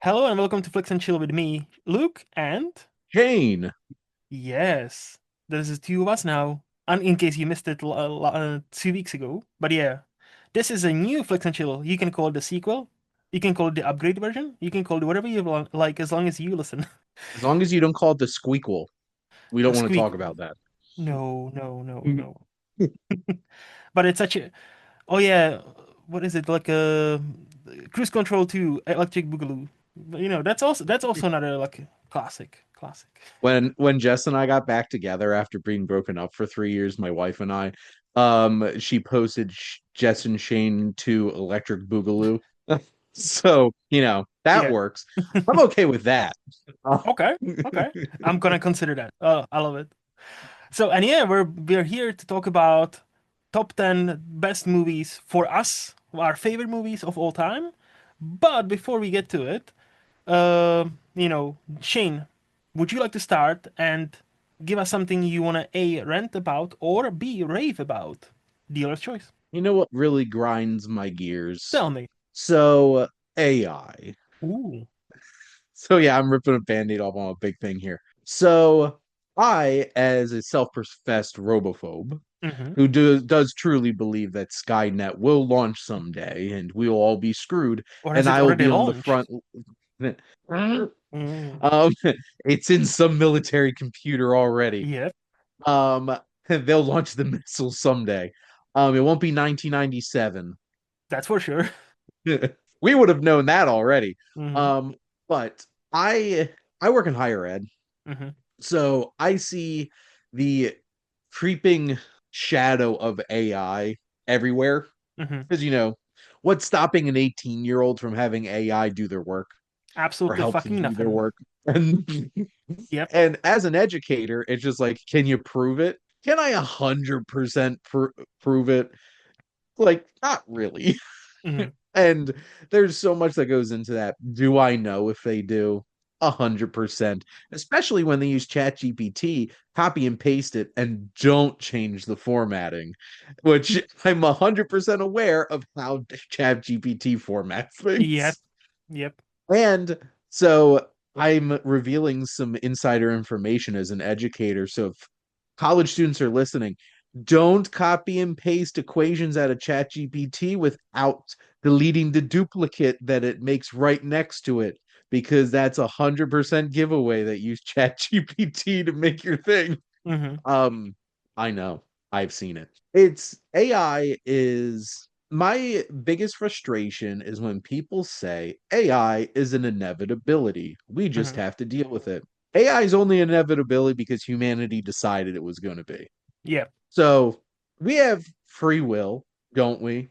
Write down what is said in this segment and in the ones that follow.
Hello and welcome to Flicks and Chill with me, Luke, and Jane, yes, this is two of us now. And in case you missed it 2 weeks ago, but yeah, this is a new Flicks and Chill. You can call it the sequel, you can call it the upgrade version, you can call it whatever you like as long as you listen. as long as you don't call it the squeakquel, we The don't want to talk squeakquel. about that. No, no, no, no. But it's such a oh yeah, what is it like a Cruise Control 2 Electric Boogaloo? That's also another like classic. When Jess and I got back together after being broken up for 3 years, my wife and I, she posted Jess and Shane to Electric Boogaloo. So, that Yeah. works. I'm okay with that. Uh, Okay, okay. I'm gonna consider that. I love it. So, and yeah, we're here to talk about top 10 best movies for us, our favorite movies of all time. But before we get to it, Shane, would you like to start and give us something you wanna A, rant about or B, rave about? Dealer's choice. you know what really grinds my gears? Tell me. So, AI. Ooh. So yeah, I'm ripping a band-aid off on a big thing here. So I, as a self-professed robophobe, Mm-hmm. who does truly believe that Skynet will launch someday and we'll all be screwed, Or has and it I will already be on the launched? front. Mm. Um, it's in some military computer already. Yep, Um, they'll launch the missile someday. It won't be 1997. that's for sure. We would have known that already. Mm-hmm. But I work in higher ed, Mm-hmm. so I see the creeping shadow of AI everywhere. Mm-hmm. Because what's stopping an 18-year-old from having AI do their work or Absolutely help them fucking do their nothing. work? And Yep. and as an educator, it's just like, can you prove it? Can I 100% prove it? Like, not really. Hmm. And there's so much that goes into that. Do I know if they do? 100%. Especially when they use ChatGPT, copy and paste it, and don't change the formatting, which I'm 100% aware of how ChatGPT formats Yep. things. Yep. And so I'm revealing some insider information as an educator. So if college students are listening, don't copy and paste equations out of ChatGPT without deleting the duplicate that it makes right next to it, because that's 100% giveaway that use ChatGPT to make your thing. Hmm. Um, I know. I've seen it. It's AI is my biggest frustration is when people say AI is an inevitability. We just Hmm. have to deal with it. AI is only an inevitability because humanity decided it was going to be. Yep. So we have free will, don't we?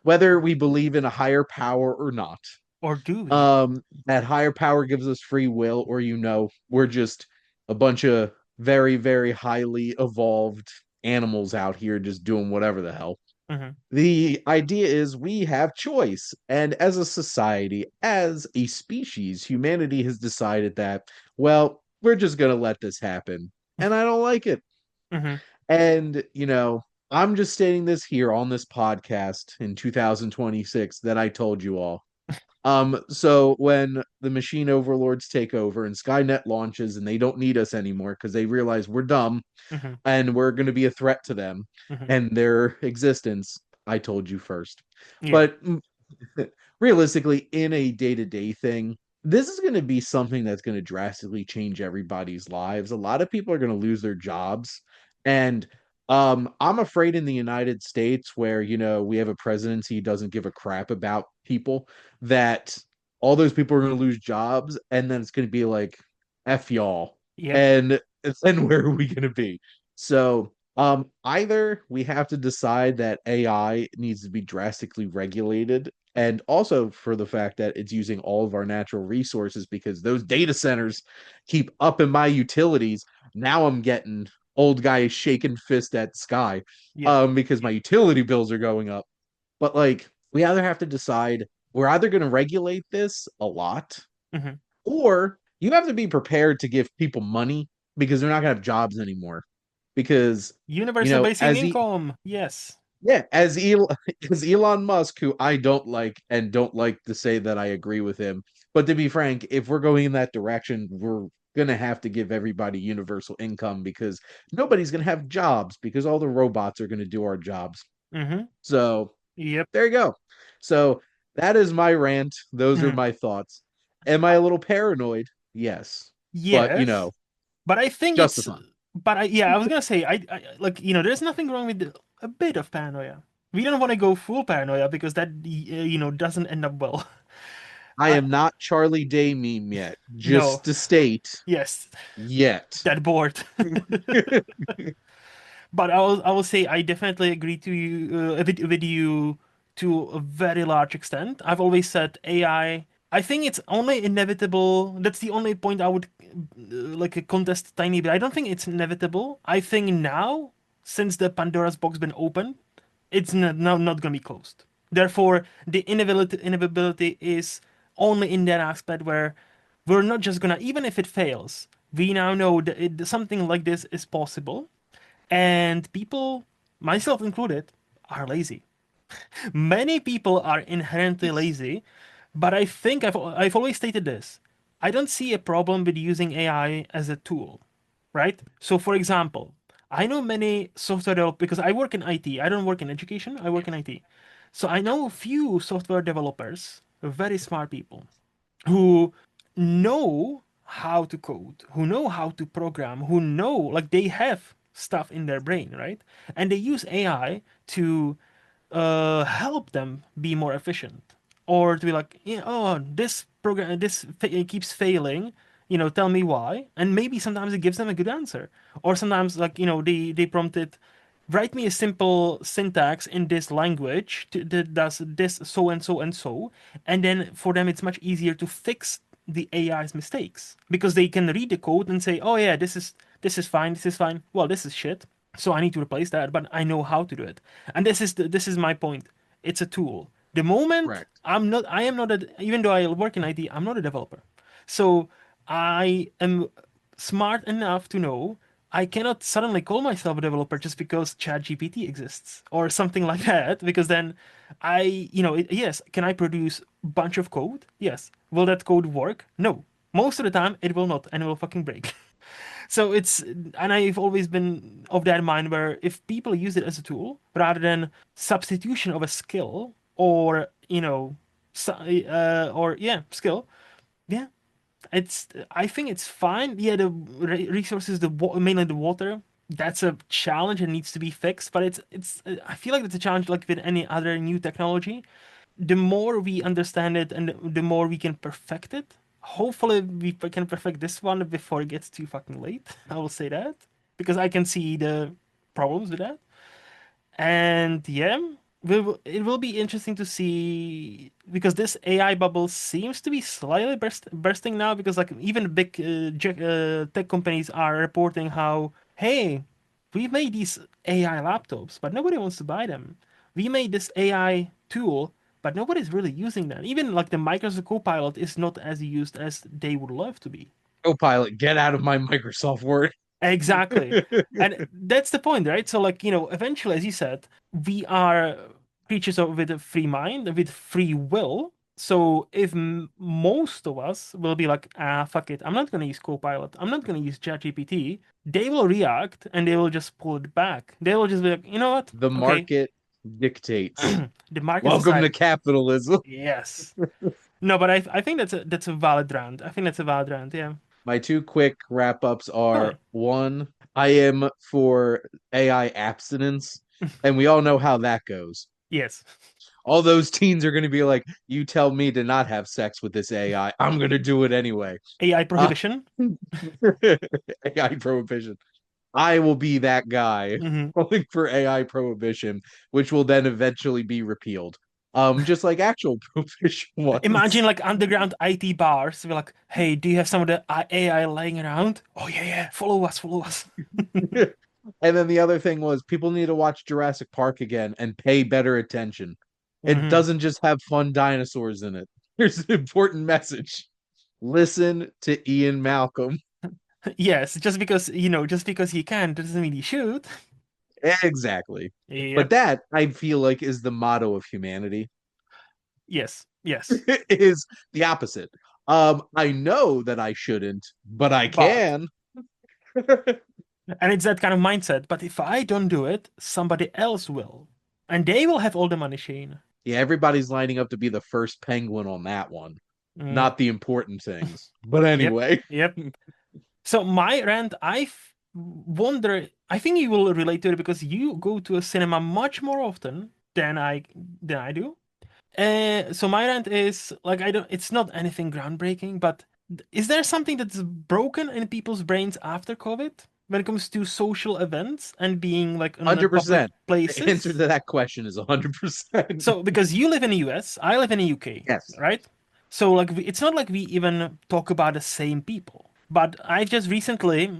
Whether we believe in a higher power or not. Or do we? That higher power gives us free will, or we're just a bunch of very, very highly evolved animals out here just doing whatever the hell. Hmm. The idea is we have choice. And as a society, as a species, humanity has decided that, well, we're just going to let this happen. And I don't like it. Hmm. And, I'm just stating this here on this podcast in 2026 that I told you all. So when the machine overlords take over and Skynet launches and they don't need us anymore because they realize we're dumb Hmm. and we're going to be a threat to them Hmm. and their existence, I told you first. Yeah. But realistically, in a day-to-day thing, this is going to be something that's going to drastically change everybody's lives. A lot of people are going to lose their jobs. And I'm afraid in the United States, where, we have a presidency who doesn't give a crap about people, that all those people are going to lose jobs. And then it's going to be like, F y'all. Yep. And then where are we going to be? So either we have to decide that AI needs to be drastically regulated, and also for the fact that it's using all of our natural resources because those data centers keep upping my utilities. Now I'm getting old guy shaking fist at sky Yep. because my utility bills are going up. But like we either have to decide we're either going to regulate this a lot, Hmm. or you have to be prepared to give people money because they're not going to have jobs anymore. Because, Universal basic as he, income. Yes. yeah, as Elon Musk, who I don't like and don't like to say that I agree with him, But to be frank, if we're going in that direction, we're gonna have to give everybody universal income because nobody's gonna have jobs because all the robots are gonna do our jobs. Mm-hmm. So Yep. there you go. So that is my rant. Those are Mm. my thoughts. Am I a little paranoid? Yes. But Yes, but I think it's. justified. But I was gonna say, like there's nothing wrong with a bit of paranoia. We don't want to go full paranoia because that doesn't end up well. I I am not Charlie Day meme yet. No. Just to state, Yes, yet. that bored. But I will say I definitely agree to you with you to a very large extent. I've always said AI. I think it's only inevitable. That's the only point I would like a contest tiny bit. I don't think it's inevitable. I think now, since the Pandora's box been opened, it's not going to be closed. Therefore, the inevitability is only in that aspect where we're not just gonna, even if it fails, we now know that something like this is possible, and people, myself included, are lazy. Many people are inherently lazy, but I think I've always stated this. I don't see a problem with using AI as a tool, right? So, for example, I know many software developers because I work in IT. I don't work in education. I work in IT. So I know a few software developers, very smart people, who know how to code, who know how to program, who know, like, they have stuff in their brain, right? And they use AI to help them be more efficient, or to be like, yeah, oh, this program, it keeps failing. Tell me why, and maybe sometimes it gives them a good answer, or sometimes, like, they prompted, write me a simple syntax in this language that does this so and so and so, and then for them it's much easier to fix the AI's mistakes because they can read the code and say, oh yeah, this is fine, this is fine. Well, this is shit, so I need to replace that, but I know how to do it. And this is my point. It's a tool. The moment Correct. I am not even though I work in IT, I'm not a developer. So I am smart enough to know I cannot suddenly call myself a developer just because ChatGPT exists or something like that. Because then yes, can I produce a bunch of code? Yes. Will that code work? No. Most of the time, it will not, and it will fucking break. So and I've always been of that mind where if people use it as a tool rather than substitution of a skill or, or yeah, skill, yeah, I think it's fine. Yeah, the resources, mainly the water, that's a challenge and needs to be fixed. But I feel like it's a challenge like with any other new technology. The more we understand it and the more we can perfect it. Hopefully, we can perfect this one before it gets too fucking late. I will say that because I can see the problems with that. And yeah, it will be interesting to see because this AI bubble seems to be slightly bursting now because like even big tech companies are reporting how, hey, we made these AI laptops, but nobody wants to buy them. We made this AI tool, but nobody's really using that. Even like the Microsoft Copilot is not as used as they would love to be. Copilot, get out of my Microsoft Word. Exactly. And that's the point, right? So, like, eventually, as you said, we are creatures with a free mind, with free will. So, if most of us will be like, fuck it, I'm not going to use Copilot, I'm not going to use ChatGPT, they will react and they will just pull it back. They will just be like, you know what? The Okay, market dictates. the market Welcome to decide. capitalism. Yes. No, but I think that's a valid round. I think that's a valid round. Yeah. My two quick wrap ups Oh, are yeah. one, I am for AI abstinence, and we all know how that goes. Yes. All those teens are going to be like, you tell me to not have sex with this AI. I'm going to do it anyway. AI Uh, prohibition. AI prohibition. I will be that guy Hmm. calling for AI prohibition, which will then eventually be repealed. Just like actual prohibition Imagine ones. like underground IT bars. We're like, hey, do you have some of the AI laying around? Oh yeah, yeah. Follow us, follow us. And then the other thing was people need to watch Jurassic Park again and pay better attention. It Hmm. doesn't just have fun dinosaurs in it. Here's an important message. Listen to Ian Malcolm. Yes, just because he can doesn't mean he should. Exactly. But Yep. that I feel like is the motto of humanity. Yes. Yes. Is the opposite. I know that I shouldn't, but I But can. and it's that kind of mindset. But if I don't do it, somebody else will, and they will have all the money, Shane. Yeah, everybody's lining up to be the first penguin on that one. Mm, Not the important things. But yep, anyway, yep. So my rant, wonder. I think you will relate to it because you go to a cinema much more often than I do. So my rant is like I don't. It's not anything groundbreaking, but is there something that's broken in people's brains after COVID when it comes to social events and being like in the public 100%. The answer places? to that question is 100%. So because you live in the US, I live in the UK, Yes. right? So like it's not like we even talk about the same people. But I've just recently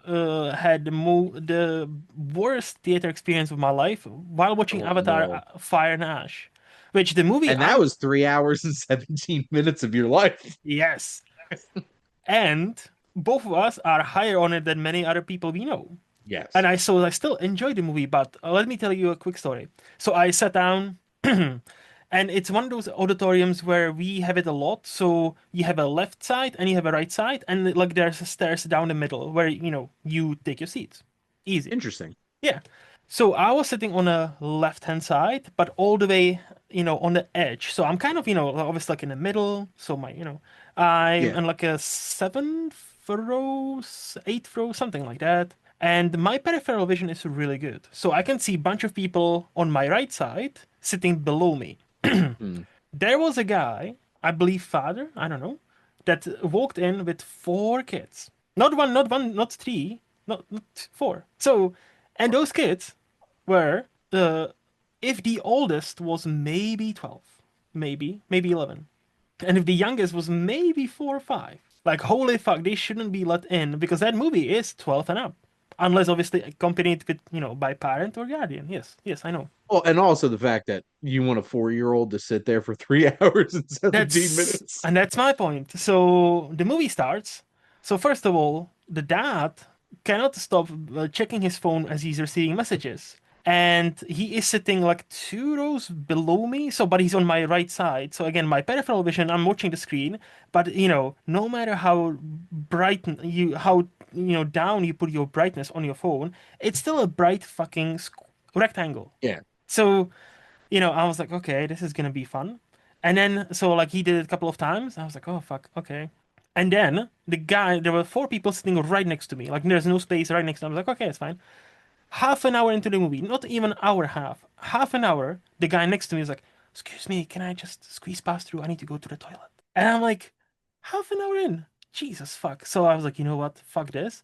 had the worst theater experience of my life while watching Oh Avatar: no. Fire and Ash, which the movie And that I'm was 3 hours and 17 minutes of your life. yes, and both of us are higher on it than many other people we know. And Yes. I still enjoy the movie, but let me tell you a quick story. So I sat down, and it's one of those auditoriums where we have it a lot. So you have a left side and you have a right side, and like there's a stairs down the middle where you take your seats. Easy. Interesting. Yeah. So I was sitting on a left-hand side, but all the way, on the edge. So I'm kind of, obviously like in the middle. So I'm Yeah. in like a seventh row, eighth row, something like that. And my peripheral vision is really good. So I can see a bunch of people on my right side sitting below me. Hmm. There was a guy, I believe father, I don't know, that walked in with four kids. Not one, not three, not four. So, and those kids were, if the oldest was maybe 12, maybe 11, and if the youngest was maybe 4 or 5, like holy fuck, they shouldn't be let in because that movie is 12 and up. Unless obviously accompanied with, by parent or guardian. Yes, yes, I know. Well, and also the fact that you want a 4-year-old to sit there for 3 hours and 17 minutes. That's my point. So the movie starts. So first of all, the dad cannot stop checking his phone as he's receiving messages. And he is sitting like 2 rows below me. So, but he's on my right side. So again, my peripheral vision, I'm watching the screen. But no matter how bright down you put your brightness on your phone, it's still a bright fucking rectangle. Yeah. So I was like, okay, this is gonna be fun. And then, so like he did it a couple of times. I was like, oh fuck, okay. And then there were four people sitting right next to me. Like there's no space right next to me. I was like, okay, it's fine. Half an hour into the movie, not even hour half, half an hour, the guy next to me is like, excuse me, can I just squeeze past through? I need to go to the toilet. And I'm like, half an hour in. Jesus fuck. So I was like, you know what? Fuck this.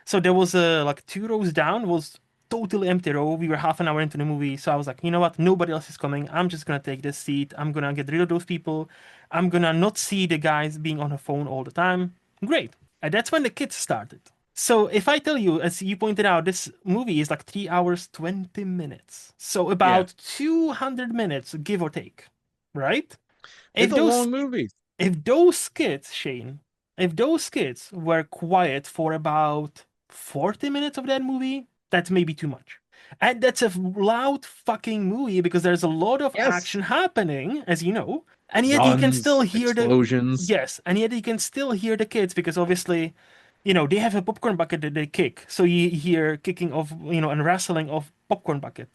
So there was like 2 rows down was totally empty row. We were half an hour into the movie, so I was like, you know what? Nobody else is coming. I'm just gonna take this seat. I'm gonna get rid of those people. I'm gonna not see the guys being on her phone all the time. Great. And that's when the kids started. So if I tell you, as you pointed out, this movie is like 3 hours 20 minutes. So Yeah. about 200 minutes, give or take, right? It's If a those long movie. if those kids, Shane, if those kids were quiet for about 40 minutes of that movie, that's maybe too much. And that's a loud fucking movie because there's a lot of Yes. action happening, as you know, and yet you can still Guns, hear explosions. yes, and yet you can still hear the kids because obviously, they have a popcorn bucket that they kick. So you hear kicking of, and wrestling of popcorn bucket.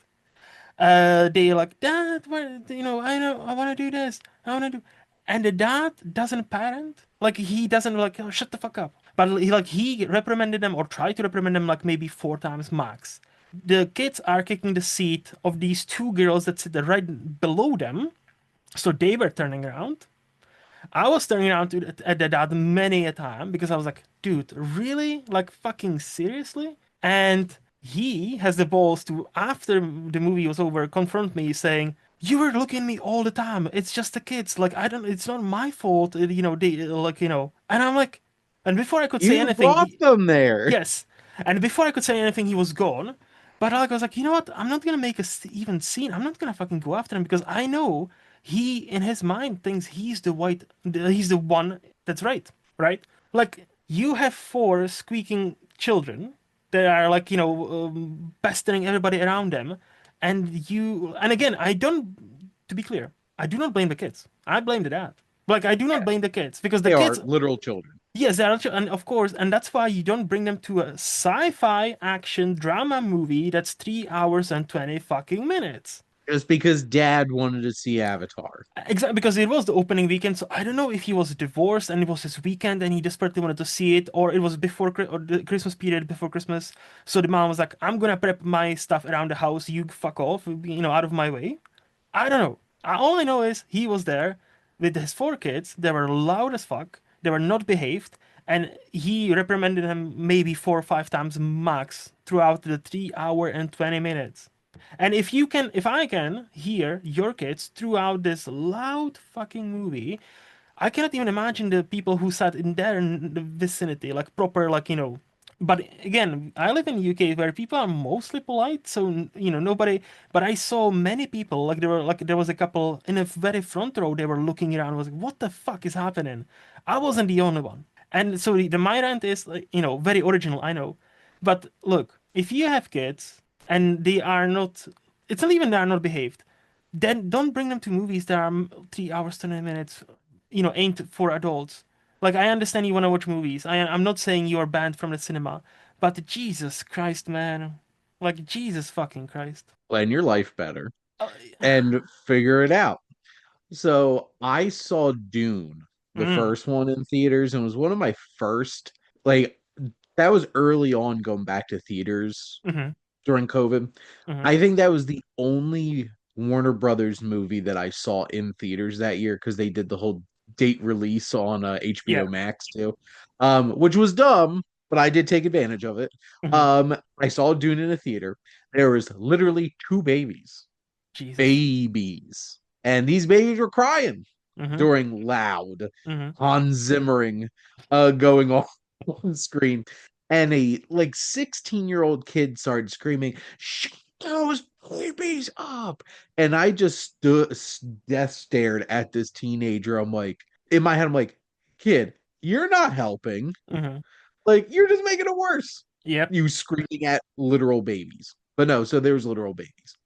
They like, dad, what, I know, I want to do this, I want to do, and the dad doesn't parent, like he doesn't like, oh, shut the fuck up, but he reprimanded them or tried to reprimand them like maybe 4 times max. The kids are kicking the seat of these two girls that sit right below them, so they were turning around. I was turning around at the dad many a time because I was like, dude, really? Like, fucking seriously? And he has the balls to, after the movie was over, confront me saying, you were looking at me all the time. It's just the kids. Like, I don't, it's not my fault. And I'm like, and before I could say You anything, brought them there. yes. And before I could say anything, he was gone. But like, I was like, you know what? I'm not gonna make a even scene. I'm not gonna fucking go after him because I know he, in his mind, thinks he's the one that's right, right? Like, you have four squeaking children that are like, pestering everybody around them, and again, I don't. To be clear, I do not blame the kids. I blame the dad. Like, I do not Yeah, blame the kids because the they kids, are literal children. yes, they're actually, and of course, and that's why you don't bring them to a sci-fi action drama movie that's 3 hours and 20 fucking minutes. Just because dad wanted to see Avatar. Exactly, because it was the opening weekend, so I don't know if he was divorced and it was his weekend and he desperately wanted to see it, or it was before or the Christmas period before Christmas. So the mom was like, "I'm gonna prep my stuff around the house. You fuck off, out of my way." I don't know. All I know is he was there with his four kids. They were loud as fuck. They were not behaved, and he reprimanded them maybe 4 or 5 times max throughout the 3 hour and 20 minutes. And if I can hear your kids throughout this loud fucking movie, I cannot even imagine the people who sat in there in the vicinity, like proper, But again, I live in UK where people are mostly polite, so nobody. But I saw many people, there was a couple in a very front row. They were looking around, was like, "What the fuck is happening?" I wasn't the only one, and so my rant is very original, I know, but look, if you have kids and they are not, it's not even they are not behaved, then don't bring them to movies that are 3 hours, 20 minutes, aimed for adults. Like, I understand you want to watch movies. I'm not saying you're banned from the cinema, but Jesus Christ, man. Like, Jesus fucking Christ. Plan your life better Uh, and figure it out. So I saw Dune, the mm, first one in theaters, and it was one of my first, like, that was early on going back to theaters mm-hmm, during COVID. mm-hmm. I think that was the only Warner Brothers movie that I saw in theaters that year because they did the whole date release on Yeah. HBO Max too, which was dumb, but I did take advantage of it. Mm-hmm. I saw Dune in a theater. There was literally two Jesus. babies, and these babies were crying Mm-hmm, during loud mm-hmm, Hans Zimmering going on on screen. And a like 16-year-old kid started screaming, "Shut those babies up!" And I just death stared at this teenager. I'm like, in my head, I'm like, kid, you're not helping. mm-hmm. Like, you're just making it worse. Yep. You screaming at literal babies. But no, so there was literal babies.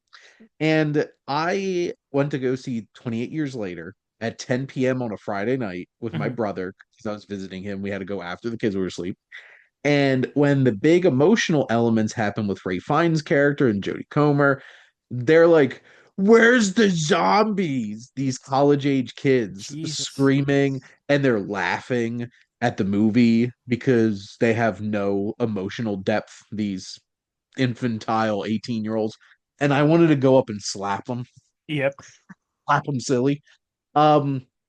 And I went to go see 28 Years Later at 10 p.m. on a Friday night with my Mm-hmm, brother because I was visiting him. We had to go after the kids were asleep. And when the big emotional elements happen with Ray Fiennes' character and Jodie Comer, they're like, "Where's the zombies?" These college age kids Jesus. screaming and they're laughing at the movie because they have no emotional depth, these infantile 18-year-olds. And I wanted to go up and Yep. slap them silly.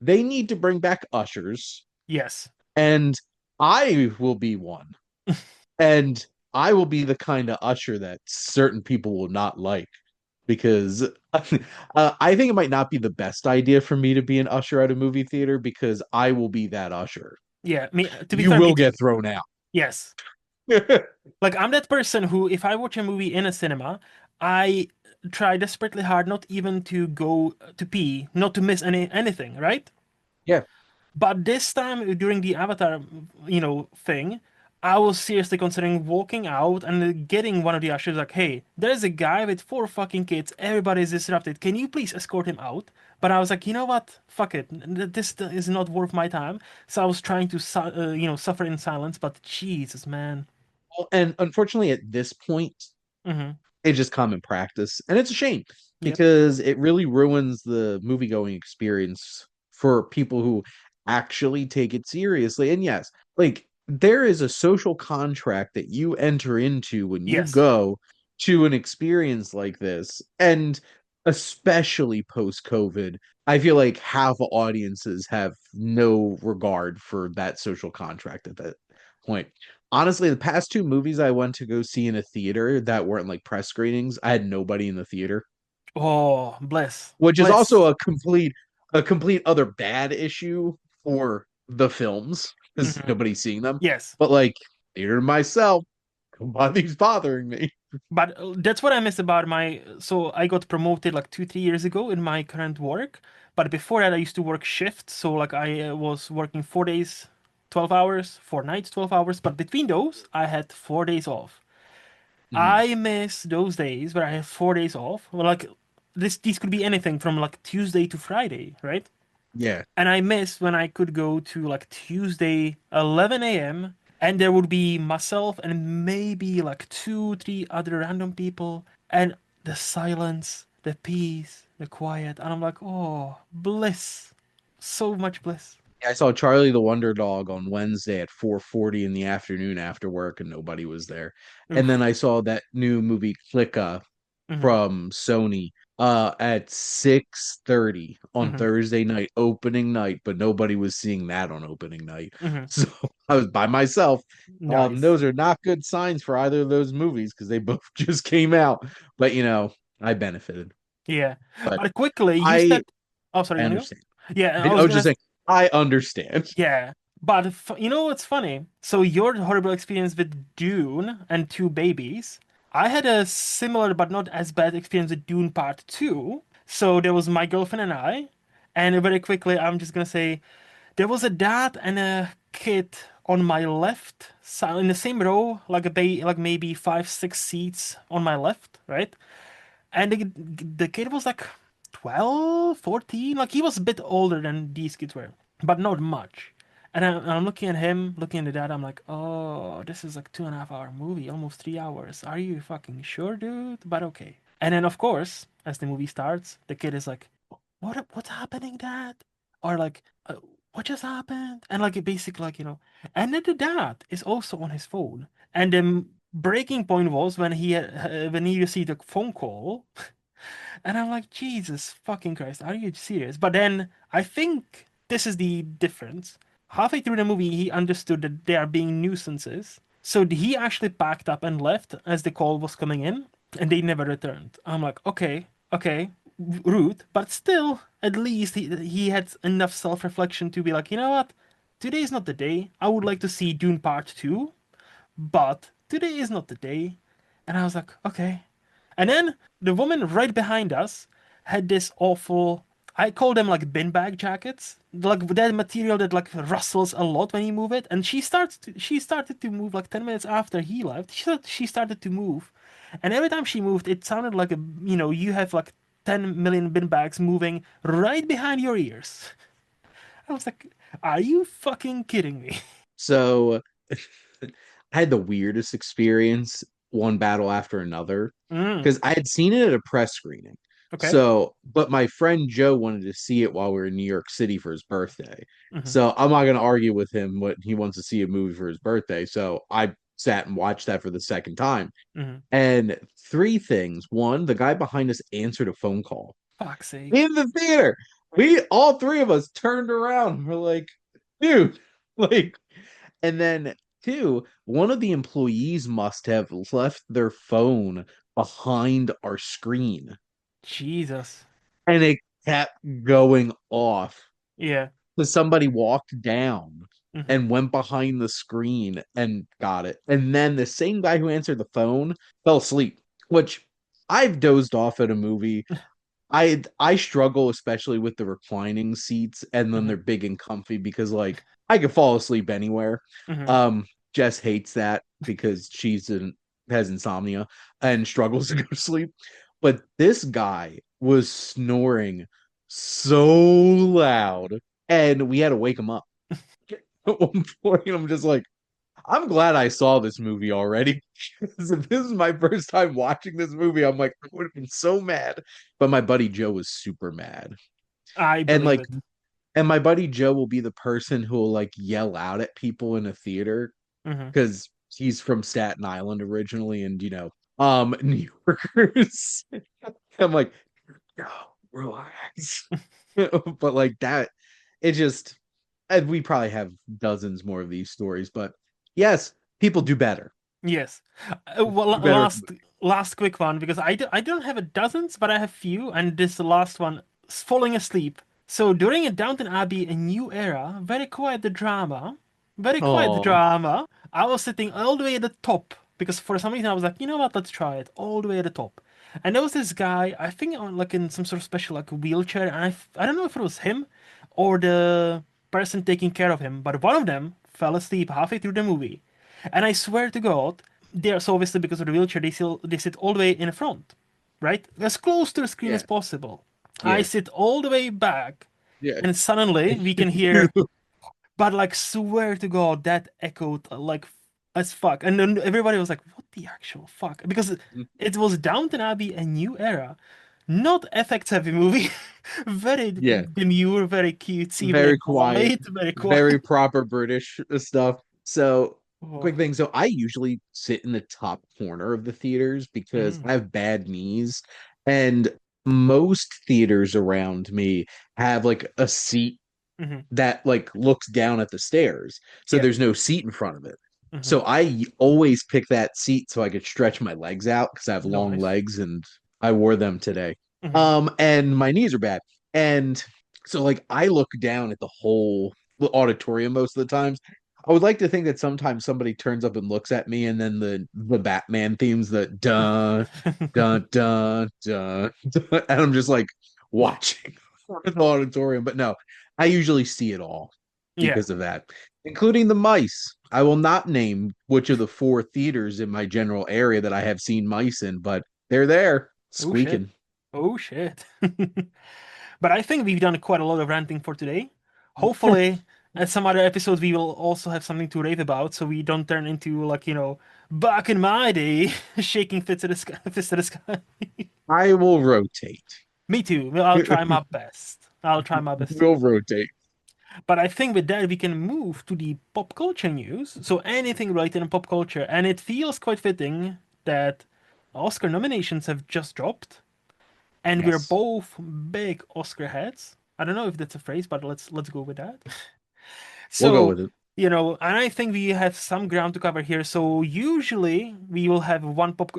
They need to bring back ushers, Yes. and I will be one. And I will be the kind of usher that certain people will not like because I think it might not be the best idea for me to be an usher at a movie theater because I will be that usher. Yeah. Me. To be You fair, me will too. get thrown out. Yes. Like, I'm that person who, if I watch a movie in a cinema, I try desperately hard not even to go to pee, not to miss anything, right? Yeah. But this time during the Avatar, thing, I was seriously considering walking out and getting one of the ushers like, "Hey, there's a guy with four fucking kids. Everybody's disrupted. Can you please escort him out?" But I was like, you know what? Fuck it. This is not worth my time. So I was trying to, suffer in silence. But Jesus, man. And unfortunately, at this point, Mm-hmm. it's just common practice. And it's a shame Yep. because it really ruins the movie going experience for people who actually take it seriously. And yes, like there is a social contract that you enter into when you Yes. go to an experience like this. And especially post COVID, I feel like half audiences have no regard for that social contract at that point. Honestly, the past two movies I went to go see in a theater that weren't like press screenings, I had nobody in the theater, Oh, bless. which is also Bless. a complete other bad issue for the films because Mm-hmm. nobody's seeing them. Yes. But like theater to myself, nobody's bothering me. But that's what I miss about my. So I got promoted like 2, 3 years ago in my current work. But before that, I used to work shifts. So like I was working 4 days, 12 hours, 4 nights, 12 hours. But between those, I had 4 days off. Mhm. I miss those days where I have 4 days off. Well, like these could be anything from like Tuesday to Friday, right? Yeah. And I miss when I could go to like Tuesday 11 a.m. and there would be myself and maybe like two, three other random people and the silence, the peace, the quiet. And I'm like, oh, bliss. So much bliss. I saw Charlie the Wonder Dog on Wednesday at 4:40 in the afternoon after work and nobody was there. And then Oof. I saw that new movie Clicker Hmm. from Sony at 6:30 on Hmm. Thursday night, opening night, but nobody was seeing that on opening night. Hmm. So I was by myself. Nice. Those are not good signs for either of those movies because they both just came out. But I benefited. Yeah. But But quickly, you I said, oh, sorry, I you want to go? understand. Yeah, I I was was gonna just saying I understand. Yeah, but you know what's funny? So your horrible experience with Dune and two babies, I had a similar but not as bad experience with Dune Part 2. So there was my girlfriend and I, and very quickly I'm just gonna say there was a dad and a kid on my left, so in the same row, like like maybe 5, 6 seats on my left, right? And the kid was like 12, 14. Like he was a bit older than these kids were, but not much. And I'm looking at him, looking at the dad. I'm like, oh, this is like 2.5 hour movie, almost 3 hours. Are you fucking sure, dude? But okay. And then, of course, as the movie starts, the kid is like, what's happening, dad? Or like, what just happened? And like, it basically, like, and then the dad is also on his phone. And the breaking point was when he received a phone call, and I'm like, Jesus fucking Christ, are you serious? But then I think this is the difference. Halfway through the movie, he understood that they are being nuisances. So he actually packed up and left as the call was coming in, and they never returned. I'm like, okay, okay, rude, but still, at least he had enough self-reflection to be like, you know what? Today is not the day. I would like to see Dune Part 2, but today is not the day. And I was like, okay. And then the woman right behind us had this awful, I call them like bin bag jackets, like that material that like rustles a lot when you move it. And she started to move like 10 minutes after he left. She started to move. And every time she moved, it sounded like you have like 10 million bin bags moving right behind your ears. I was like, are you fucking kidding me? So I had the weirdest experience, one battle after another, Mm, because I had seen it at a press screening. okay. So, but my friend Joe wanted to see it while we were in New York City for his birthday. Hmm. So I'm not going to argue with him what he wants to see a movie for his birthday. So I sat and watched that for the second time. Hmm. And three things. One, the guy behind us answered a phone call Fuck's sake. in the theater. We all three of us turned around. We're like, dude, like, and then two, one of the employees must have left their phone behind our screen Jesus. and it kept going off. Yeah. So somebody walked down Hmm. and went behind the screen and got it. And then the same guy who answered the phone fell asleep, which I've dozed off at a movie. I struggle especially with the reclining seats and then they're Hmm. big and comfy because like I could fall asleep anywhere. Hmm. Um Jess hates that because has insomnia and struggles to go to sleep. But this guy was snoring so loud and we had to wake him up. At one point I'm just like I'm glad I saw this movie already. Because if this is my first time watching this movie, I'm like, I would have been so mad. But my buddy Joe was super mad. I And believe like, it. and my buddy Joe will be the person who will like yell out at people in a theater Hmm. because he's from Staten Island originally, and New Yorkers. I'm like, no, relax. But like that, it just, and we probably have dozens more of these stories, but yes, people do better. Yes. Well, Do better with last quick one because I don't have a dozens, but I have few, and this last one, falling asleep. So during a Downton Abbey, a new era, very quiet Oh, drama. I was sitting all the way at the top because for some reason I was like, you know what, let's try it all the way at the top. And there was this guy, I think on like in some sort of special like wheelchair, and I don't know if it was him or the person taking care of him, but one of them fell asleep halfway through the movie. And I swear to God, they are so obviously because of the wheelchair, they sit all the way in the front, right? As close to the screen as yeah, possible. I yeah. sit all the way back, Yeah. and suddenly we can hear, but like swear to God, that echoed like as fuck. And then everybody was like, what the actual fuck? Because it was Downton Abbey, a new era, not effects heavy movie. Very Yeah. demure, very cutesy, very Very quiet, polite, very very quiet. proper British stuff. So, Oh. quick thing. So, I usually sit in the top corner of the theaters because Mm, I have bad knees, and most theaters around me have like a seat hmm. that like looks down at the stairs. So Yeah. there's no seat in front of it. Hmm. So I always pick that seat so I could stretch my legs out because I have long Nice. legs and I wore them today. Hmm. And my knees are bad. And so like I look down at the whole auditorium most of the times. I would like to think that sometimes somebody turns up and looks at me and then the Batman themes, the dun dun dun dun, dun and I'm just like watching the auditorium. But no, I usually see it all Yeah. because of that, including the mice. I will not name which of the four theaters in my general area that I have seen mice in, but they're there Oh shit. squeaking. Oh shit. But I think we've done quite a lot of ranting for today. Hopefully, at some other episodes, we will also have something to rave about, so we don't turn into like, back in my day, shaking fists to the sky, fists to the sky. I will rotate. Me too. Well, I'll try my best. I'll try my best too. We'll rotate. But I think with that, we can move to the pop culture news. So anything related in pop culture, and it feels quite fitting that Oscar nominations have just dropped. And we're Yes, both big Oscar heads. I don't know if that's a phrase, but let's go with that. we'll go So, with it. and I think we have some ground to cover here. So usually we will have one pop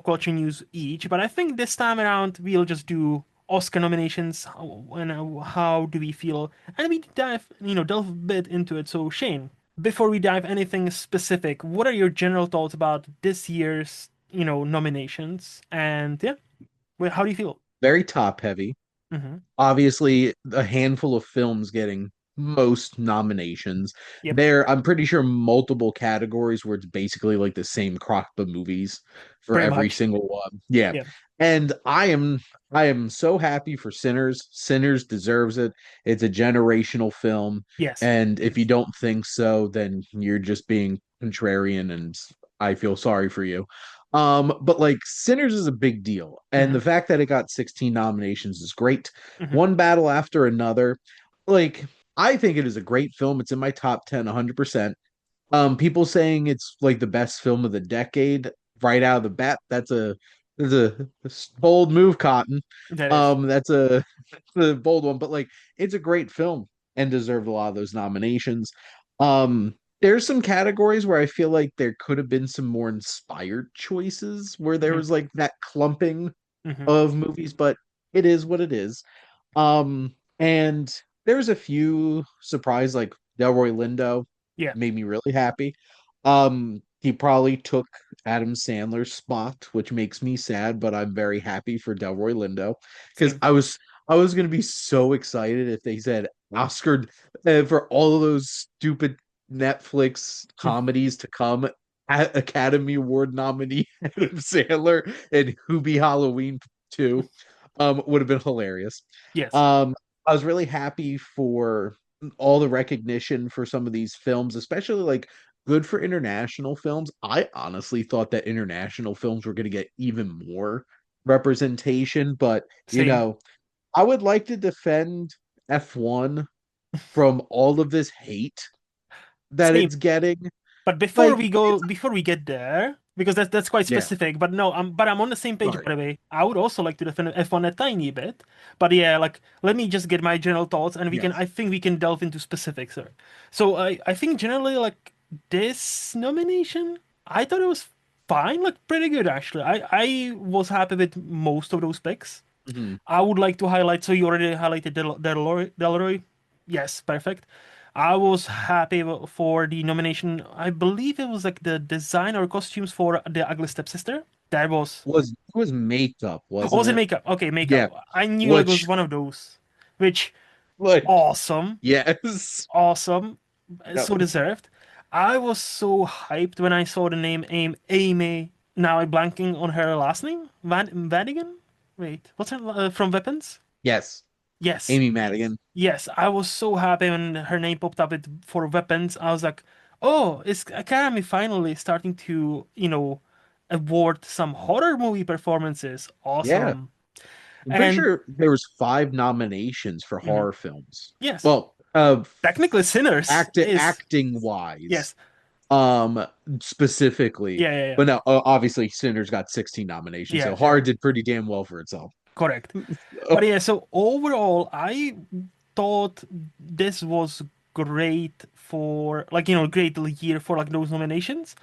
culture news each, but I think this time around we'll just do Oscar nominations and how do we feel, and we delve a bit into it. So Shane, before we dive anything specific, what are your general thoughts about this year's nominations? And yeah, how do you feel? Very top heavy. Hmm. Obviously a handful of films getting most nominations. Yep, I'm pretty sure multiple categories where it's basically like the same crop of movies for pretty every much. single one. Yeah. Yeah. And I am so happy for Sinners. Sinners deserves it. It's a generational film. Yes. And if you Yes. don't think so, then you're just being contrarian and I feel sorry for you. But like Sinners is a big deal. And Hmm. the fact that it got 16 nominations is great. Hmm. One battle after another. Like, I think it is a great film. It's in my top 10, 100%. People saying it's like the best film of the decade right out of the bat. That's a bold move, Cotton. That is. That's a bold one, but like it's a great film and deserved a lot of those nominations. There's some categories where I feel like there could have been some more inspired choices where there Hmm. was like that clumping Hmm. of movies, but it is what it is. And there's a few surprise like Delroy Lindo Yeah. made me really happy. He probably took Adam Sandler's spot, which makes me sad, but I'm very happy for Delroy Lindo because Same. I was gonna be so excited if they said Oscar for all of those stupid Netflix comedies to come. Academy Award nominee Adam Sandler and Hubie Halloween 2 would have been hilarious. Yes. Um, I was really happy for all the recognition for some of these films, especially like good for international films. I honestly thought that international films were going to get even more representation, but Same. I would like to defend F1 from all of this hate that Same. it's getting. But Like, before we get there, because that's quite yeah, specific. But no, I'm on the same page, sorry. by the way. I would also like to defend F1 a tiny bit. But yeah, like let me just get my general thoughts, and I Yes. think we can delve into specifics here. So I think generally like this nomination, I thought it was fine, like pretty good actually. I was happy with most of those picks. Mhm. I would like to highlight, so you already highlighted Delroy. Yes, perfect. I was happy for the nomination. I believe it was like the design or costumes for the Ugly Stepsister. That was, Was makeup, oh, wasn't was it it? makeup? Okay, makeup. Yeah. I knew it was Which one of those, which like awesome, yes. awesome, Yep. so deserved. I was so hyped when I saw the name Amy. Now I'm blanking on her last name. Vadigan? Wait, what's her from Weapons? Yes. Yes, Amy Madigan. yes. I was so happy when her name popped up with, for weapons. I was like, oh, is Academy finally starting to, award some horror movie performances? Yeah, Awesome. I'm pretty And sure there was 5 nominations for mhm, horror films. yes, Well, technically Sinners is acting wise, yes, um, specifically, yeah, yeah, yeah, but no, obviously Sinners got 16 nominations, so yeah, horror sure, did pretty damn well for itself. correct. But Oh, yeah, so overall, I thought this was great for like great year for like those nominations.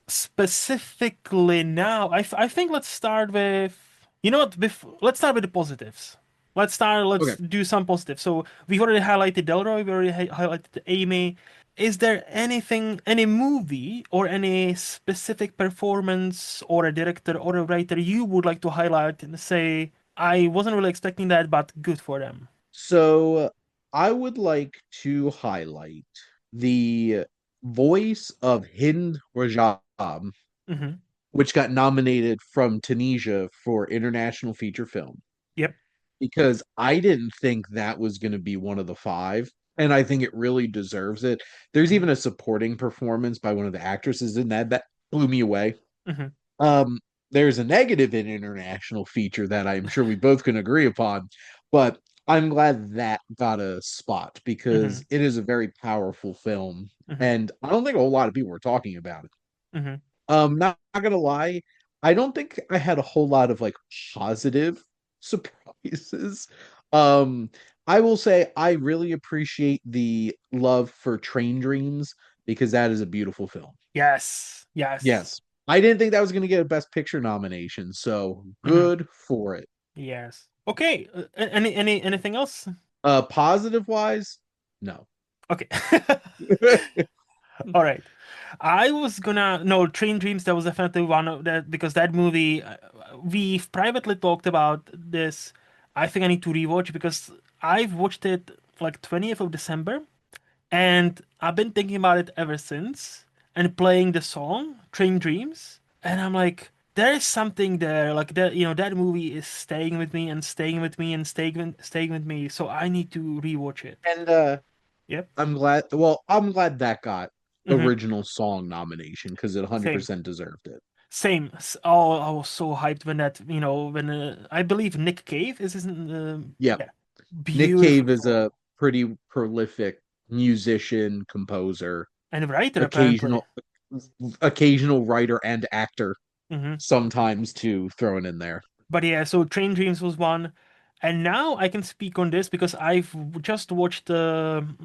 Specifically now, I think let's start with what let's start with the positives. Let's okay. do some positives. So we've already highlighted Delroy, we already highlighted Amy. Is there anything, any movie or any specific performance or a director or a writer you would like to highlight and say, I wasn't really expecting that, but good for them? So I would like to highlight the voice of Hind Rajab, Hmm. which got nominated from Tunisia for International Feature Film, Yep. because I didn't think that was going to be one of the five, and I think it really deserves it. There's Hmm. even a supporting performance by one of the actresses in that blew me away. Hmm. Um, there's a negative in international feature that I'm sure we both can agree upon, but I'm glad that got a spot because Hmm. it is a very powerful film, Hmm. and I don't think a whole lot of people were talking about it. Hmm. Not gonna lie, I don't think I had a whole lot of like positive surprises. Um, I will say I really appreciate the love for Train Dreams because that is a beautiful film. Yes. Yes. Yes. I didn't think that was gonna get a Best Picture nomination, so Hmm. good for it. Yes. Okay. Anything else? Positive wise, no. Okay. All right. I was gonna no Train Dreams. That was definitely one of that because that movie we've privately talked about this. I think I need to rewatch because I've watched it like 20th of December and I've been thinking about it ever since and playing the song Train Dreams and I'm like there is something there like that that movie is staying with me and staying with me and staying with me so I need to rewatch it. And Yep. I'm glad that got Hmm. original song nomination because it Same. 100% deserved it. Same. Oh, I was so hyped when that, when I believe Nick Cave is his, Yep. yeah, Nick beautiful Cave is a song pretty prolific musician, composer, and writer apparently. occasional occasional writer and actor Hmm. sometimes too thrown in there. But yeah, so Train Dreams was one, and now I can speak on this because just watched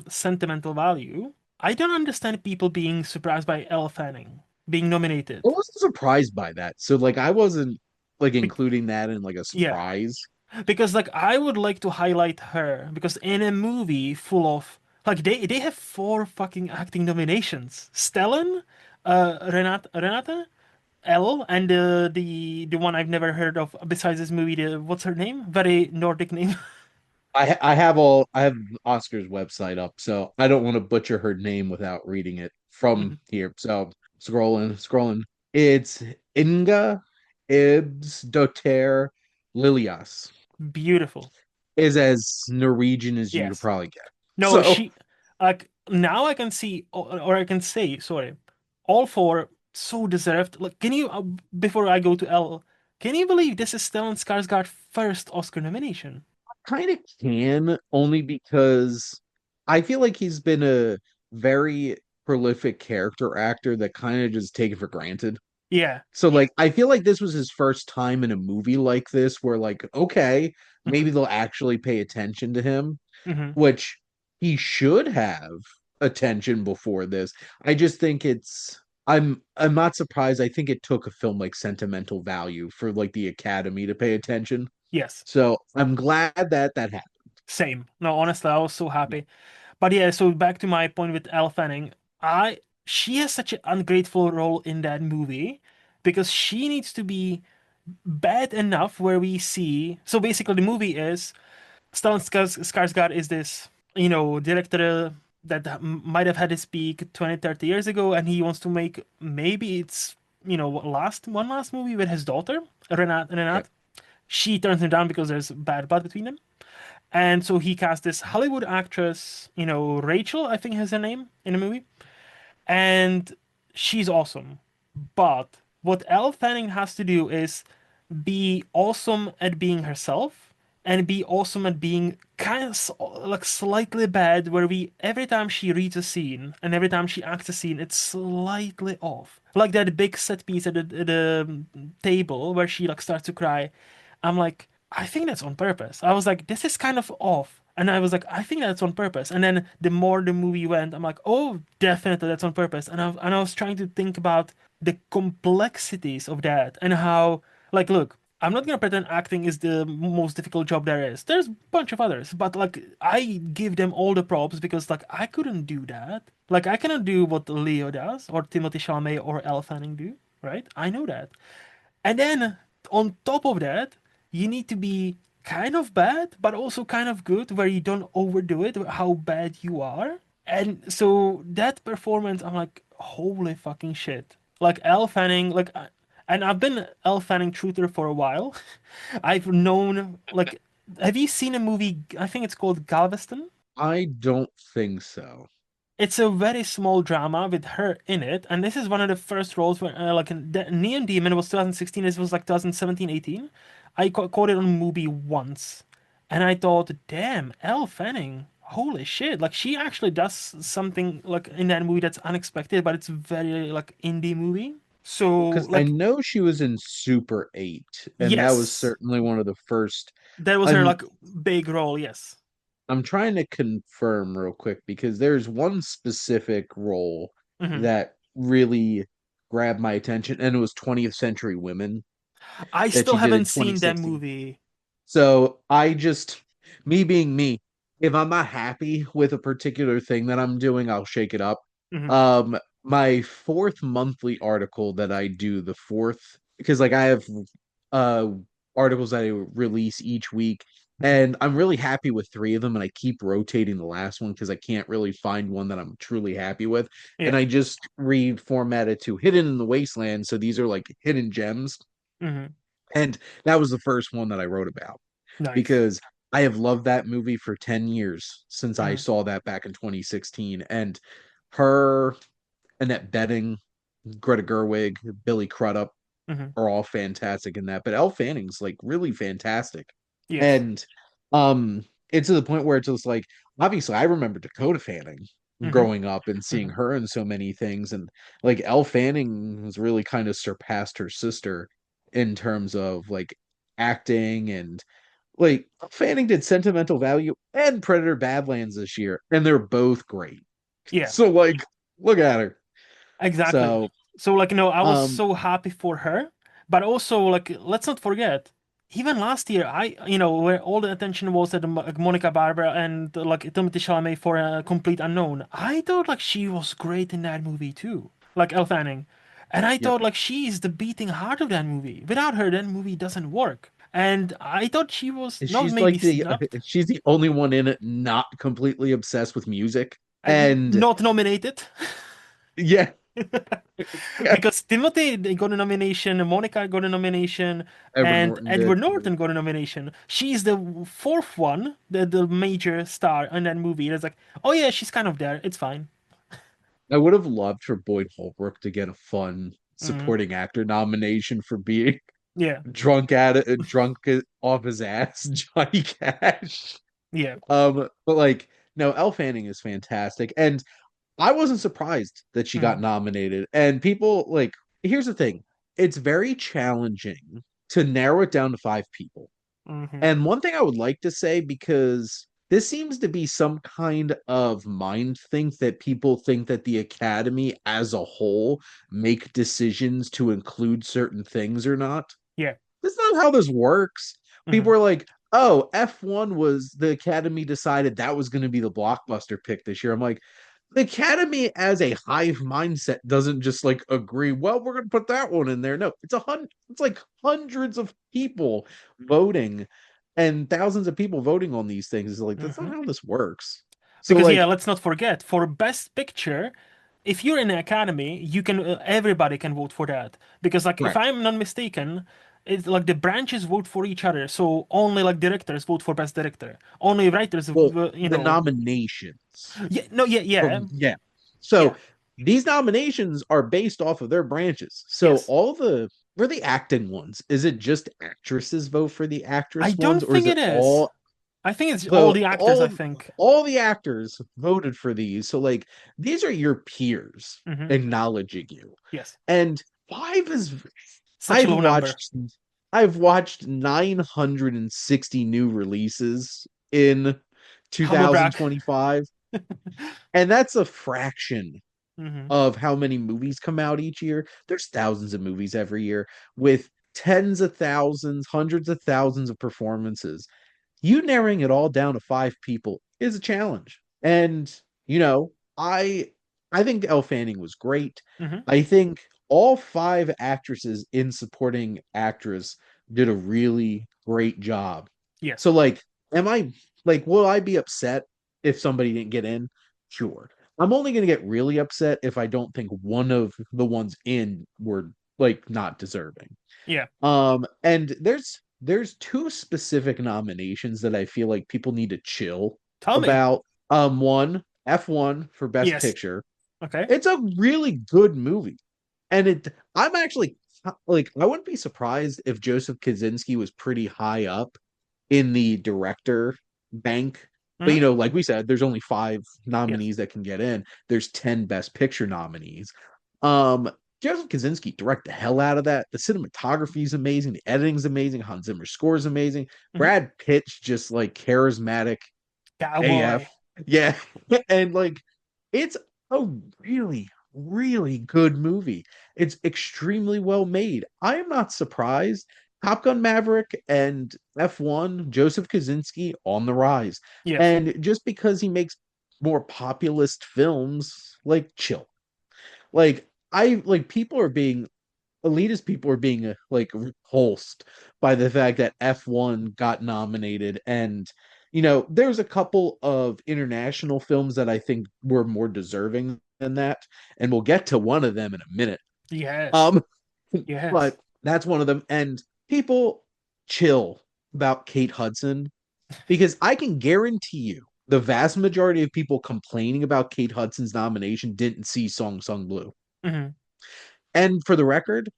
Sentimental Value. I don't understand people being surprised by Elle Fanning being I nominated. wasn't surprised by that. So like I wasn't like Be including that in like a yeah, surprise. because like I would like to highlight her because in a movie full of like they have four fucking acting nominations. Stellan, Renata, Elle, and the one I've never heard of besides this movie. The what's her name? Very Nordic name. I have Oscar's website up, so I don't want to butcher her name without reading it from Mhm. here. So scrolling. It's Inga Ibs Dotter Lilias. Beautiful. Is as Norwegian as you could Yes. probably get. No, So she like now I can see or I can say sorry, all four so deserved. Like, can you before I go to Elle, can you believe this is Stellan Skarsgård's first Oscar nomination? kind of can only because I feel like he's been a very prolific character actor that kind of just taken for granted. Yeah. So like I feel like this was his first time in a movie like this where like okay, Hmm. maybe they'll actually pay attention to him, Hmm. which he should have attention before this. I just think I'm not surprised. I think it took a film like Sentimental Value for like the Academy to pay attention. Yes. So I'm glad that that happened. Same. No, honestly, I was so happy. But yeah, so back to my point with Elle Fanning, I she has such an ungrateful role in that movie because she needs to be bad enough where we see. So basically, the movie is Stellan Skarsgård is this, director that might have had his peak 20, 30 years ago, and he wants to make maybe it's, one last movie with his daughter, Renat. Yeah. Renat. She turns him down because there's bad blood between them. And so he cast this Hollywood actress, Rachel, I think is her name in the movie, and she's awesome. But what Elle Fanning has to do is be awesome at being herself and be awesome at being kind of like slightly bad, where we every time she reads a scene and every time she acts a scene, it's slightly off. Like that big set piece at the table where she like starts to cry. I'm like, I think that's on purpose. I was like, this is kind of off. And I was like, I think that's on purpose. And then the more the movie went, I'm like, oh, definitely that's on purpose. And I was trying to think about the complexities of that and how, like, look, I'm not gonna pretend acting is the most difficult job there is. There's a bunch of others, but like, I give them all the props because like I couldn't do that. Like, I cannot do what Leo does or Timothy Chalamet or Elle Fanning do, right? I know that. And then on top of that, you need to be kind of bad, but also kind of good, where you don't overdo it, how bad you are. And so that performance, I'm like, holy fucking shit. Like Elle Fanning, and I've been Elle Fanning truther for a while. I've known, like, have you seen a movie? I think it's called Galveston. I don't think so. It's a very small drama with her in it, and this is one of the first roles where, like, Neon Demon was 2016. This was like 2017, 18. I caught it on movie once, and I thought, damn, Elle Fanning, holy shit! Like, she actually does something like in that movie that's unexpected, but it's very like indie movie. So, Because I like, know she was in Super 8, and that was yes, certainly one of the first. that was her I'm like big role. Yes. I'm trying to confirm real quick because there's one specific role Hmm. that really grabbed my attention, and it was 20th Century Women I that still she did in haven't seen that 2016. movie. So I just, me being me, if I'm not happy with a particular thing that I'm doing, I'll shake it up. Hmm. My fourth monthly article that I do, the fourth, because like I have uh articles that I release each week, Hmm. and I'm really happy with three of them, and I keep rotating the last one because I can't really find one that I'm truly happy with. And Yeah. I just reformatted to Hidden in the Wasteland, so these are like hidden gems. Hmm. And that was the first one that I wrote about Nice. because I have loved that movie for 10 years since I Hmm. saw that back in 2016. And her, Annette Bening, Greta Gerwig, Billy Crudup Hmm. are all fantastic in that. But Elle Fanning's like really fantastic. Yes. And it's to the point where it's just like obviously I remember Dakota Fanning Hmm. growing up and seeing Hmm. her in so many things. And like Elle Fanning has really kind of surpassed her sister in terms of like acting and like Fanning did Sentimental Value and Predator Badlands this year, and they're both great. Yeah, So like, look at her. exactly. So So like, I was um, so happy for her, but also like, let's not forget, even last year, where all the attention was at like, Monica Barbara and like Timothy Chalamet for a Complete Unknown. I thought like she was great in that movie too, like Elle Fanning, and I yep, thought like she's the beating heart of that movie. Without her, that movie doesn't work. And I thought she was not she's maybe like the snubbed, she's the only one in it not completely obsessed with music, and and not nominated. yeah, yeah. Because Timothy they got a nomination, Monica got a nomination, Edward and Norton did. Edward Norton got a nomination. She's the fourth one, the major star in that movie. It's like, oh yeah, she's kind of there. It's fine. I would have loved for Boyd Holbrook to get a fun Hmm. supporting actor nomination for being Yeah, drunk off his ass, Johnny Cash. yeah. But like, no, Elle Fanning is fantastic, and I wasn't surprised that she got Hmm. nominated. And people like, here's the thing: it's very challenging to narrow it down to five people. Hmm. And one thing I would like to say, because this seems to be some kind of mind think that people think that the Academy as a whole make decisions to include certain things or not. Yeah. That's not how this works. People Hmm. are like, oh, F1 was the Academy decided that was going to be the blockbuster pick this year. I'm like, the Academy as a hive mindset doesn't just like agree, well, we're going to put that one in there. No, it's like hundreds of people voting and thousands of people voting on these things. It's like, that's not Hmm. how this works. So, Because yeah, like, let's not forget for Best Picture, if you're in the Academy, you can everybody can vote for that. Because like, if correct. I'm not mistaken, It's like the branches vote for each other, so only like directors vote for best director. Only writers, Well, you the know. nominations Yeah, no, yeah, yeah, from yeah. yeah, So these nominations are based off of their branches. So yes. all the for the acting ones, is it just actresses vote for the I actress don't ones, or is think it it is. all I think it's all so the actors, I think. all the actors voted for these? So like these are your peers Hmm. acknowledging you. Yes. And five is Such a I've low number. watched I've watched 960 new releases in Humble brag. 2025, and that's a fraction Hmm. of how many movies come out each year. There's thousands of movies every year with tens of thousands, hundreds of thousands of performances. You narrowing it all down to five people is a challenge. And you know, I think Elle Fanning was great. Hmm. I think all five actresses in supporting actress did a really great job. Yes. So like, am I like, will I be upset if somebody didn't get in? Sure. I'm only gonna get really upset if I don't think one of the ones in were like not deserving. Yeah. And there's two specific nominations that I feel like people need to chill Tell me. about. One, F1 for Best Yes. Picture. Okay. It's a really good movie. And I'm actually like, I wouldn't be surprised if Joseph Kaczynski was pretty high up in the director bank. But Hmm. like we said, there's only five Yes. nominees that can get in. There's 10 Best Picture nominees. Um, Joseph Kaczynski direct the hell out of that. The cinematography is amazing. The editing's amazing. Hans Zimmer's score is amazing. Hmm. Brad Pitt's just like charismatic Cowboy. AF. Yeah. And like it's a really, really good movie. It's extremely well made. I am not surprised. Top Gun Maverick and F1, Joseph Kaczynski on the rise. Yes. And just because he makes more populist films, like chill. Like I like people are being elitist people are being like repulsed by the fact that F1 got nominated. And there's a couple of international films that I think were more deserving than that, and we'll get to one of them in a minute. Yes. um Yes. but that's one of them. And people chill about Kate Hudson, because I can guarantee you the vast majority of people complaining about Kate Hudson's nomination didn't see Song Sung Blue. Hmm. And for the record,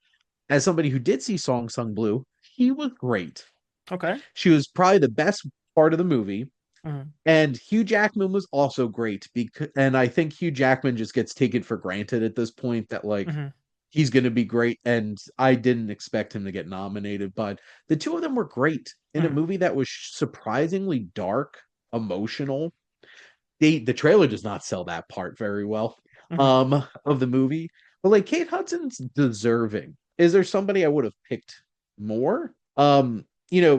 as somebody who did see Song Sung Blue, he was great. Okay. She was probably the best part of the movie. Hmm. And Hugh Jackman was also great, and I think Hugh Jackman just gets taken for granted at this point that like Hmm. he's going to be great, and I didn't expect him to get nominated, but the two of them were great in a Hmm. movie that was surprisingly dark, emotional. The trailer does not sell that part very well Hmm. of the movie. But like Kate Hudson's deserving. Is there somebody I would have picked more?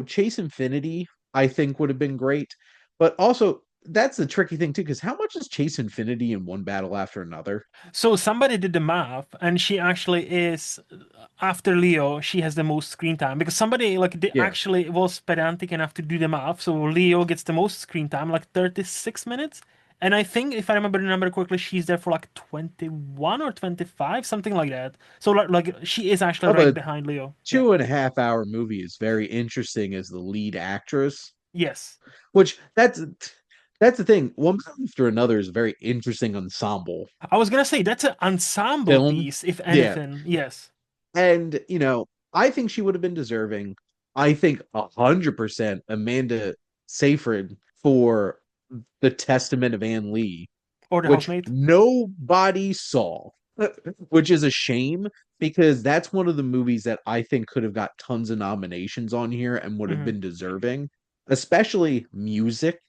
Chase Infinity I think would have been great. But also that's the tricky thing too, because how much is Chase Infinity in one battle after another? So somebody did the math, and she actually is after Leo. She has the most screen time because somebody like they Yeah. actually was pedantic enough to do the math. So Leo gets the most screen time, like 36 minutes, and I think if I remember the number correctly, she's there for like 21 or 25, something like that. So like she is actually Of right a behind Leo. Yeah. 2.5 hour movie is very interesting as the lead actress, Yes. which that's the thing. One Battle After Another is a very interesting ensemble I was gonna say that's an ensemble film. piece, if Yeah. anything. Yes. And I think she would have been deserving. I think 100% Amanda Seyfried for The Testament of Anne Lee, Or the which housemaid. nobody saw, which is a shame, because that's one of the movies that I think could have got tons of nominations on here and would have Hmm. been deserving, especially music,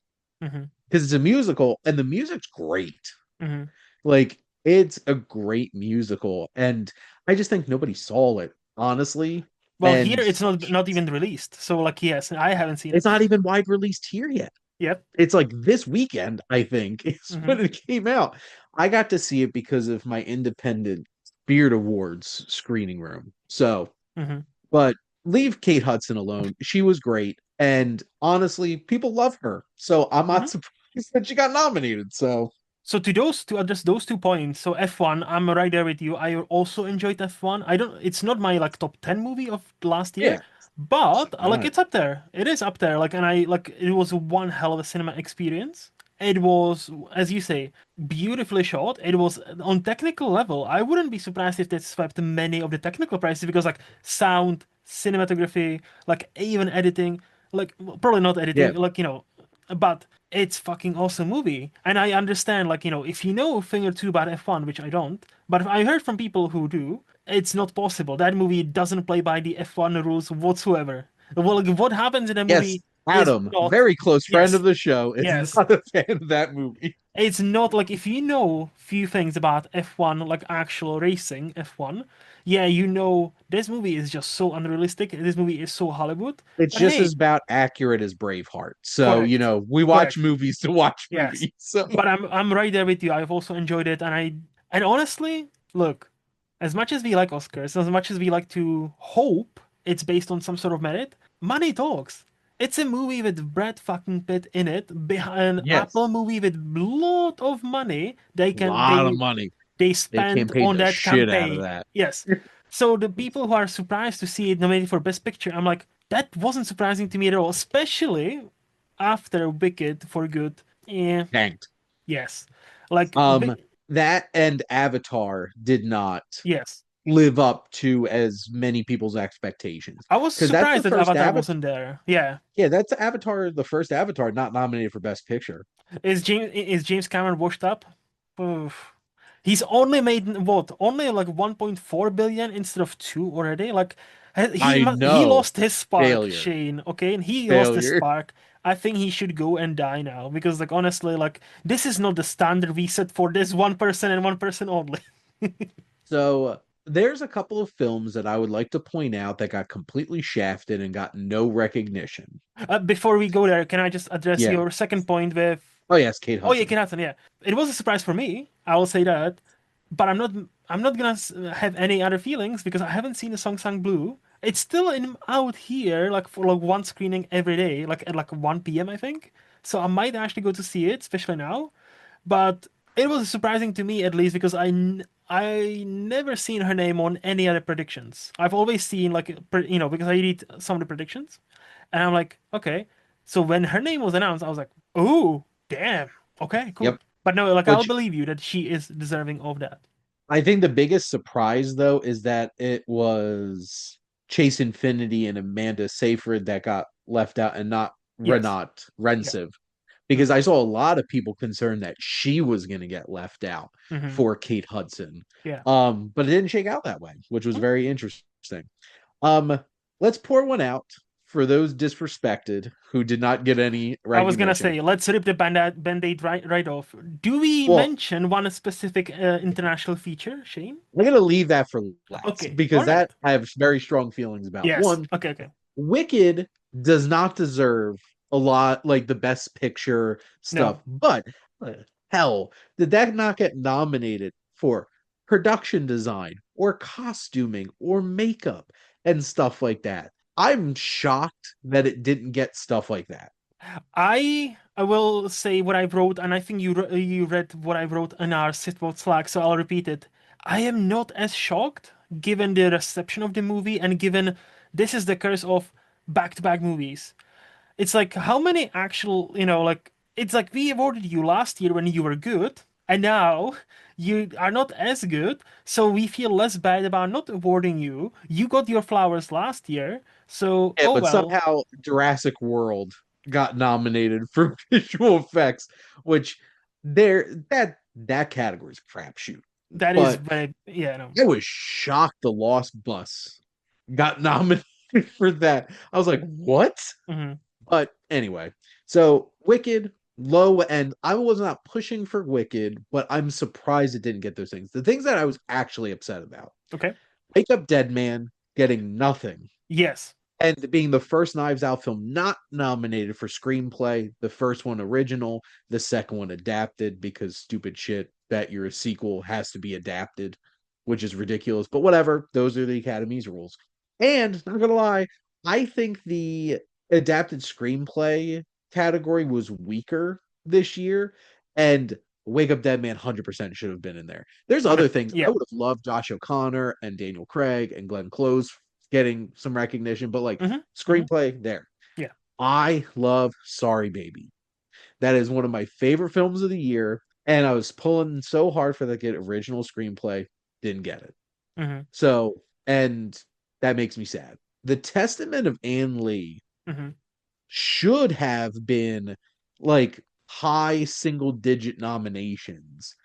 Hmm. because it's a musical and the music's great. Hmm. Like it's a great musical, and I just think nobody saw it, honestly. Well, here And it's not even released. So like yes, I haven't seen it's it. not even wide released here yet. Yep. It's like this weekend, I think, is Hmm. when it came out. I got to see it because of my independent Spirit Awards screening room. So, Hmm. but leave Kate Hudson alone. She was great. And honestly, people love her. So I'm not Hmm. surprised that she got nominated. So So to address those 2 points, so F1, I'm right there with you. I also enjoyed F1. I don't It's not my like top 10 movie of last year, Yeah, but like uh, it's up there. It is up there. Like, and I like it was one hell of a cinema experience. It was, as you say, beautifully shot. It was on technical level. I wouldn't be surprised if they swept many of the technical prizes because like sound, cinematography, like even editing, like well, probably not yeah. editing, like but it's fucking awesome movie. And I understand, like, if you know a thing or two about F1, which I don't, but if I heard from people who do, it's not possible. That movie doesn't play by the F1 rules whatsoever. Well, like, what happens in a Yes, movie is Adam, not, very close friend of yes, the show, is yes. not a fan of that movie. It's not like if you know few things about F1, like actual racing F1, yeah, this movie is just so unrealistic. This movie is so Hollywood. It's But just hey, as about accurate as Braveheart. So, correct, we watch correct. movies to watch Yes. movies. So, But I'm right there with you. I've also enjoyed it, and honestly, look, as much as we like Oscars, as much as we like to hope it's based on some sort of merit, money talks. It's a movie with Brad fucking Pitt in it, behind yes, Apple movie with lot of money they a can lot of money. they They spent campaigned on the that shit out of campaign. that. Yes. So the people who are surprised to see it nominated for Best Picture, I'm like, that wasn't surprising to me at all, especially after Wicked for Good. Yeah, Tanked. yes. Like, Um, that and Avatar did not yes. live up to as many people's expectations. I was Because that's the surprised that first Avatar Avatar. wasn't there. Yeah. Yeah, that's Avatar, the first Avatar not nominated for Best Picture. Is James Cameron washed up? Oof. He's only made what? Only like 1.4 billion instead of 2 already. Like I he know. lost his spark, Failure. Shane, okay? And he lost his Failure. spark. I think he should go and die now because like honestly, like this is not the standard we set for this one person and one person only. So there's a couple of films that I would like to point out that got completely shafted and got no recognition. Before we go there, can I just address Yeah. your second point with Oh yes, Kate Oh yeah, Hudson. Kate Hudson, yeah. It was a surprise for me. I will say that. But I'm not gonna have any other feelings because I haven't seen the Song Sang Blue. It's still out here like for like one screening every day, like at like 1 p.m. I think. So I might actually go to see it, especially now. But it was surprising to me at least because I never seen her name on any other predictions. I've always seen like because I read some of the predictions, and I'm like, okay. So when her name was announced, I was like, oh damn, okay, cool. Yep. But no, like I'll Which believe you that she is deserving of that. I think the biggest surprise though is that it was Chase Infinity and Amanda Seyfried that got left out and not Yes. Renat Yeah. Rensiv. Because Mm. I saw a lot of people concerned that she was going to get left out Hmm. for Kate Hudson. Yeah. But it didn't shake out that way, which was Mm. very interesting. Um, let's pour one out for those disrespected who did not get any I was gonna recognition. say, let's rip the band-aid right off. Do we Well, mention one specific international feature, Shane? I'm going to leave that for last Okay. All because that right. I have very strong feelings about. Yes. One, Okay. Okay. Wicked does not deserve a lot like the best picture No. stuff, but uh, hell, did that not get nominated for production design or costuming or makeup and stuff like that? I'm shocked that it didn't get stuff like that. I will say what I wrote, and I think you read what I wrote in our Sitvote Slack, so I'll repeat it. I am not as shocked given the reception of the movie and given this is the curse of back-to-back movies. It's like how many actual, like it's like we awarded you last year when you were good, and now you are not as good, so we feel less bad about not awarding you. You got your flowers last year, so Yeah, oh but well, somehow Jurassic World got nominated for visual effects, which that category is a crapshoot. that is But very, yeah, no. I was shocked the Lost Bus got nominated for that. I was like, what? Hmm. But anyway, so Wicked, low end. I was not pushing for Wicked, but I'm surprised it didn't get those things. The things that I was actually upset about. Okay. Wake Up Dead Man getting nothing Yes, and being the first Knives Out film not nominated for screenplay, the first one original, the second one adapted because stupid shit that your sequel has to be adapted, which is ridiculous. But whatever, those are the Academy's rules. And not gonna lie, I think the adapted screenplay category was weaker this year, and Wake Up Dead Man 100% should have been in there. There's other 100. things. I Yeah. would have loved Josh O'Connor and Daniel Craig and Glenn Close getting some recognition, but like Hmm. Hmm. screenplay there. Yeah. I love Sorry Baby. That is one of my favorite films of the year, and I was pulling so hard for the get original screenplay, didn't get it. Hmm. So, and that makes me sad. The Testament of Anne Lee Hmm. should have been like high single digit nominations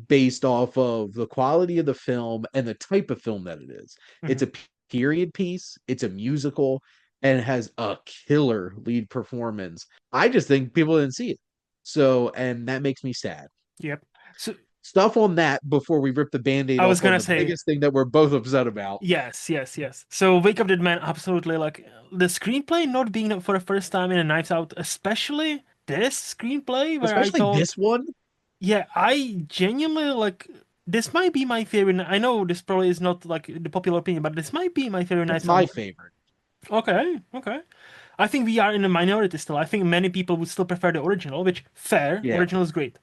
based off of the quality of the film and the type of film that it is. It's Hmm. a period piece, it's a musical, and it has a killer lead performance. I just think people didn't see it. So, and that makes me sad. Yep. So Stuff on that before we rip the band-aid I was off on gonna the say biggest thing that we're both upset about. yes, yes, yes. So Wake Up Dead Man, absolutely. Like the screenplay not being up for the first time in a Knives Out, especially this screenplay where I Especially thought, this one. yeah, I genuinely like this might be my favorite. I know this probably is not like the popular opinion, but this might be my favorite It's Knives Out my movie. favorite. Okay, okay. I think we are in a minority still. I think many people would still prefer the original, which fair. Yeah. Original is great.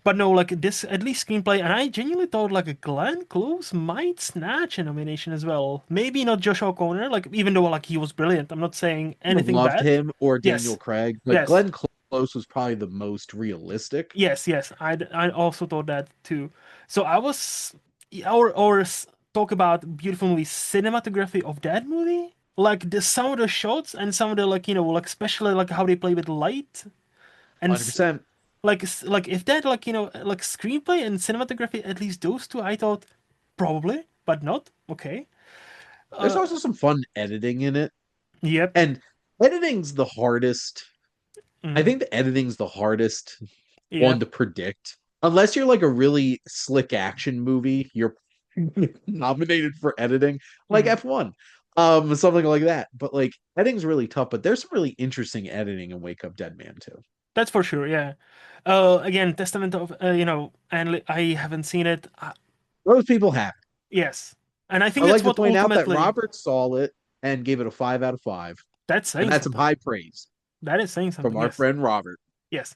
But no, like this, at least screenplay, and I genuinely thought like a Glenn Close might snatch a nomination as well. Maybe not Josh O'Connor, like even though like he was brilliant. I'm not saying Would have anything loved bad. him or Daniel Yes, Craig, but yes, Glenn Close was probably the most realistic. yes, yes. I also thought that too. So I was, talk about beautiful movie cinematography of that movie. Like the some of the shots and some of the like like especially like how they play with light and 100%. like if that like like screenplay and cinematography, at least those two I thought probably, but not okay. There's uh also some fun editing in it. yep. And editing's the hardest. I Hmm. think the editing's the hardest one Yep. to predict. Unless you're like a really slick action movie, you're nominated for editing, like Hmm. F1, something like that. But like editing's really tough, but there's some really interesting editing in Wake Up Dead Man too. That's for sure, yeah. Again, testament of and I haven't seen it. Most people have. Yes, and I think I'd that's like to what point out that ultimately Robert saw it and gave it a 5 out of 5. that's And saying that's some something. high praise That is saying from something, our yes. friend Robert. Yes.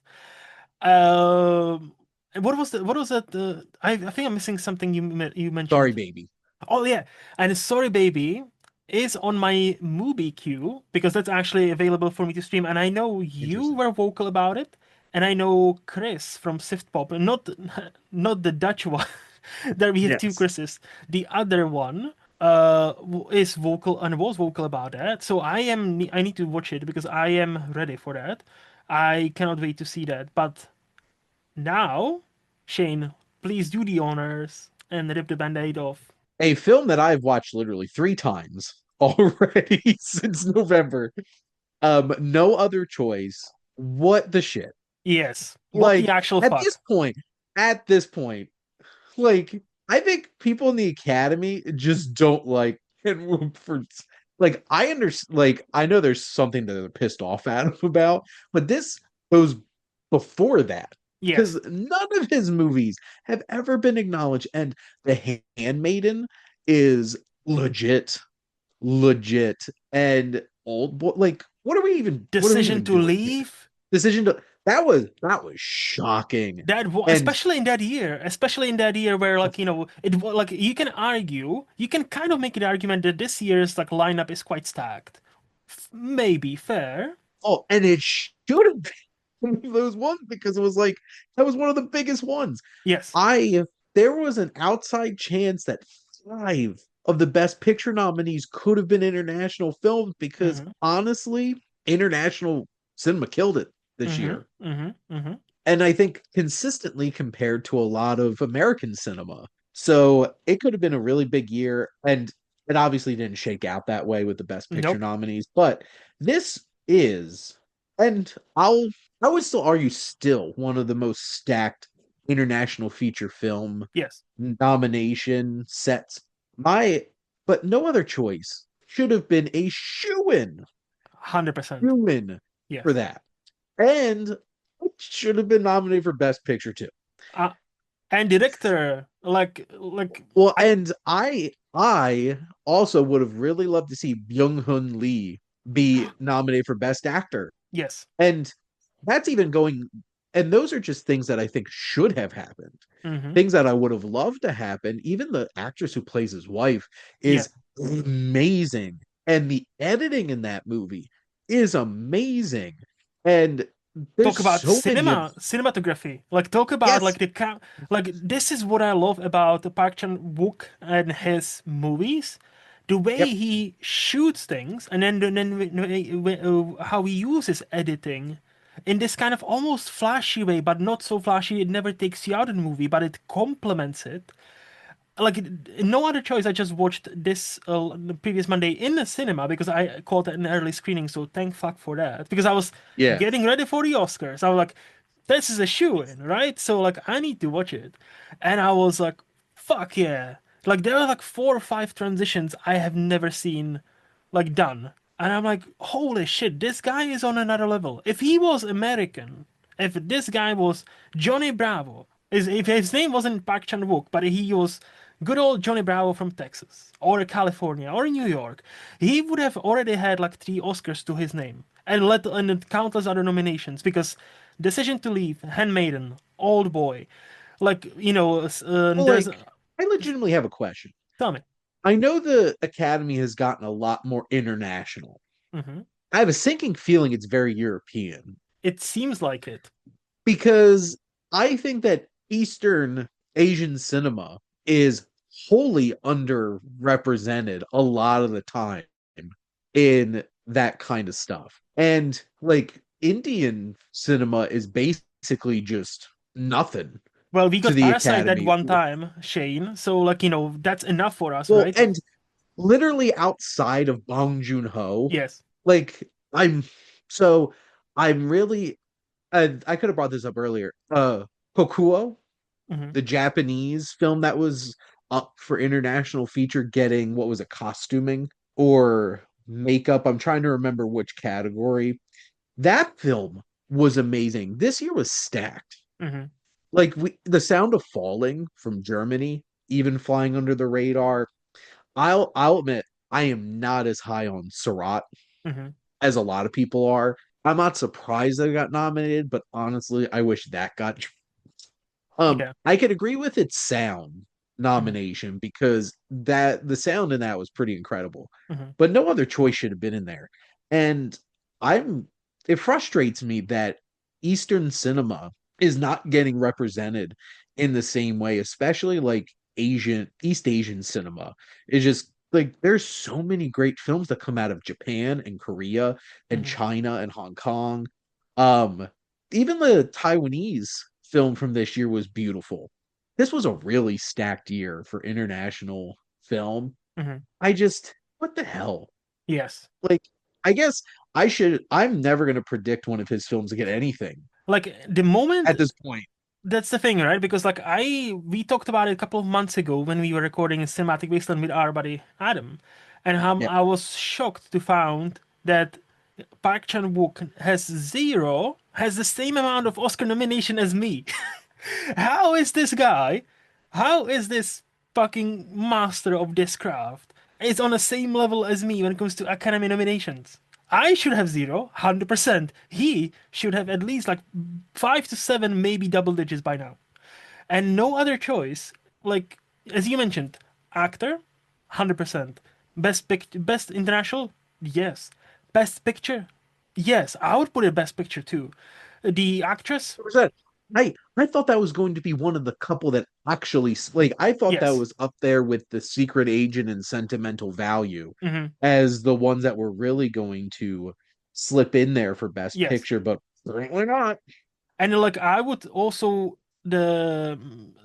um what was that I think I'm missing something you Sorry, mentioned. baby. Oh yeah, and Sorry Baby is on my movie queue because that's actually available for me to stream. And I know you Interesting. were vocal about it, and I know Chris from Sift Pop, and not the Dutch one. There we have two Yes. Chris's. The other one is vocal and was vocal about that. So I need to watch it because I am ready for that. I cannot wait to see that. But now, Shane, please do the honors and rip the band-aid off. A film that I've watched literally 3 times already since November. No Other Choice. What the shit? Yes. What the Like actual at this fuck? point, at this point, like I think people in the academy just don't like Ken Whoop for like I understand like I know there's something that they're pissed off at him about, but this goes before that because Yes. none of his movies have ever been acknowledged, and The Handmaiden is legit, legit, and old boy. Like, what are we Decision even to doing here? leave. Decision to that was shocking, and Especially in that year where like like you can argue, you can kind of make an argument that this year's like lineup is quite stacked. Maybe fair. oh, and it should have been one of those ones because it was like that was one of the biggest ones. Yes. I There was an outside chance that 5 of the best picture nominees could have been international films because Mm-hmm. honestly, international cinema killed it this Mm-hmm. year. Mm-hmm. Mm-hmm. And I think consistently compared to a lot of American cinema. So it could have been a really big year, and it obviously didn't shake out that way with the Best Picture Nope. nominees. But this is, and I would still argue, still one of the most stacked international feature film Yes. nomination sets. My, but No Other Choice should have been a $100%. shoo in for Yes. that, and it should have been nominated for Best Picture too. Uh, and director, like Well, I and I also would have really loved to see Byung Hun Lee be nominated for Best Actor, yes. and that's even going. and those are just things that I think should have happened. Mm-hmm. Things that I would have loved to happen. Even the actress who plays his wife Yeah. is amazing. And the editing in that movie is amazing. And there's Talk about so many of cinematography. Like talk about yes, like like this is what I love about Park Chan-wook and his movies. The way yep, he shoots things, and then how he uses editing in this kind of almost flashy way, but not so flashy. It never takes you out of the movie, but it complements it. Like no other choice. I just watched this the previous Monday in the cinema because I caught an early screening. So thank fuck for that. Because I was yeah. getting ready for the Oscars. I was like, this is a shoe in, right? So like I need to watch it, and I was like, fuck yeah! Like there are like 4 or 5 transitions I have never seen like done. And I'm like, holy shit, this guy is on another level. If he was American, if this guy was Johnny Bravo, if his name wasn't Park Chan-wook, but he was good old Johnny Bravo from Texas or California or New York, he would have already had like 3 Oscars to his name and countless other nominations because Decision to Leave, Handmaiden, Old Boy, like Well, there's like, I legitimately have a question. tell me. I know the Academy has gotten a lot more international. Hmm. I have a sinking feeling it's very European It seems like it. because I think that Eastern Asian cinema is wholly underrepresented a lot of the time in that kind of stuff. And like Indian cinema is basically just nothing Well, we to got the Parasite that Academy. one time, Shane. So, like, that's enough for us, Well, right? and literally outside of Bong Joon-ho, Yes. like I'm so I'm really I could have brought this up earlier. Kokuo, Hmm. the Japanese film that was up for international feature, getting what was it, costuming or makeup? I'm trying to remember which category. That film was amazing. This year was stacked. Hmm. Like the Sound of Falling from Germany, even flying under the radar. I'll admit I am not as high on Surat Hmm. as a lot of people are. I'm not surprised that it got nominated, but honestly, I wish that got Yeah. I could agree with its sound Hmm. nomination because that the sound in that was pretty incredible. Hmm. But no other choice should have been in there. And I'm it frustrates me that Eastern cinema is not getting represented in the same way, especially like East Asian cinema. It's just like there's so many great films that come out of Japan and Korea and Hmm. China and Hong Kong. Um, Even the Taiwanese film from this year was beautiful. This was a really stacked year for international film. Hmm. What the hell? Yes. Like, I guess I'm never going to predict one of his films to get anything Like the moment at this point. that's the thing, right? Because like we talked about it a couple of months ago when we were recording Cinematic Wasteland with our buddy Adam, and Yeah. I was shocked to find that Park Chan-wook has the same amount of Oscar nomination as me. How is this guy? How is this fucking master of this craft? Is on the same level as me when it comes to Academy nominations. I should have 100%. He should have at least like 5 to 7, maybe double digits by now. And no other choice. Like as you mentioned, actor, 100%. Best international, yes. Best picture, yes. I would put it best picture too. The actress, 100%. I thought that was going to be one of the couple that actually like I thought that yes. was up there with The Secret Agent and Sentimental Value Hmm. as the ones that were really going to slip in there for Best Yes. Picture, but certainly not. And like I would also the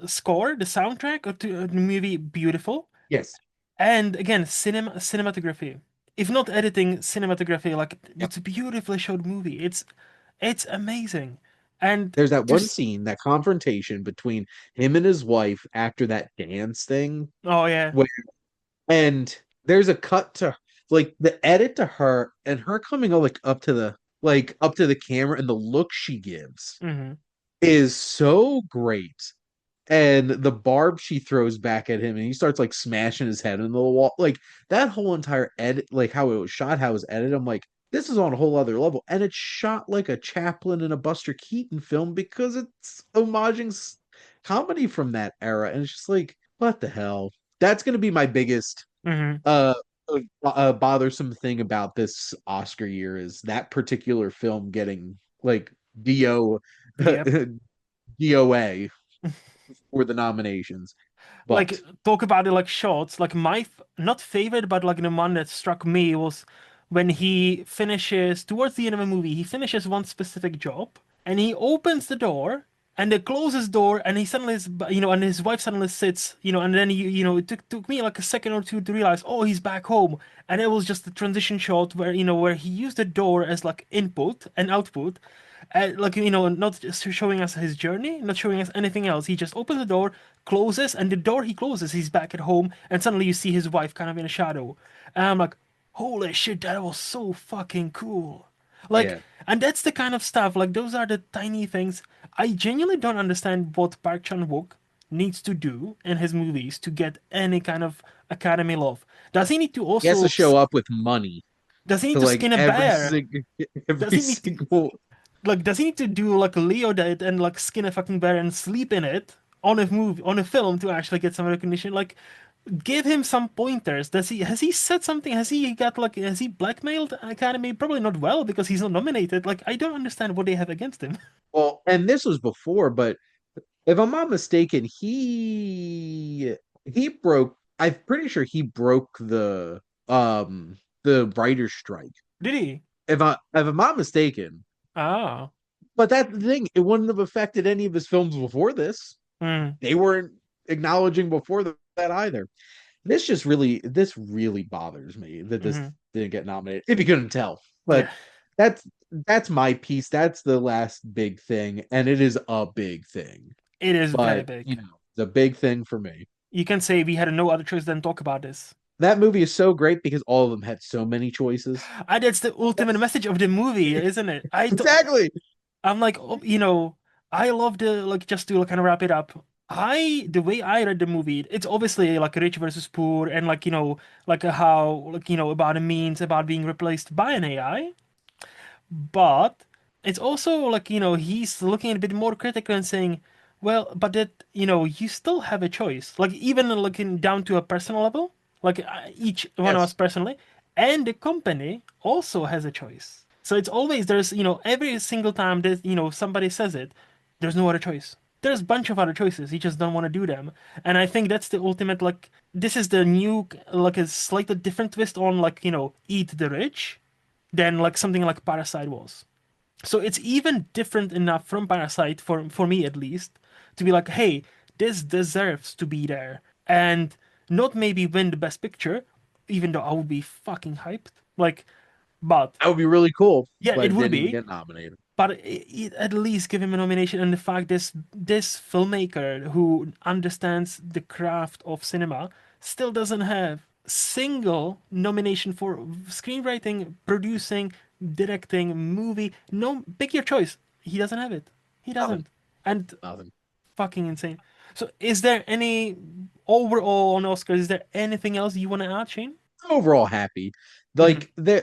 score, the soundtrack to the movie, beautiful. Yes. And again, cinematography. If not editing, cinematography, like Yep. it's a beautifully shot movie. It's amazing. And There's that one there's scene, that confrontation between him and his wife after that dance thing, oh yeah. where and there's a cut to like the edit to her and her coming like up to the camera and the look she gives Hmm. is so great. And the barb she throws back at him and he starts like smashing his head into the wall. Like that whole entire edit, like how it was shot, how it was edited, I'm like, this is on a whole other level, and it's shot like a Chaplin and a Buster Keaton film because it's homaging comedy from that era, and it's just like, what the hell? That's going to be my biggest Hmm. uh, bothersome thing about this Oscar year is that particular film getting like DO Yep. DOA for the nominations. Like But talk about it like shots. Like not favorite, but like the one that struck me was when he finishes towards the end of a movie. He finishes one specific job and he opens the door and they close his door and he suddenly is, and his wife suddenly sits, and then it took me like a second or two to realize, oh, he's back home. And it was just the transition shot where he used the door as like input and output, like not just showing us his journey, not showing us anything else. He just opens the door, closes, and the door he closes, he's back at home, and suddenly you see his wife kind of in a shadow. And I'm like, holy shit, that was so fucking cool. Like, yeah, and that's the kind of stuff. Like, those are the tiny things. I genuinely don't understand what Park Chan-wook needs to do in his movies to get any kind of Academy love. Does he need to he has also? to show up with money Does he need to to like skin a bear? Does every he need to single. does he need to do like a Leo did and like skin a fucking bear and sleep in it on a film to actually get some recognition? Like, give him some pointers. Has he said something? Has he blackmailed Academy? Probably not well because he's not nominated. Like, I don't understand what they have against him. Well, and this was before, but if I'm not mistaken, he broke. I'm pretty sure he broke the writer's strike. Did he? If I'm not mistaken, Ah. but that's the thing. It wouldn't have affected any of his films before this. Mm. They weren't acknowledging before that either. This really bothers me that this Hmm. didn't get nominated. If you couldn't tell, Yeah. but that's that's my piece. That's the last big thing, and it is a big thing. It is very But big. it's a big thing for me. You can say we had no other choice than talk about this. That movie is so great because all of them had so many choices. That's the ultimate That's message of the movie, isn't it? exactly. I'm like, oh, I love the like just to kind of wrap it up. The way I read the movie, it's obviously like rich versus poor, and like how about the means about being replaced by an AI. But it's also like, he's looking a bit more critical and saying, well, but that, you still have a choice. Like, even looking down to a personal level, like each one of us Yes, personally, and the company also has a choice. So it's always, there's, every single time that, somebody says it, there's no other choice. There's a bunch of other choices. You just don't want to do them. And I think that's the ultimate, like, this is the new, like, a slightly different twist on, like, eat the rich than like something like Parasite was. So it's even different enough from Parasite for me at least to be like, hey, this deserves to be there and not maybe win the best picture, even though I would be fucking hyped. Like, but that would be really cool, yeah, but it it would didn't even be. get nominated. But at least give him a nomination, and the fact this filmmaker who understands the craft of cinema still doesn't have single nomination for screenwriting, producing, directing, movie. No, pick your choice. He doesn't have it. He Nothing, doesn't. And nothing. fucking insane. So, is there any overall on Oscars? Is there anything else you want to add, Shane? Overall happy. Mhm. Like there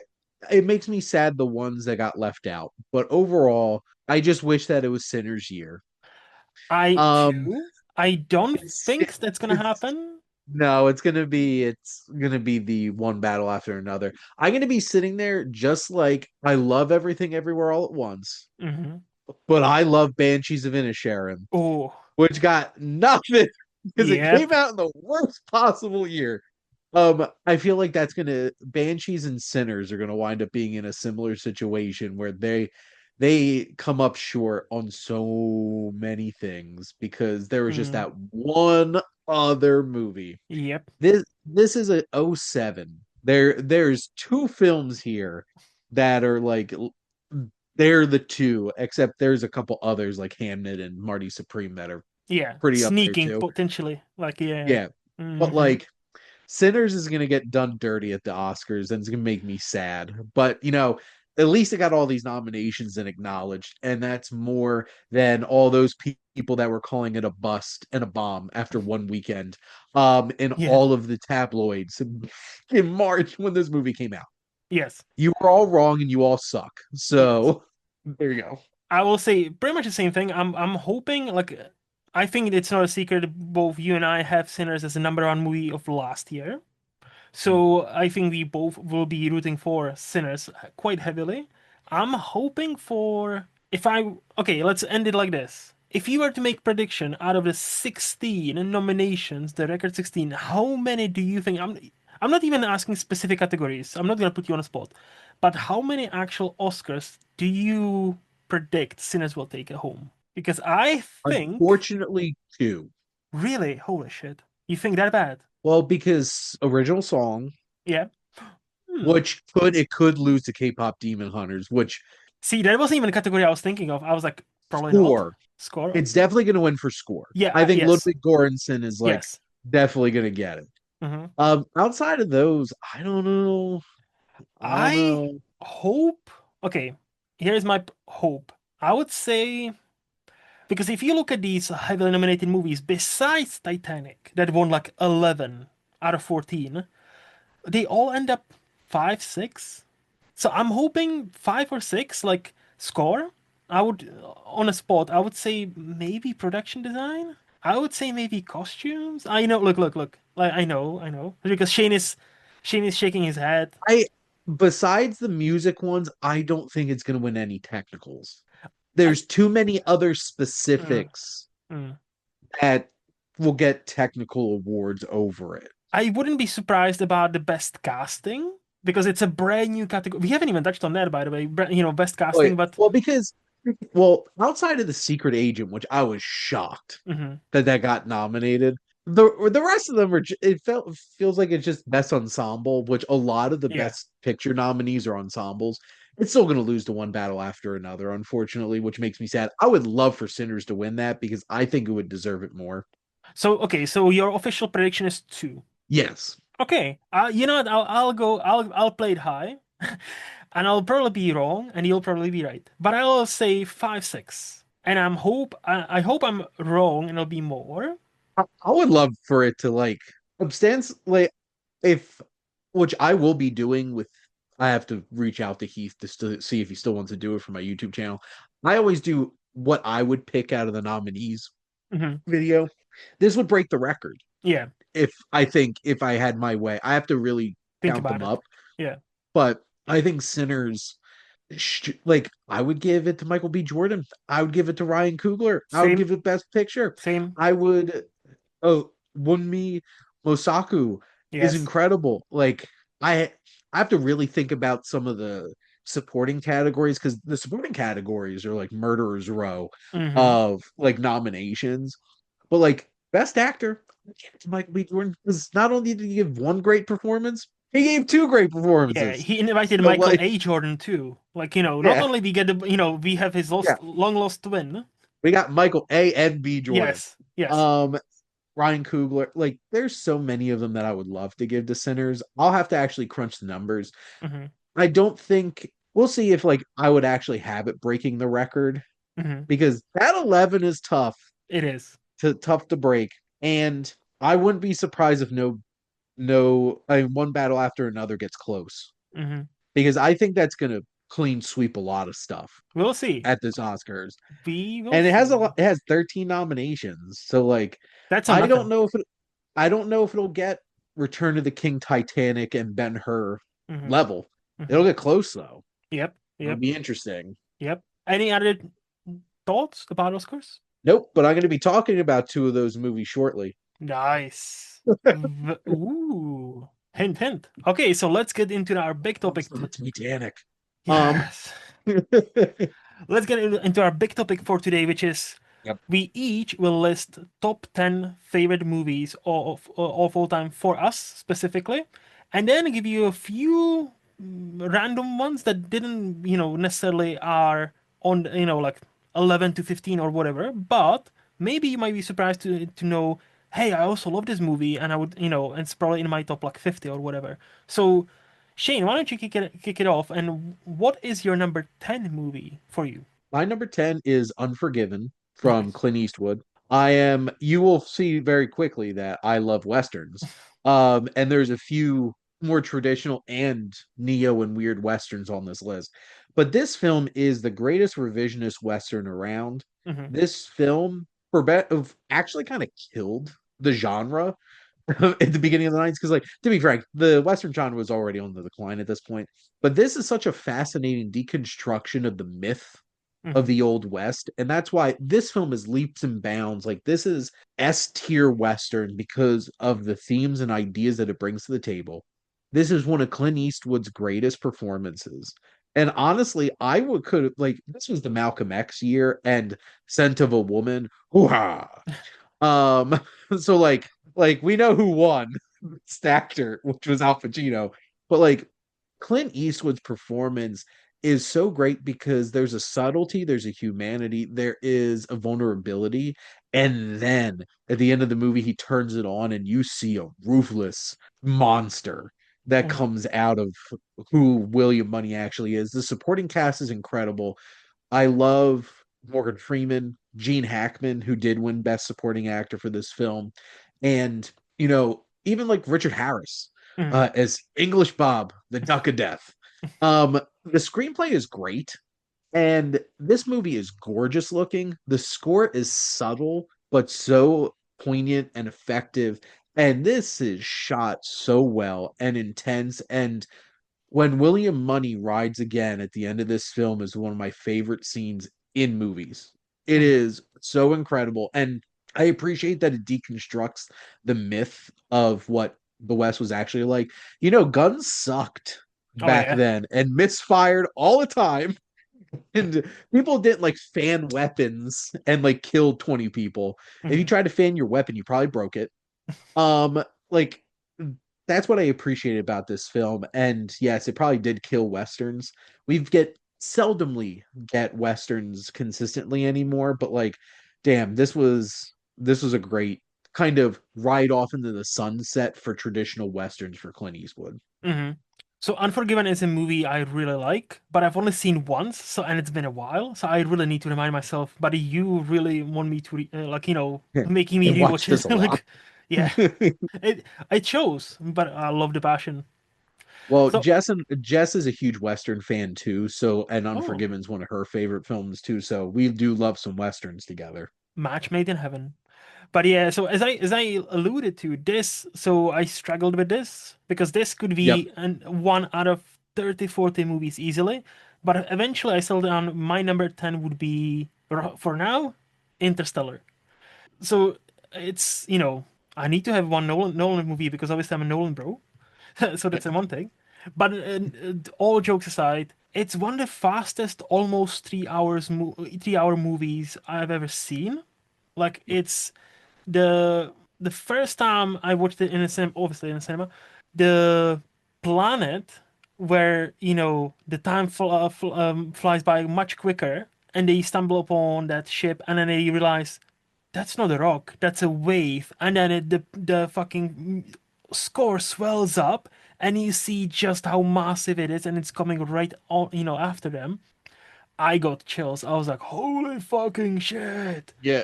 it makes me sad the ones that got left out. But overall, I just wish that it was Sinner's year. I Um too. I don't it's think that's gonna it's happen. no, it's gonna be the one battle after another. I'm gonna be sitting there just like I love everything everywhere all at once, Hmm. but I love Banshees of Inisherin, Oh, which got nothing because it yep. came out in the worst possible year. I feel like that's gonna Banshees and Sinners are gonna wind up being in a similar situation where they come up short on so many things because there was just Mm, that one other movie. yep. This is a '07. There's two films here that are like they're the two, except there's a couple others like Hamnet and Marty Supreme that are Yeah. pretty up there Sneaking too. potentially. Like, yeah. Yeah. But Hmm. like Sinners is gonna get done dirty at the Oscars and it's gonna make me sad. But at least it got all these nominations and acknowledged, and that's more than all those people that were calling it a bust and a bomb after one weekend. In Yeah. all of the tabloids in March when this movie came out. Yes. You were all wrong and you all suck. Yes. So there you go. I will say pretty much the same thing. I'm hoping like I think it's not a secret both you and I have Sinners as the number one movie of last year. So I think we both will be rooting for Sinners quite heavily. I'm hoping for if I okay, let's end it like this. If you were to make prediction out of the 16 nominations, the record 16, how many do you think I'm not even asking specific categories. I'm not gonna put you on a spot. But how many actual Oscars do you predict Sinners will take it home? Because I think Unfortunately, two. really, holy shit. You think that bad? Well, because original song, Yeah. Hmm. which could lose to K-pop Demon Hunters, which See, that wasn't even a category I was thinking of. I was like, probably not. score, Score? it's definitely going to win for score. Yeah, I think yes. Ludwig Göransson is like Yes. definitely going to get it. Hmm. Outside of those, I don't know. I don't I know. hope. Okay, here's my hope. I would say, because if you look at these heavily nominated movies, besides Titanic, that won like 11 out of 14, they all end up 5, 6. So I'm hoping 5 or 6, like score. I would, on a spot, I would say maybe production design. I would say maybe costumes. I know, look, look, look. Like I know, because Shane is shaking his head. I Besides the music ones, I don't think it's going to win any technicals. There's too many other Mm, specifics mm. that will get technical awards over it. I wouldn't be surprised about the best casting because it's a brand new category. We haven't even touched on that, by the way. Best Wait, casting, but outside of the Secret Agent, which I was shocked mhm, that got nominated, the rest of them feels like it's just best ensemble, which a lot of the yeah. best picture nominees are ensembles. It's still going to lose to one battle after another, unfortunately, which makes me sad. I would love for Sinners to win that because I think it would deserve it more. So okay, so your official prediction is 2. Yes, Okay, you know what? I'll go. I'll play it high, and I'll probably be wrong, and you'll probably be right. But I'll say 5, 6, and I hope I'm wrong, and it'll be more. I would love for it to like substance like if which I will be doing with I have to reach out to Heath to see if he still wants to do it for my YouTube channel. I always do what I would pick out of the nominees Hmm. video. This would break the record Yeah, if I had my way. I have to really think count about them it. up, Yeah, but I think Sinners like I would give it to Michael B. Jordan. I would give it to Ryan Coogler. I would same, give it Best Picture. same. I would Oh, Wunmi Mosaku is Yes. incredible. Like I I have to really think about some of the supporting categories because the supporting categories are like murderers row Hmm. of like nominations. But like best actor, I give it to Michael B. Jordan because not only did he give one great performance, he gave two great Yeah, performances. he invited So Michael like A. Jordan too. Like, not yeah, only we get we have his yeah. long lost twin. We got Michael A and B Jordan. Yes, yes. Um Ryan Coogler, like there's so many of them that I would love to give to Sinners. I'll have to actually crunch the numbers. Hmm. I don't think we'll see if like I would actually have it breaking the record Hmm. because that 11 is It is. tough to break. And I wouldn't be surprised if one battle after another gets close Hmm. because I think that's going to clean sweep a lot of stuff We'll see. at this Oscars. We will And see. it has 13 nominations. So like That's a I don't nothing. know if I don't know if it'll get Return of the King, Titanic, and Ben Hur Hmm. level. Hmm. It'll get close though. Yep, It'll yep, be interesting. yep. Any other thoughts about Oscars? Nope, but I'm going to be talking about two of those movies shortly. Nice. Ooh. Hint, hint. Okay, so let's get into our big topic. Also, the Titanic. Um, Yes. Let's get into our big topic for today, which is yep. we each will list top 10 favorite movies of all time for us specifically, and then give you a few random ones that didn't, necessarily are on, like 11 to 15 or whatever, but maybe you might be surprised to know, hey, I also love this movie and I would, and it's probably in my top like 50 or whatever. So, Shane, why don't you kick it off? And what is your number 10 movie for you? My number 10 is Unforgiven from Nice. Clint Eastwood. You will see very quickly that I love Westerns. And there's a few more traditional and neo and weird westerns on this list. But this film is the greatest revisionist western around. Hmm. This film, for bet of actually kind of killed the genre at the beginning of the 90s. Because, like, to be frank, the Western genre was already on the decline at this point. But this is such a fascinating deconstruction of the myth of Hmm. the Old West. And that's why this film is leaps and bounds. Like, this is S tier Western because of the themes and ideas that it brings to the table. This is one of Clint Eastwood's greatest performances. And honestly, I would could have like this was the Malcolm X year and Scent of a Woman. Hoo-ha! Um, so like we know who won Best Actor, which was Al Pacino, but like Clint Eastwood's performance is so great because there's a subtlety, there's a humanity, there is a vulnerability, and then at the end of the movie, he turns it on, and you see a ruthless monster that Hmm. comes out of who William Money actually is. The supporting cast is incredible. I love Morgan Freeman, Gene Hackman, who did win Best Supporting Actor for this film, and even like Richard Harris Hmm. as English Bob, the Duck of Death. The screenplay is great, and this movie is gorgeous looking. The score is subtle but so poignant and effective, and this is shot so well and intense. And when William Money rides again at the end of this film is one of my favorite scenes in movies. It Hmm. is so incredible. And I appreciate that it deconstructs the myth of what the West was actually like. Guns sucked Oh back yeah. then and misfired all the time. And people didn't like fan weapons and like killed 20 people. If you Hmm. tried to fan your weapon, you probably broke it. Like that's what I appreciated about this film. And yes, it probably did kill westerns. We get seldomly get westerns consistently anymore, but like, damn, this was a great kind of ride off into the sunset for traditional westerns for Clint Eastwood. Hmm. So Unforgiven is a movie I really like, but I've only seen once, so and it's been a while, so I really need to remind myself. But you really want me to Yeah. making me And watch rewatch this it. a lot. Like, yeah, I chose, but I love the passion. Well, So, Jess is a huge Western fan too, so and oh, Unforgiven's one of her favorite films too, so we do love some Westerns together. match made in heaven. But yeah, so as I alluded to this, so I struggled with this because this could Yep. be one out of 30, 40 movies easily. But eventually I settled on my number 10 would be, for now, Interstellar. So I need to have one Nolan movie because obviously I'm a Nolan bro. So that's the one thing. But all jokes aside, it's one of the fastest, almost 3 hour movies I've ever seen. Like it's the first time I watched it in a cinema, obviously in a cinema, the planet where the time flies by much quicker, and they stumble upon that ship, and then they realize that's not a rock, that's a wave, and then the fucking score swells up, and you see just how massive it is, and it's coming right on, after them. I got chills. I was like, holy fucking shit. Yeah.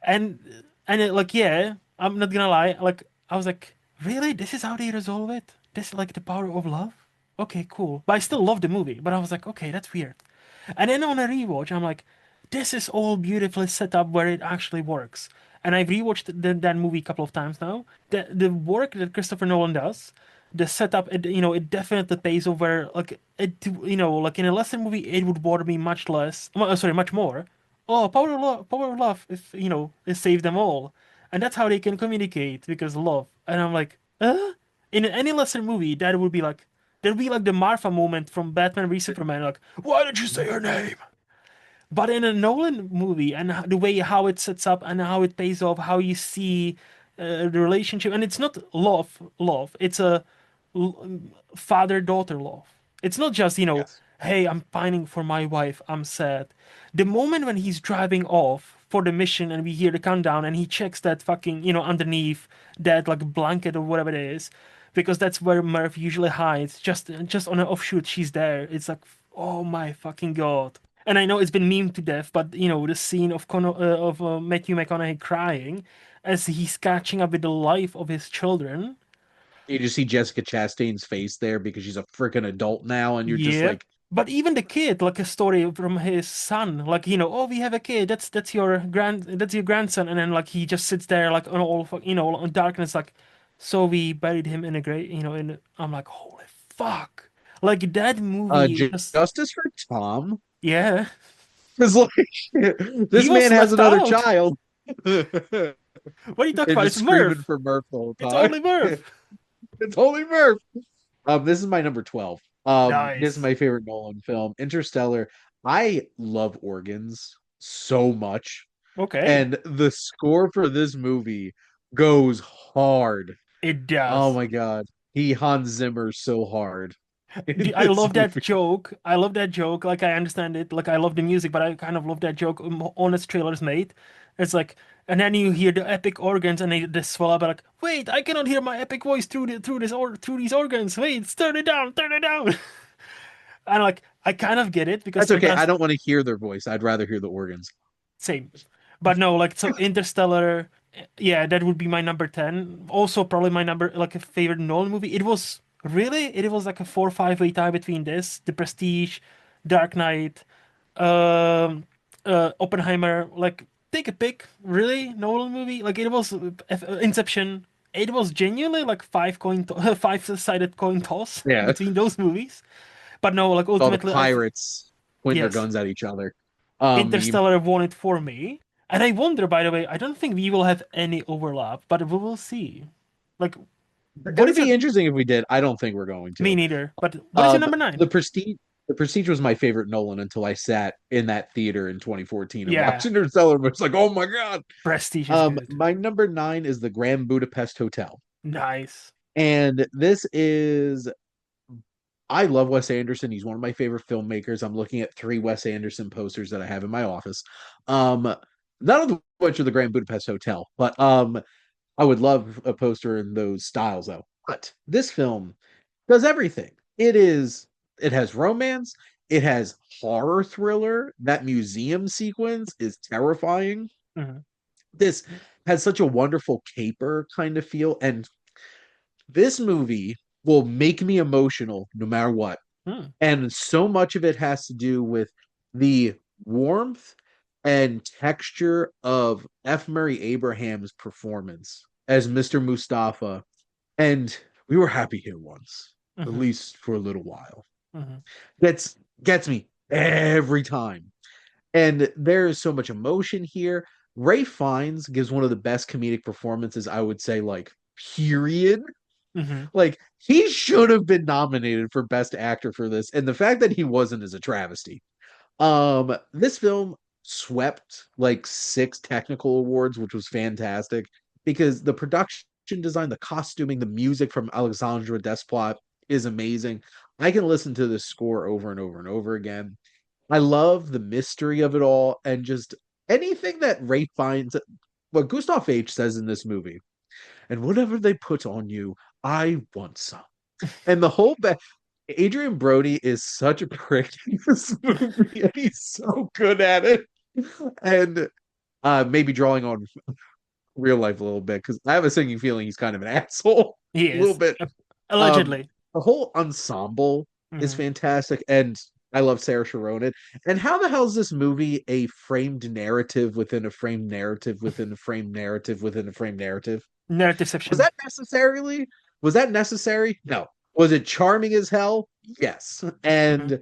And like, yeah, I'm not gonna lie, like I was like, really, this is how they resolve it? This is like the power of love? Okay, cool. But I still love the movie, but I was like, okay, that's weird. And then on a rewatch, I'm like, this is all beautifully set up where it actually works. And I've rewatched that movie a couple of times now. The work that Christopher Nolan does, the setup, it definitely pays over. Like like in a lesser movie, it would bother me much less. Well, sorry, much more. Oh, power of love. If it saved them all, and that's how they can communicate because love. And I'm like, in any lesser movie, that'd be like the Martha moment from Batman v Superman. Like, why did you say her name? But in a Nolan movie, and the way how it sets up and how it pays off, how you see the relationship, and it's not love. It's a father-daughter love. It's not just, Yes. hey, I'm pining for my wife, I'm sad. The moment when he's driving off for the mission and we hear the countdown and he checks that fucking, underneath that like blanket or whatever it is, because that's where Murph usually hides. Just on an offshoot, she's there. It's like, oh my fucking god. And I know it's been memed to death, but the scene of Matthew McConaughey crying as he's catching up with the life of his children. You just see Jessica Chastain's face there because she's a freaking adult now, and you're just Yep. like, But even the kid, like a story from his son, like oh, we have a kid. That's your grandson, and then like he just sits there like on all, on darkness, like, so we buried him in a grave, I'm like, holy fuck, like that movie just, Justice for Tom? yeah, Because like he this was man has left another out. child. What are you talking And about? just It's screaming Murph. for Murph the whole It's time. only Murph. It's only Murph. This is my number 12. This is Nice. my favorite Nolan film, Interstellar. I love organs so much, Okay, and the score for this movie goes hard. it Oh does. my God. He Hans Zimmer so hard in I this love that movie. joke. I love that joke. Like I understand it. Like I love the music, but I kind of love that joke. Honest trailers made. It's like, and then you hear the epic organs, and they swell up. Like, wait, I cannot hear my epic voice through these organs. Wait, turn it down, turn it down. And like, I kind of get it because That's okay. I sometimes don't want to hear their voice. I'd rather hear the organs. same. But no, like so Interstellar, yeah, that would be my number 10. Also probably my number like a favorite Nolan movie. It was like a 4 or 5 way tie between this, The Prestige, Dark Knight, um Oppenheimer, like take a pick, really, Nolan movie. Like it was Inception. It was genuinely like five-sided coin toss Yeah. between those movies. But no, like All the ultimately pirates pointing their yes. guns at each other. Meme. Interstellar won it for me. And I wonder, by the way, I don't think we will have any overlap, but we will see. Like, what It'd is your... be interesting if we did. I don't think we're going Me to. neither. But what is your Um, number 9? the Prestige. The Prestige was my favorite Nolan until I sat in that theater in 2014 and watched Yeah, Interstellar. And was like, oh my God. Prestige is good. My number 9 is the Grand Budapest Hotel. Nice. And this is I love Wes Anderson. He's one of my favorite filmmakers. I'm looking at 3 Wes Anderson posters that I have in my office. Um, none of which are the Grand Budapest Hotel, but I would love a poster in those styles though. But this film does everything. It has romance, it has horror thriller. That museum sequence is terrifying. Hmm. This has such a wonderful caper kind of feel, and this movie will make me emotional no matter what. Hmm. And so much of it has to do with the warmth and texture of F. Murray Abraham's performance as Mr. Mustafa. And we were happy here once, at Hmm. least for a little while. Hmm. Gets me every time. And there is so much emotion here. Ray Fiennes gives one of the best comedic performances, I would say, like, period. Hmm. Like, he should have been nominated for Best Actor for this. And the fact that he wasn't is a travesty. This film swept like 6 technical awards, which was fantastic because the production design, the costuming, the music from Alexandre Desplat is amazing. I can listen to this score over and over and over again. I love the mystery of it all and just anything that Ray finds. What Gustav H says in this movie, and whatever they put on you, I want some. And the whole Adrian Brody is such a prick in this movie, and he's so good at it. And maybe drawing on real life a little bit because I have a sinking feeling he's kind of an asshole He a little is. bit. Um, Allegedly. the whole ensemble is Hmm. fantastic, and I love Sarah Sharonan. And how the hell is this movie a framed narrative within a framed narrative within a framed narrative within a framed narrative? Was Narrativeception. that necessarily? Was that necessary? No. Was it charming as hell? Yes. Hmm. And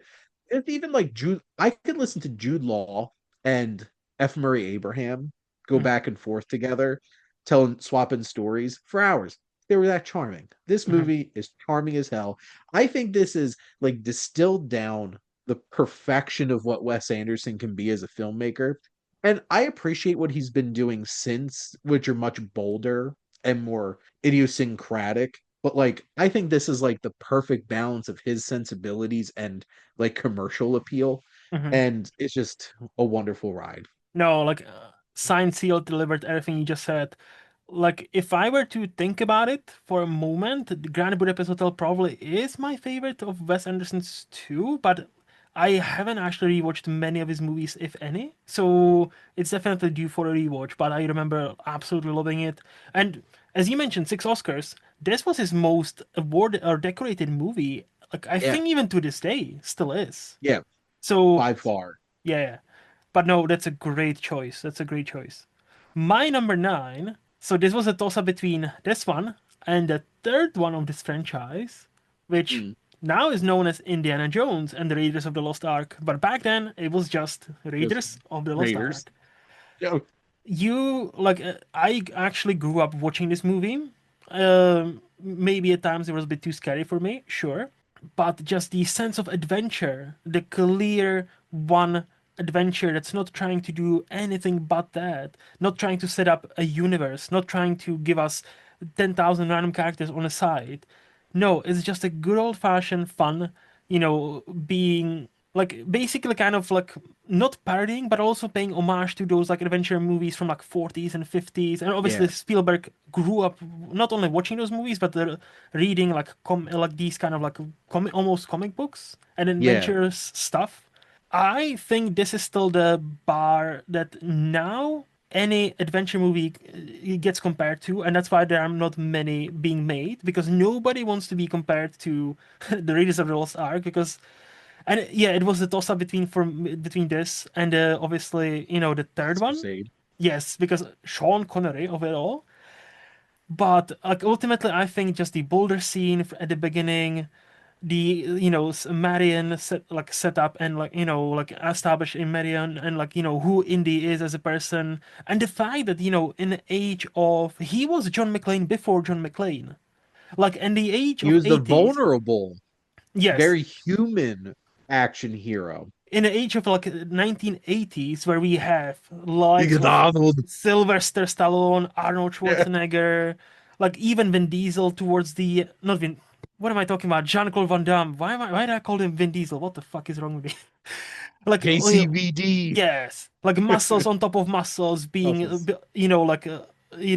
it's even like Jude. I could listen to Jude Law and F. Murray Abraham go Hmm. back and forth together, telling swapping stories for hours. They were that charming. This Hmm. movie is charming as hell. I think this is like distilled down the perfection of what Wes Anderson can be as a filmmaker. And I appreciate what he's been doing since, which are much bolder and more idiosyncratic. But like, I think this is like the perfect balance of his sensibilities and like commercial appeal. Hmm. And it's just a wonderful ride. No, like signed, sealed, delivered, everything you just said. Like, if I were to think about it for a moment, the Grand Budapest Hotel probably is my favorite of Wes Anderson's too, but I haven't actually rewatched many of his movies, if any. So it's definitely due for a rewatch, but I remember absolutely loving it. And as you mentioned, 6 Oscars. This was his most awarded or decorated movie. Like I Yeah, think even to this day, still is. yeah, So by far. yeah, yeah. But no, that's a great choice. That's a great choice. My number nine. So this was a toss-up between this one and the third one of this franchise, which Mm, now is known as Indiana Jones and the Raiders of the Lost Ark. But back then, it was just just Raiders of the Lost Raiders. Ark. Yeah, I actually grew up watching this movie. Maybe at times it was a bit too scary for me, sure, but just the sense of adventure, the clear one adventure that's not trying to do anything but that, not trying to set up a universe, not trying to give us 10,000 random characters on a side. No, it's just a good old fashioned fun, being like basically kind of like not parodying, but also paying homage to those like adventure movies from like 40s and 50s. And obviously yeah, Spielberg grew up not only watching those movies, but reading like these kind of like almost comic books and yeah. adventurous stuff. I think this is still the bar that now any adventure movie gets compared to, and that's why there are not many being made because nobody wants to be compared to the Raiders of the Lost Ark because, and yeah, it was a toss up between this and obviously the third Last one. Crusade. Yes, because Sean Connery of it all. But like ultimately, I think just the boulder scene at the beginning, the Marion set up and like establish in Marion and like who Indy is as a person and the fact that in the age of he was John McClane before John McClane, like in the age He of was the 80s. vulnerable, Yes, very human action hero. in the age of like 1980s where we have likes Because of Arnold. Sylvester Stallone, Arnold Yeah. Schwarzenegger, like even Vin Diesel towards the not Vin. What am I talking about? Jean-Claude Van Damme. Why did I call him Vin Diesel? What the fuck is wrong with me? Like JCVD. yes, like muscles on top of muscles being Muscles. you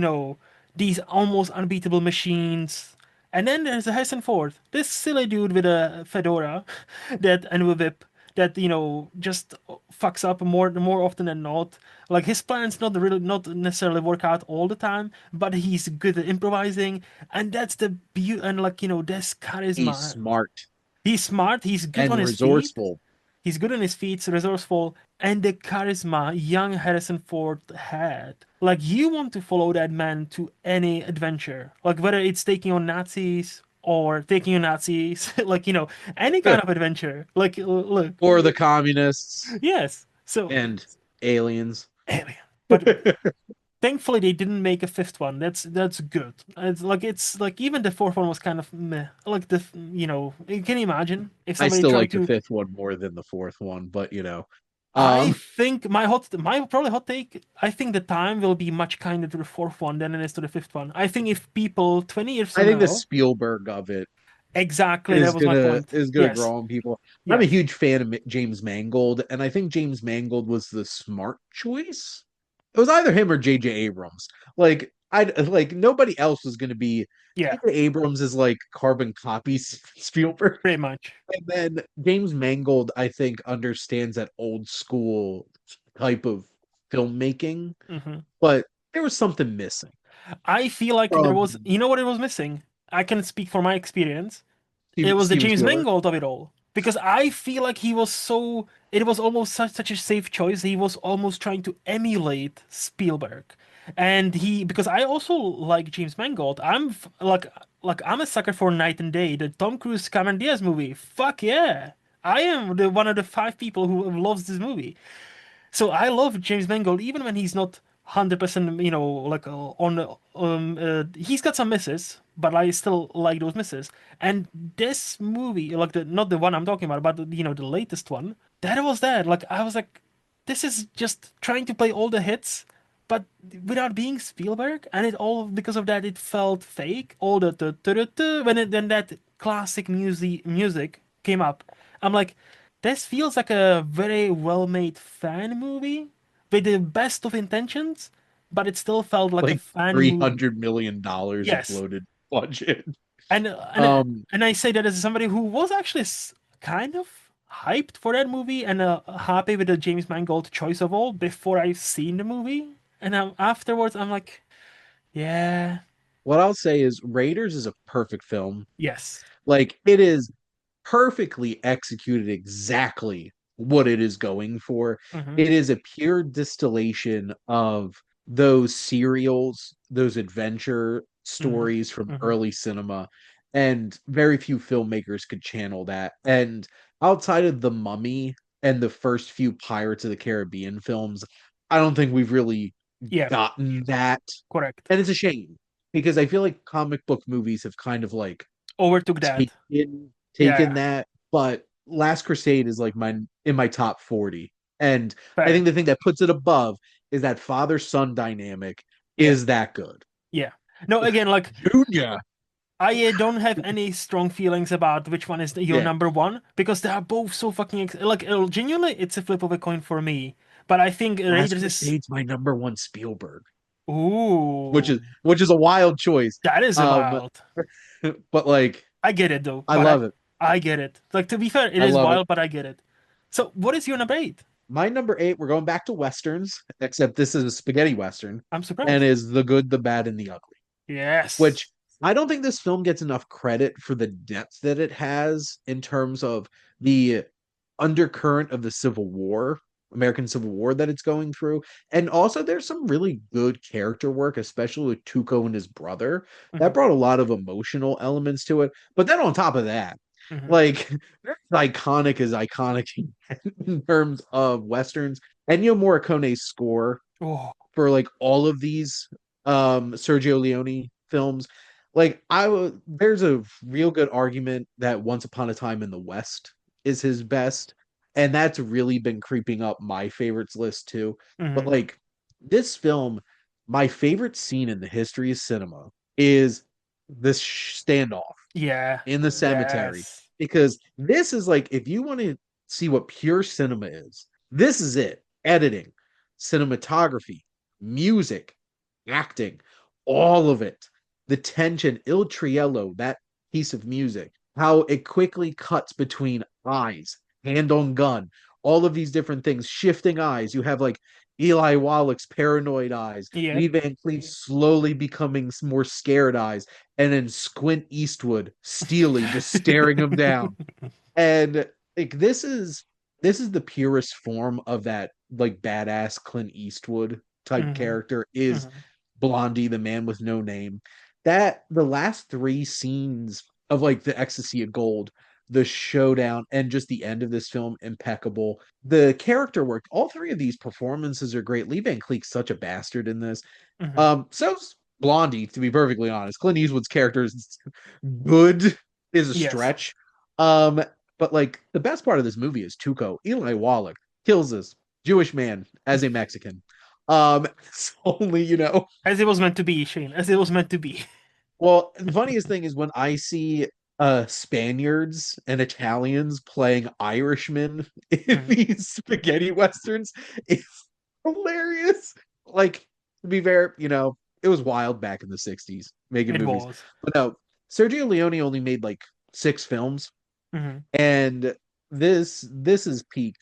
know these almost unbeatable machines. And then there's Harrison Ford, this silly dude with a fedora that and with a whip that just fucks up more often than not. Like his plans not necessarily work out all the time, but he's good at improvising, and that's the beauty. And like this He's charisma. smart He's smart. He's good on and his feet. resourceful. He's good on his feet, resourceful, and the charisma young Harrison Ford had. Like you want to follow that man to any adventure, like whether it's taking on Nazis or taking on Nazis, like any kind of adventure. Like look, Or the communists yes. So and aliens. Alien, but thankfully they didn't make a fifth one. That's good. It's like even the fourth one was kind of meh. Like can you imagine if I somebody still tried like the to. fifth one more than the fourth one, but I um, think my probably hot take. I think the time will be much kinder to the fourth one than it is to the fifth one. I think if people 20 years I from think the now, Spielberg of it exactly that is was my gonna point. is gonna Yes, grow on people. I'm a yes, huge fan of James Mangold, and I think James Mangold was the smart choice. It was either him or J.J. Abrams. Like nobody else was gonna be. yeah, J.J. Abrams is like carbon copies Spielberg, pretty much. and then James Mangold, I think, understands that old school type of filmmaking, Hmm. but there was something missing I feel like there was, from what it was missing. I can speak for my experience. It was the Steven James Spielberg. Mangold of it all because I feel like he was so. It was almost such a safe choice. He was almost trying to emulate Spielberg, and he because I also like James Mangold. Like I'm a sucker for Night and Day, the Tom Cruise Cameron Diaz movie. Fuck yeah, I am the one of the 5 people who loves this movie. So I love James Mangold even when he's not 100%, like he's got some misses, but I still like those misses. And this movie, like the not the one I'm talking about, but the latest one, that was that. Like I was like, this is just trying to play all the hits, but without being Spielberg, and it all because of that it felt fake. All the when then that classic music came up. I'm like, this feels like a very well-made fan movie with the best of intentions, but it still felt like a Like fan movie. $300 million of Yes, bloated budget. and and Um, and I say that as somebody who was actually kind of hyped for that movie and happy with the James Mangold choice of all before I seen the movie, and afterwards I'm like, yeah. what I'll say is Raiders is a perfect film. Yes. Like it is perfectly executed exactly what it is going for. Mm-hmm. It is a pure distillation of those serials, those adventure Mm-hmm. stories from Mm-hmm. early cinema, and very few filmmakers could channel that. And outside of The Mummy and the first few Pirates of the Caribbean films, I don't think we've really Yeah, gotten that. correct. And it's a shame because I feel like comic book movies have kind of like Overtook that. taken Yeah, that, but Last Crusade is like my in my top 40. And I fair. think the thing that puts it above is that father-son dynamic Yeah, is that good. yeah. No, again, like Junior. I don't have any strong feelings about which one is your Yeah. number one because they are both so fucking like genuinely, it's a flip of a coin for me. But I think Last Raiders is Crusade's my number one Spielberg, ooh, which is a wild choice. that is a Um, wild. but like I get it though, I but love it. I get it. Like to be fair, it I is love it. wild, but I get it. So what is your number eight? My number eight, we're going back to westerns, except this is a spaghetti western, I'm and surprised. is The Good, the Bad, and the Ugly. Yes. Which I don't think this film gets enough credit for the depth that it has in terms of the undercurrent of the Civil War, American Civil War that it's going through. And also, there's some really good character work, especially with Tuco and his brother. Hmm. That brought a lot of emotional elements to it. But then on top of that, Hmm. like, iconic is iconic in terms of Westerns. Ennio Morricone's score Oh. for like all of these Sergio Leone films. Like there's a real good argument that Once Upon a Time in the West is his best, and that's really been creeping up my favorites list too. But Hmm. like this film, my favorite scene in the history of cinema is this standoff Yeah. in the cemetery Yes. because this is like if you want to see what pure cinema is, this is it. Editing, cinematography, music, acting, all of it. The tension, Il Triello, that piece of music, how it quickly cuts between eyes, hand on gun, all of these different things, shifting eyes. You have like Eli Wallach's paranoid eyes, Yeah. Lee Van Cleef slowly becoming more scared eyes, and then Squint Eastwood steely just staring him down. And like this is the purest form of that like badass Clint Eastwood type Hmm. character is Hmm. Blondie, the man with no name. That the last three scenes of like the ecstasy of gold, the showdown, and just the end of this film, impeccable. The character work, all three of these performances are great. Lee Van Cleef's such a bastard in this. Hmm. So's Blondie, to be perfectly honest. Clint Eastwood's character is good is a Yes. stretch. Um, but like the best part of this movie is Tuco. Eli Wallach kills this Jewish man as a Mexican. It's only, As it was meant to be, Shane. As it was meant to be. well, the funniest thing is when I see Spaniards and Italians playing Irishmen in Hmm. these spaghetti westerns, it's hilarious. Like, to be fair, it was wild back in the 60s making It movies. was. But no, Sergio Leone only made like six films, Hmm. and this is peak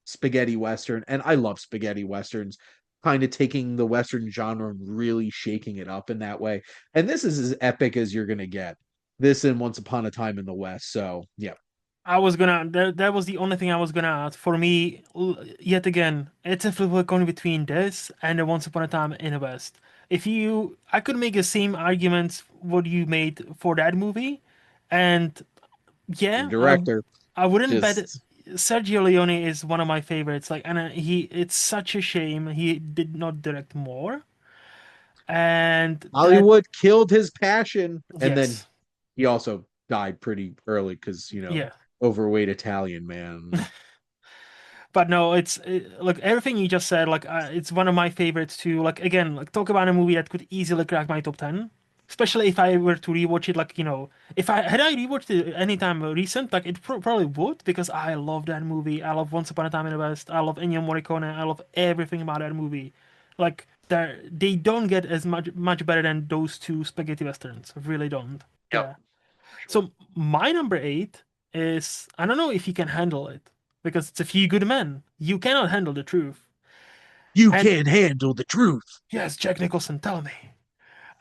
spaghetti western, and I love spaghetti westerns, kind of taking the western genre and really shaking it up in that way. And this is as epic as you're gonna get. This and Once Upon a Time in the West. So yeah, I was gonna. That was the only thing I was gonna add. For me, yet again, it's a flip coin between this and the Once Upon a Time in the West. I could make the same arguments what you made for that movie, and same yeah, director. I wouldn't bet Just Sergio Leone is one of my favorites. Like, and it's such a shame he did not direct more. And that, Hollywood killed his passion, and then yes, he also died pretty early because yeah. overweight Italian man. But no, like everything you just said. Like, it's one of my favorites too. Like again, like talk about a movie that could easily crack my top 10. Especially if I were to rewatch it, like if I rewatched it anytime recent, like it probably would because I love that movie. I love Once Upon a Time in the West. I love Ennio Morricone. I love everything about that movie. Like they don't get as much better than those two spaghetti westerns. Really don't. Yep, Yeah. for sure. So my number eight is I don't know if you can handle it because it's a few good men. You cannot handle the truth. You And can't handle the truth. yes, Jack Nicholson, tell me.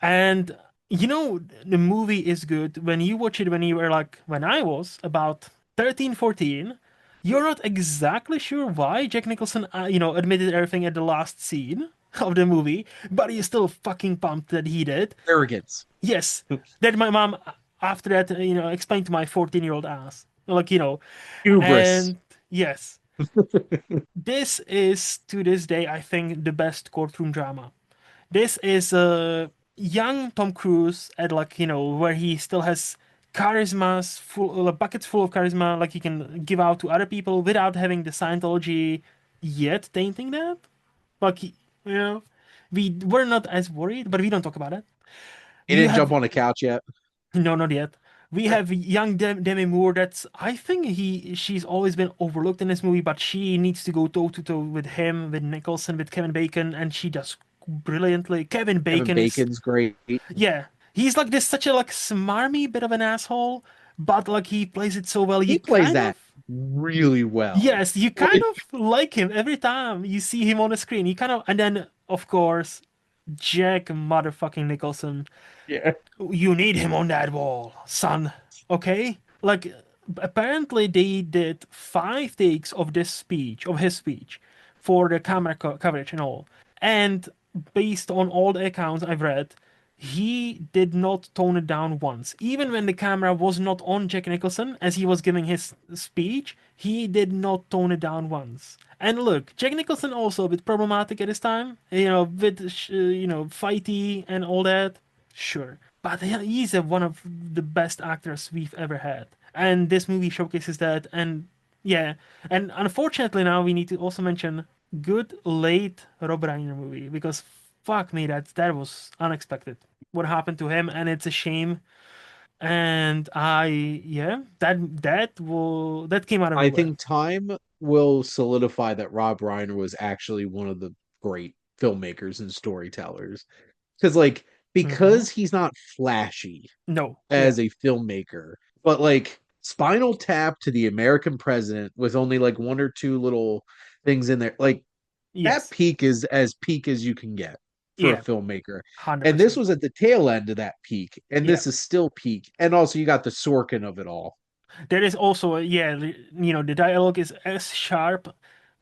And You know, the movie is good when you watch it when you were like, when I was about 13, 14. You're not exactly sure why Jack Nicholson, admitted everything at the last scene of the movie, but you're still fucking pumped that he did. Arrogance, Yes, that my mom, after that, explained to my 14-year-old ass. Like, hubris. and yes, this is to this day, I think, the best courtroom drama. This is a young Tom Cruise at like, where he still has charismas full buckets full of charisma like he can give out to other people without having the Scientology yet tainting that. Like you know, we were not as worried, but we don't talk about it. He You didn't jump have on a couch yet. no, not yet. We have young Demi Moore. That's I think she's always been overlooked in this movie, but she needs to go toe to toe with him, with Nicholson, with Kevin Bacon, and she does brilliantly. Kevin Kevin Bacon is Bacon's great. yeah, he's like this such a like smarmy bit of an asshole, but like he plays it so well. You He plays kind of that really well. yes, you kind Like, of like him every time you see him on the screen. You kind of and then of course Jack motherfucking Nicholson. yeah. You need him on that wall, son. Okay? Like, apparently they did 5 takes of this speech, of his speech, for the camera coverage and all. And based on all the accounts I've read, he did not tone it down once. Even when the camera was not on Jack Nicholson as he was giving his speech, he did not tone it down once. And look, Jack Nicholson also a bit problematic at his time, with fighty and all that. Sure, but he's one of the best actors we've ever had, and this movie showcases that. And yeah, and unfortunately now we need to also mention good late Rob Reiner movie because fuck me, that was unexpected. What happened to him, and it's a shame. And yeah, that came out of I nowhere. think time will solidify that Rob Reiner was actually one of the great filmmakers and storytellers. Hmm. Because he's not flashy No, yeah, as a filmmaker, but like Spinal Tap to the American President with only like one or two little things in there, like that yes, peak is as peak as you can get for a yeah, filmmaker. And this 100%. was at the tail end of that peak, and Yeah. this is still peak. And also you got the Sorkin of it all. There is also, yeah, the dialogue is as sharp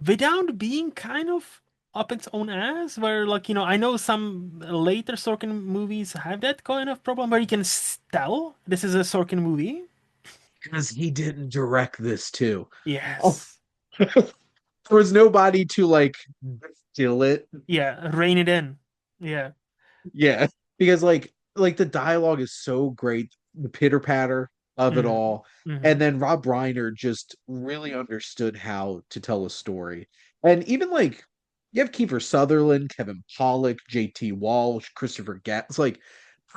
without being kind of up its own ass, where, like, I know some later Sorkin movies have that kind of problem where you can tell this is a Sorkin movie. Because he didn't direct this too. Oh, Yes. there was nobody to like distill it. Yeah, rein it in. Yeah. Yeah, because like the dialogue is so great, the pitter patter of it Hmm. all, Hmm. and then Rob Reiner just really understood how to tell a story. And even like you have Kiefer Sutherland, Kevin Pollak, J.T. Walsh, Christopher Guest, like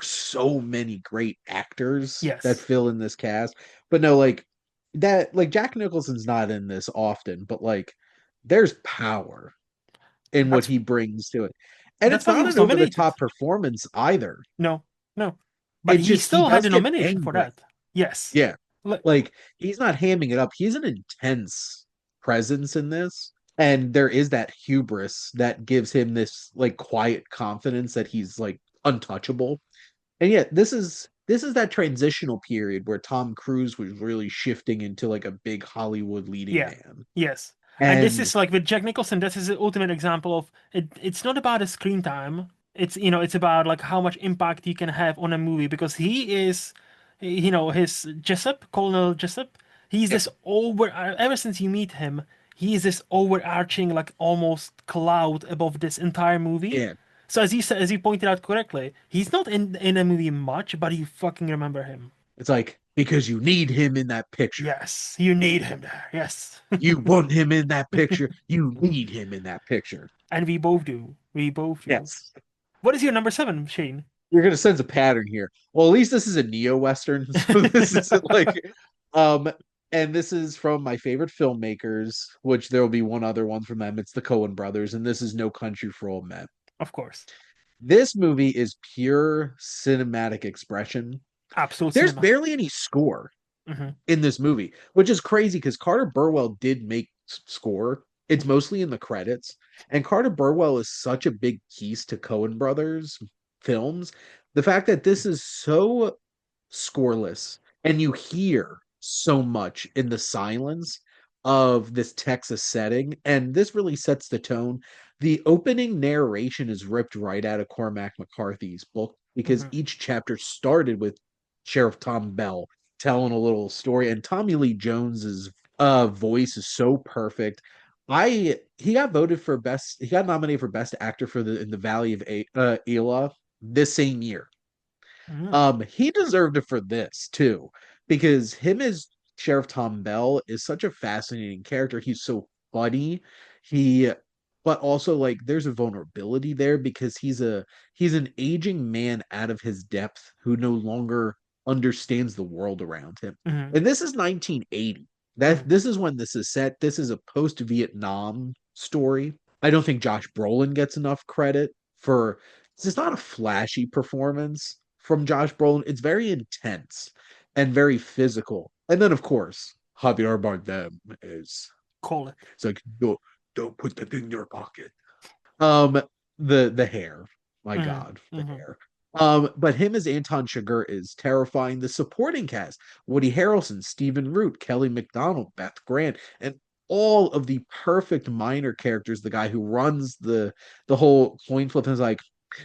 so many great actors that Yes. fill in this cast. But no, like that, like Jack Nicholson's not in this often, but like there's power in what That's he brings to it. And that's it's why he not was an over the nominated. top performance either. No, no. But It he just he still had does the get nomination for angry. that. Yes. Yeah. Like, Like he's not hamming it up. He's an intense presence in this. And there is that hubris that gives him this like quiet confidence that he's like untouchable. And yet this is that transitional period where Tom Cruise was really shifting into like a big Hollywood leading yeah, man. yes. And this And is like with Jack Nicholson, this is the ultimate example of it. It's not about a screen time. It's about like how much impact he can have on a movie because he is, his Jessup, Colonel Jessup. He's yeah, this ever since you meet him, he is this overarching like almost cloud above this entire movie. yeah. So as you pointed out correctly, he's not in a movie much, but you fucking remember him. It's like because you need him in that picture. Yes, you need him there. Yes. You want him in that picture. You need him in that picture. And we both do. We both do. Yes. What is your number seven, Shane? You're gonna sense a pattern here. Well, at least this is a neo-Western, so this isn't like um and this is from my favorite filmmakers, which there will be one other one from them. It's the Coen brothers, and this is No Country for Old Men. Of course. This movie is pure cinematic expression. Absolute There's cinema. barely any score Hmm. in this movie, which is crazy because Carter Burwell did make score. It's Hmm. mostly in the credits, and Carter Burwell is such a big piece to Coen Brothers films, The fact that this is so scoreless and you hear so much in the silence of this Texas setting, and this really sets the tone. The opening narration is ripped right out of Cormac McCarthy's book because Hmm. each chapter started with Sheriff Tom Bell telling a little story, and Tommy Lee Jones's voice is so perfect. He got voted for best. He got nominated for best actor for the in the Valley of Elah this same year. Hmm. He deserved it for this too, because him as Sheriff Tom Bell is such a fascinating character. He's so funny. He but also like there's a vulnerability there because he's an aging man out of his depth who no longer understands the world around him. Hmm. And this is 1980. That Hmm. this is when this is set. This is a post-Vietnam story. I don't think Josh Brolin gets enough credit for it's not a flashy performance from Josh Brolin. It's very intense and very physical. And then, of course, Javier Bardem is Call it. it's like don't put that in your pocket. Um, the hair, my Hmm. God, the Hmm. hair. But him as Anton Chigurh is terrifying. The supporting cast: Woody Harrelson, Stephen Root, Kelly MacDonald, Beth Grant, and all of the perfect minor characters. The guy who runs the whole coin flip is like,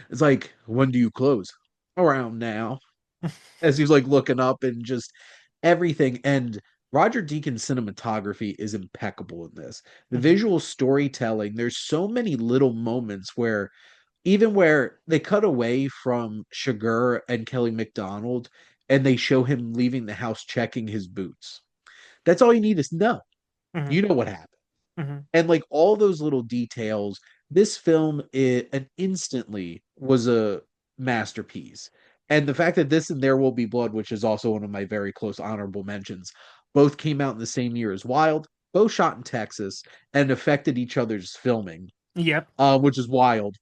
it's like, when do you close? Around now. As he's like looking up and just everything. And Roger Deakins' cinematography is impeccable in this. The Hmm. visual storytelling, there's so many little moments where even where they cut away from Sugar and Kelly MacDonald and they show him leaving the house checking his boots. That's all you need to know. Hmm. You know what happened. Hmm. And like all those little details, this film and instantly was a masterpiece. And the fact that this and There Will Be Blood, which is also one of my very close honorable mentions, both came out in the same year as Wild, both shot in Texas and affected each other's filming, Yep. which is wild.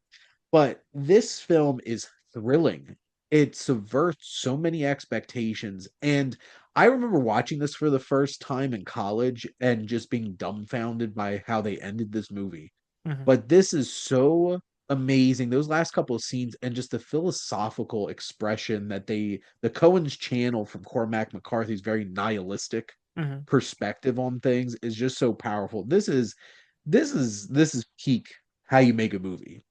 But this film is thrilling. It subverts so many expectations. And I remember watching this for the first time in college and just being dumbfounded by how they ended this movie. Hmm. But this is so amazing. Those last couple of scenes and just the philosophical expression that the Cohen's channel from Cormac McCarthy's very nihilistic Hmm. perspective on things is just so powerful. This is peak how you make a movie.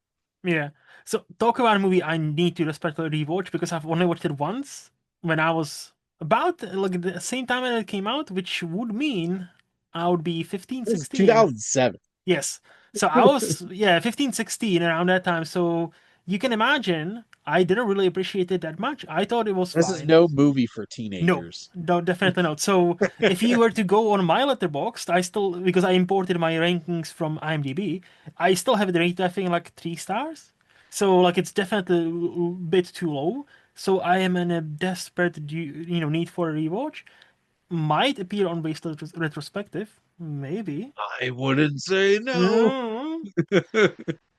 Yeah. So talk about a movie I need to respectfully rewatch because I've only watched it once when I was about like the same time that it came out, which would mean I would be 15, This is 16. 2007. Yes. So I was, yeah, 15, 16 around that time. So you can imagine I didn't really appreciate it that much. I thought it was This is fine. no movie for No, teenagers. no, definitely not. So if you were to go on my letterboxd, I still because I imported my rankings from IMDb, I still have it rated I think like 3 stars. So like it's definitely a bit too low. So I am in a desperate need for a rewatch. Might appear on based retrospective, maybe. I wouldn't say no. Mm.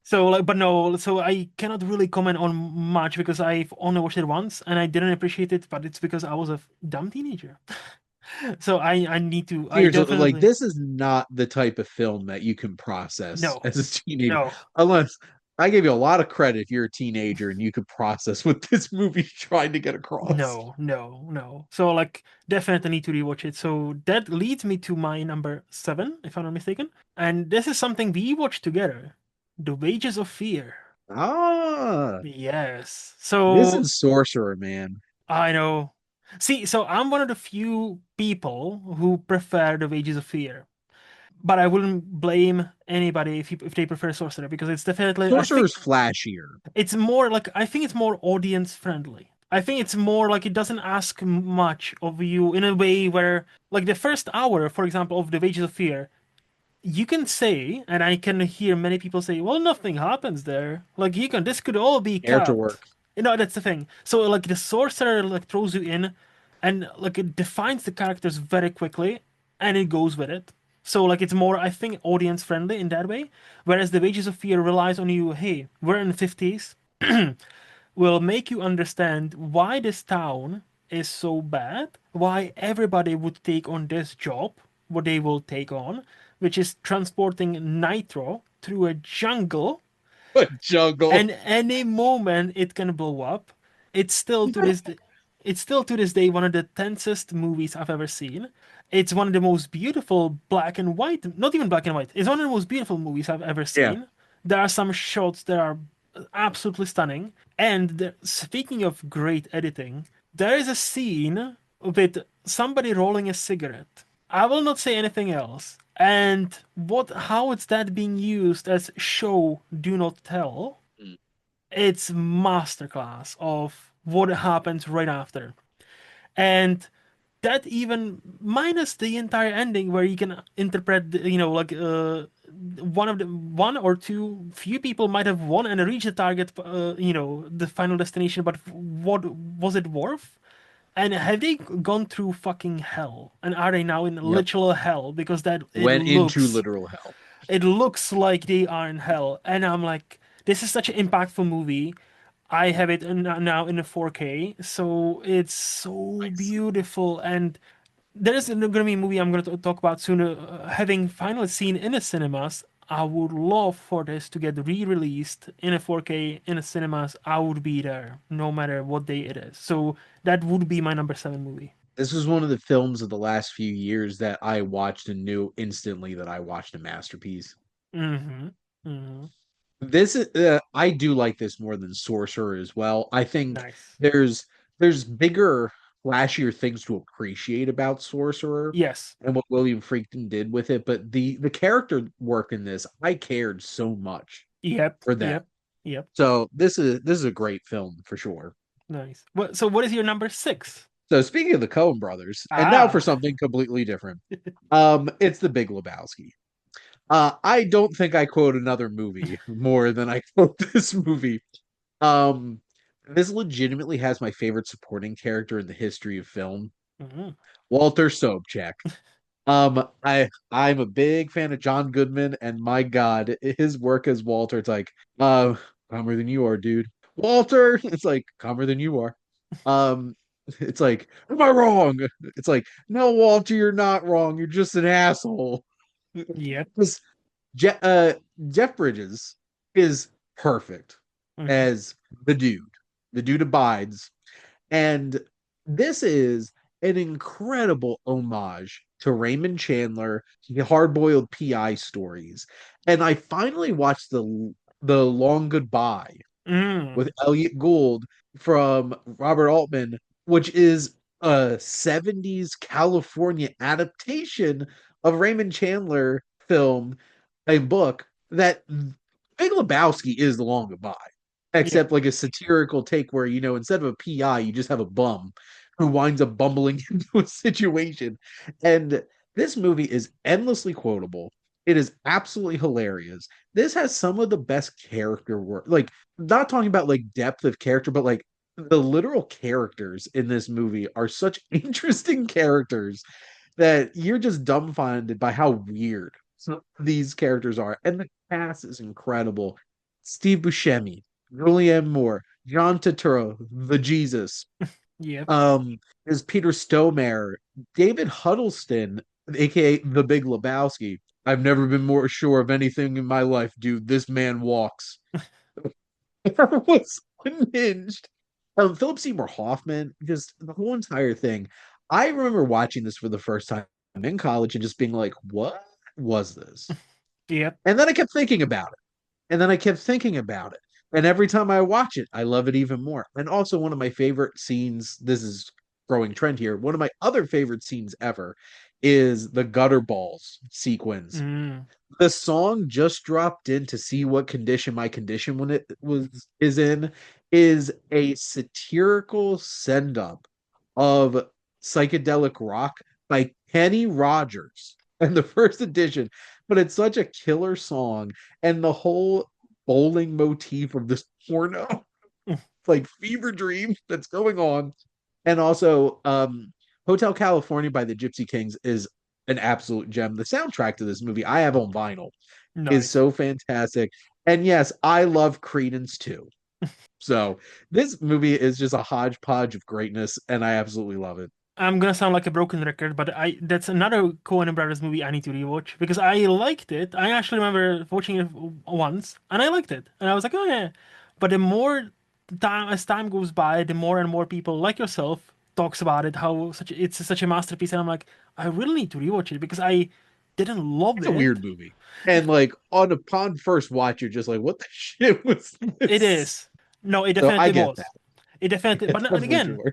So like, but no, so I cannot really comment on much because I've only watched it once and I didn't appreciate it, but it's because I was a dumb teenager. So I need to I Seriously, like definitely this is not the type of film that you can process no as a teenager, no unless I give you a lot of credit if you're a teenager and you could process what this movie's trying to get across. no. So like definitely need to rewatch it. So that leads me to my number seven, if I'm not mistaken. And this is something we watched together. The Wages of Fear. Ah, Yes. this So is Sorcerer, man. I know. See, so I'm one of the few people who prefer The Wages of Fear. But I wouldn't blame anybody if they prefer Sorcerer because it's definitely I think Sorcerer's flashier. it's more like I think it's more audience friendly. I think it's more like it doesn't ask much of you in a way where like the first hour, for example, of The Wages of Fear, you can say, and I can hear many people say, well, nothing happens there. Like you can this could all be Character cut. work. That's the thing. So like the sorcerer like throws you in and like it defines the characters very quickly and it goes with it. So like it's more I think audience friendly in that way. Whereas the Wages of Fear relies on you, hey, we're in the 50s, will make you understand why this town is so bad, why everybody would take on this job, what they will take on, which is transporting nitro through a jungle, But jungle. and any moment it can blow up. It's still to this day, it's still to this day one of the tensest movies I've ever seen. It's one of the most beautiful black and white, not even black and white. It's one of the most beautiful movies I've ever Yeah. seen. There are some shots that are absolutely stunning. And speaking of great editing, there is a scene with somebody rolling a cigarette. I will not say anything else. And what how it's that being used as show do not tell, Mm. it's masterclass of what happens right after. And that even minus the entire ending where you can interpret, like one or two few people might have won and reached the target, the final destination, but what was it worth? And have they gone through fucking hell? And are they now in Yep. literal hell? Because that Went into literal hell. it looks like they are in hell. And I'm like, this is such an impactful movie. I have it now in a 4K, so it's so Nice. beautiful. And there is going to be a movie I'm going to talk about soon. Having finally seen in the cinemas, I would love for this to get re-released in a 4K in the cinemas. I would be there, no matter what day it is. So that would be my number seven movie. This was one of the films of the last few years that I watched and knew instantly that I watched a masterpiece. Mm-hmm. Mm-hmm. This is I do like this more than Sorcerer as well. I think Nice. there's there's bigger, flashier things to appreciate about Sorcerer Yes. and what William Friedkin did with it, but the character work in this, I cared so much Yep. for that. Yep. Yep. So this is a great film for sure. Nice. So what is your number six? So speaking of the Coen brothers, and now for Ah. something completely different. It's the Big Lebowski. I don't think I quote another movie more than I quote this movie. Um, this legitimately has my favorite supporting character in the history of film, Mhm. Walter Sobchak. I'm a big fan of John Goodman, and my God, his work as Walter, it's like, calmer than you are, dude. Walter, it's like calmer than you are. Um, it's like, am I wrong? It's like, no, Walter, you're not wrong. You're just an asshole. Yep. Because Je- uh, Jeff Bridges is perfect Mhm. as the dude. The dude abides. And this is an incredible homage to Raymond Chandler, the hard-boiled PI stories. And I finally watched the Long Goodbye Mm. with Elliot Gould from Robert Altman, which is a 70s California adaptation of Raymond Chandler film, a book that Big Lebowski is the long goodbye, Yep. except like a satirical take where, instead of a PI, you just have a bum who winds up bumbling into a situation. And this movie is endlessly quotable. It is absolutely hilarious. This has some of the best character work. Like, not talking about like depth of character, but like the literal characters in this movie are such interesting characters that you're just dumbfounded by how weird some of these characters are. And the cast is incredible. Steve Buscemi, Julianne Moore, John Turturro, the Jesus, Yep. um, is Peter Stormare, David Huddleston, aka the Big Lebowski. I've never been more sure of anything in my life, dude. This man walks. Was unhinged. Philip Seymour Hoffman, just the whole entire thing. I remember watching this for the first time in college and just being like, what was this? Yep. And then I kept thinking about it. And then I kept thinking about it. And every time I watch it, I love it even more. And also, one of my favorite scenes, this is growing trend here. One of my other favorite scenes ever is the gutter balls sequence. Mm. The song just dropped in to see what condition my condition when it was is in is a satirical send up of psychedelic rock by Kenny Rogers and the first edition, but it's such a killer song, and the whole bowling motif of this porno like fever dream that's going on. And also Hotel California by the Gypsy Kings is an absolute gem. The soundtrack to this movie I have on vinyl is Nice. so fantastic. And yes, I love Credence too. So this movie is just a hodgepodge of greatness, and I absolutely love it. I'm gonna sound like a broken record, but I that's another Coen Brothers movie I need to rewatch because I liked it. I actually remember watching it once and I liked it. And I was like, oh yeah. But the more time as time goes by, the more and more people like yourself talks about it, how it's such a masterpiece, and I'm like, I really need to rewatch it because I didn't love It's a it. weird movie. And like upon first watch, you're just like, what the shit was It this? is. No, it So I definitely get that. was. It definitely, It's definitely true.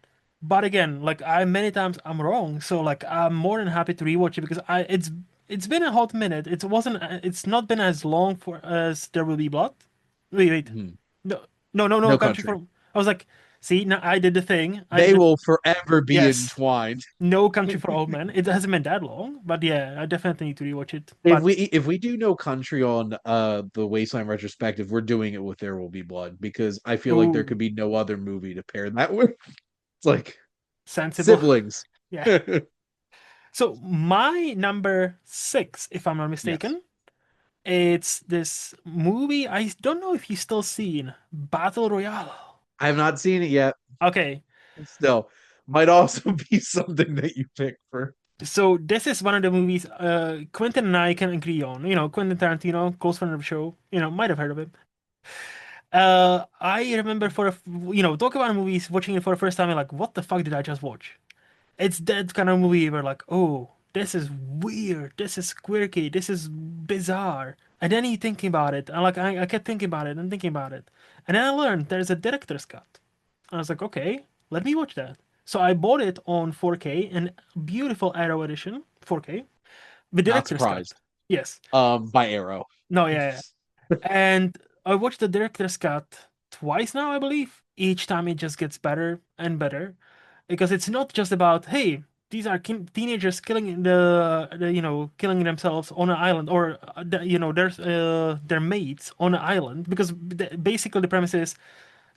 but again, like I many times I'm wrong. So like I'm more than happy to rewatch it because it's been a hot minute. It's not been as long for as There Will Be Blood. Wait. Mhm. No, no No country country. for. I was like, see, now I did the thing. I They did the will forever be yes. entwined. No Country for Old Men. It hasn't been that long, but yeah, I definitely need to rewatch it. If But we do No Country on the Wasteland retrospective, we're doing it with There Will Be Blood because I feel like there ooh, could be no other movie to pair that with. It's like sensible. siblings. Yeah. So my number six, if I'm not Yes. mistaken, it's this movie. I don't know if you've still seen Battle Royale. I have not seen it yet. Okay, Still, might also be something that you pick for. so this is one of the movies Quentin and I can agree on. You know, Quentin Tarantino, close friend of the show. You know, might have heard of it. I remember talk about movies, watching it for the first time, and like, what the fuck did I just watch? It's that kind of movie where like, oh, this is weird, this is quirky, this is bizarre. And then you thinking about it, and like I kept thinking about it and thinking about it. And then I learned there's a director's cut. I was like, okay, let me watch that. So I bought it on 4K, an beautiful Arrow edition, 4K, the Not director's cut. surprised. Yes. By Arrow. No, yeah. And I watched the director's cut twice now, I believe. Each time it just gets better and better because it's not just about, hey, these are teenagers killing killing themselves on an island or their mates on an island because basically the premise is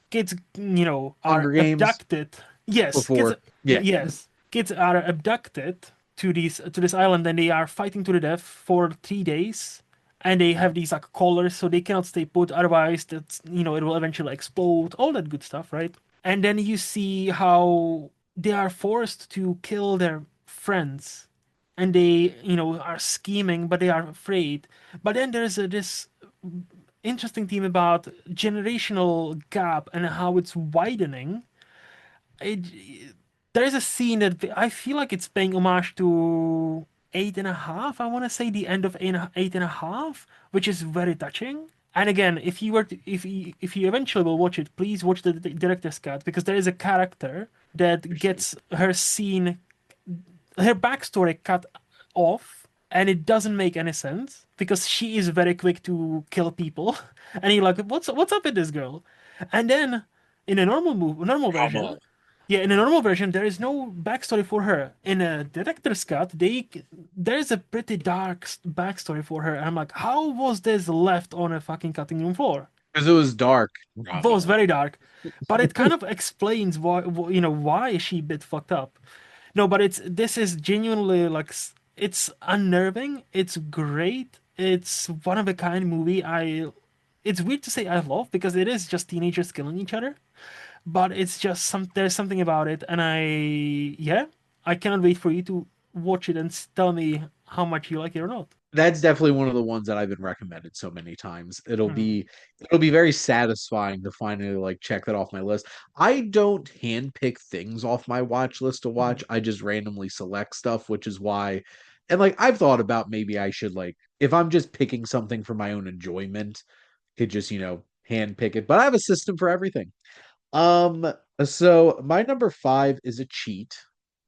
kids are Hunger Games abducted. Yes, kids. before. Yeah. Yes, kids are abducted to this island and they are fighting to the death for 3 days. And they have these like collars, so they cannot stay put. Otherwise, that's it will eventually explode. All that good stuff, right? And then you see how they are forced to kill their friends, and they are scheming, but they are afraid. But then there's this interesting theme about generational gap and how it's widening. It, there's a scene that I feel like it's paying homage to Eight and a Half. I want to say the end of Eight and a Half, which is very touching. And again, if you eventually will watch it, please watch the director's cut because there is a character that Appreciate. gets her backstory cut off, and it doesn't make any sense because she is very quick to kill people, and you're like, what's up with this girl? And then in a normal Drama. version, yeah, in a normal version, there is no backstory for her. In a director's cut, there's a pretty dark backstory for her. And I'm like, how was this left on a fucking cutting room floor? Because it was dark. It was Drama. very dark, but it kind of explains why is she a bit fucked up. No, but this is genuinely like it's unnerving. It's great. It's one of a kind movie. It's weird to say I love because it is just teenagers killing each other, but it's just there's something about it, and I cannot wait for you to watch it and tell me how much you like it or not. That's definitely one of the ones that I've been recommended so many times. Mm, It'll be very satisfying to finally like check that off my list. I don't handpick things off my watch list to mhm, watch. I just randomly select stuff, which is why and like I've thought about maybe I should like if I'm just picking something for my own enjoyment, could just, hand pick it. But I have a system for everything. Um so my number 5 is a cheat,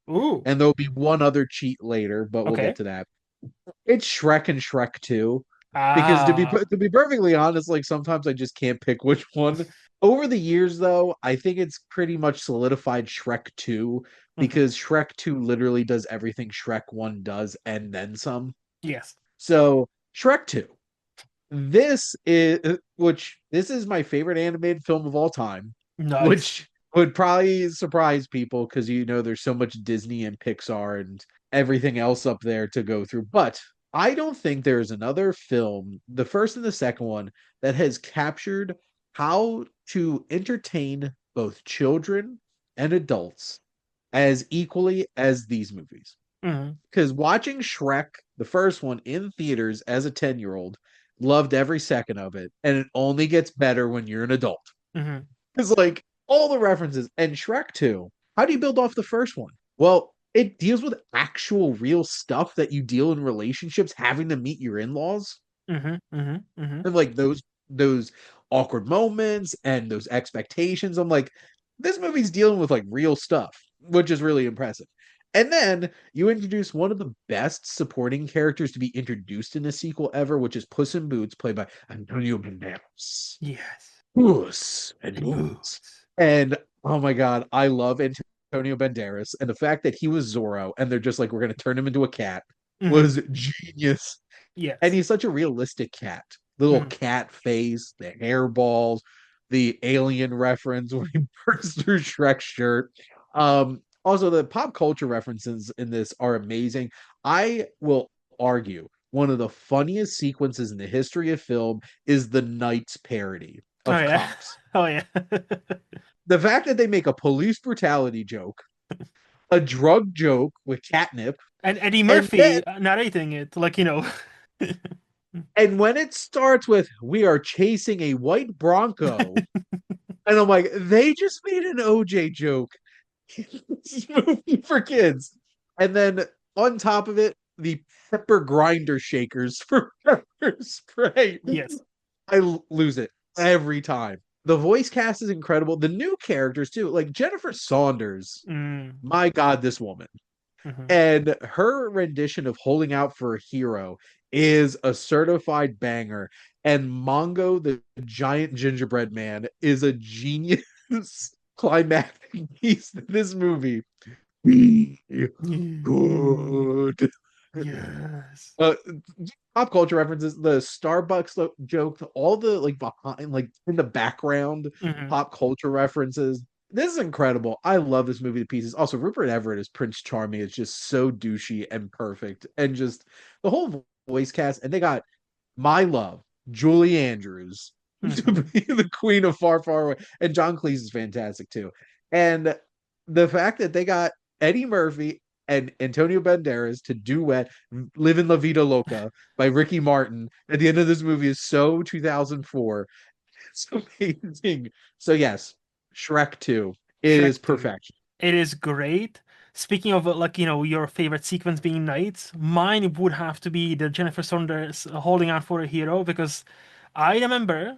ooh, and there'll be one other cheat later, but we'll get okay. to that. It's Shrek and Shrek 2. Because Ah, to be perfectly honest, like sometimes I just can't pick which one. Over the years, though, I think it's pretty much solidified Shrek 2 mhm, because Shrek 2 literally does everything Shrek 1 does and then some. yes, So, Shrek 2. This is my favorite animated film of all time, nice. which would probably surprise people because there's so much Disney and Pixar and everything else up there to go through. But I don't think there's another film, the first and the second one, that has captured how to entertain both children and adults as equally as these movies. Mhm, Because watching Shrek, the first one, in theaters as a 10-year-old, loved every second of it. And it only gets better when you're an adult. mhm. It's like all the references and Shrek 2. How do you build off the first one? Well, it deals with actual real stuff that you deal in relationships, having to meet your in-laws and like those awkward moments and those expectations. I'm like, this movie's dealing with like real stuff, which is really impressive. And then you introduce one of the best supporting characters to be introduced in a sequel ever, which is Puss in Boots, played by Antonio Banderas. Yes. Puss and And Boots. boots. And oh my god, I love Antonio Banderas, and the fact that he was Zorro and they're just like, we're gonna turn him into a cat Hmm. was genius. And Yes. he's such a realistic cat. Little Hmm. cat face, the hairballs, the alien reference when he bursts through Shrek's shirt. Also, the pop culture references in this are amazing. I will argue one of the funniest sequences in the history of film is the Knights parody Oh of yeah. Cops. Oh yeah. The fact that they make a police brutality joke, a drug joke with catnip, And Eddie and then Murphy narrating it, like, you know. and when it starts with "We are chasing a white Bronco," and I'm like, they just made an OJ joke in this movie for kids. And then on top of it, the pepper grinder shakers for pepper spray. Yes. Lose it every time. The voice cast is incredible. The new characters too, like Jennifer Saunders. Mm. My God, this woman. Hmm. And her rendition of Holding Out for a Hero is a certified banger. And Mongo, the giant gingerbread man, is a genius climactic piece in this movie. Be good. Yes. Uh, Pop culture references, the Starbucks joke, all the like behind, like in the background, Hmm. pop culture references. This is incredible. I love this movie to pieces. Also, Rupert Everett as Prince Charming is just so douchey and perfect, and just the whole voice cast. And they got my love, Julie Andrews, to Hmm. be the queen of Far, Far Away, and John Cleese is fantastic too. And the fact that they got Eddie Murphy and Antonio Banderas to duet "Livin' La Vida Loca" by Ricky Martin at the end of this movie is so 2004. It's amazing. So yes, Shrek 2 Shrek is 2. perfection. It is great. Speaking of like, you know, your favorite sequence being knights, mine would have to be the Jennifer Saunders holding out for a hero because I remember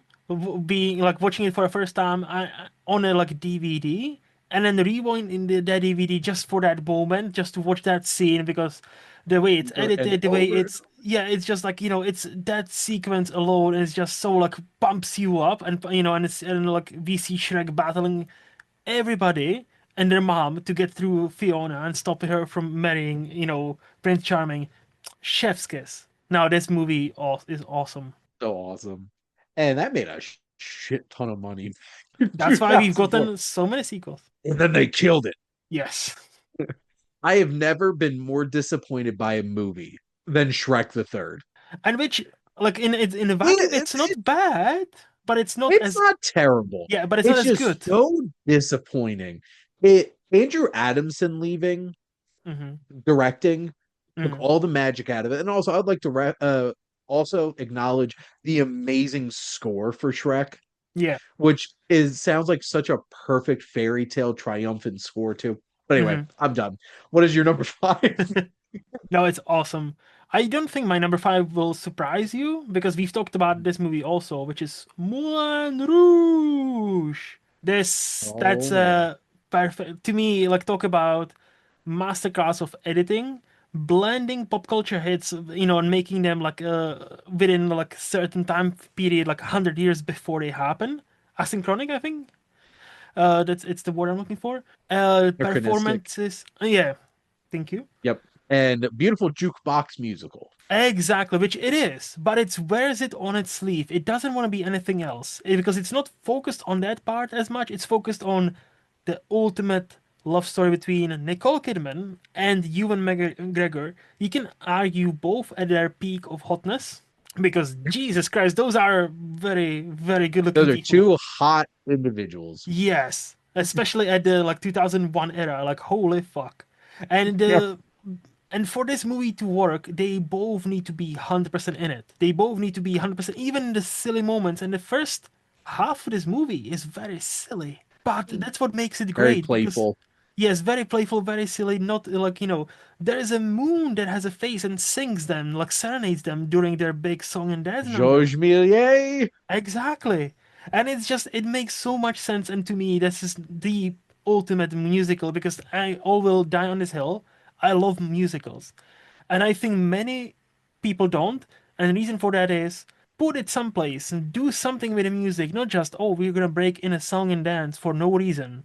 being like watching it for the first time on a like DVD and then rewind in that DVD just for that moment, just to watch that scene because the way it's Over and edited, the way over and it's yeah, it's just like, you know, it's that sequence alone is just so like pumps you up and you know, and it's and like we see Shrek battling everybody and their mom to get through Fiona and stop her from marrying, you know, Prince Charming. Chef's kiss. Now this movie is awesome. so awesome. And that made a shit ton of money. That's why we've 2004. gotten so many sequels. And then they killed it. Yes. I have never been more disappointed by a movie than Shrek the Third. And which, like, in a vacuum, It, it's not bad, but it's not it's as not terrible. yeah, but it's not It's as just good. so disappointing. It Andrew Adamson leaving Hmm. directing took Hmm. all the magic out of it. And also, I'd like to also acknowledge the amazing score for Shrek, Yeah. which is sounds like such a perfect fairy tale triumphant score too. But anyway, Hmm. I'm done. What is your number five? No, it's awesome. I don't think my number five will surprise you because we've talked about this movie also, which is Moulin Rouge. This Oh that's man. perfect to me. Like talk about masterclass of editing, blending pop culture hits, you know, and making them like within like a certain time period, like 100 years before they happen. Asynchronic, I think. That's it's the word I'm looking for. Synchronistic. Performances. Yeah, thank you. Yep. And beautiful jukebox musical. Exactly, which it is, but it wears it on its sleeve. It doesn't want to be anything else because it's not focused on that part as much. It's focused on the ultimate love story between Nicole Kidman and Ewan McGregor. You can argue both at their peak of hotness because Jesus Christ, those are very, very good-looking Those are people. two hot individuals. Yes, especially at the like 2001 era, like holy fuck. And Yeah. and for this movie to work, they both need to be 100% in it. They both need to be 100%, even in the silly moments. And the first half of this movie is very silly, but that's what makes it Very great because, playful. yes, very playful, very silly. Not like, there is a moon that has a face and sings them, like serenades them during their big song and dance number. Georges Millier. Exactly. And it's just, it makes so much sense. And to me, this is the ultimate musical because I all will die on this hill. I love musicals. And I think many people don't. And the reason for that is put it someplace and do something with the music, not just, oh, we're gonna break in a song and dance for no reason.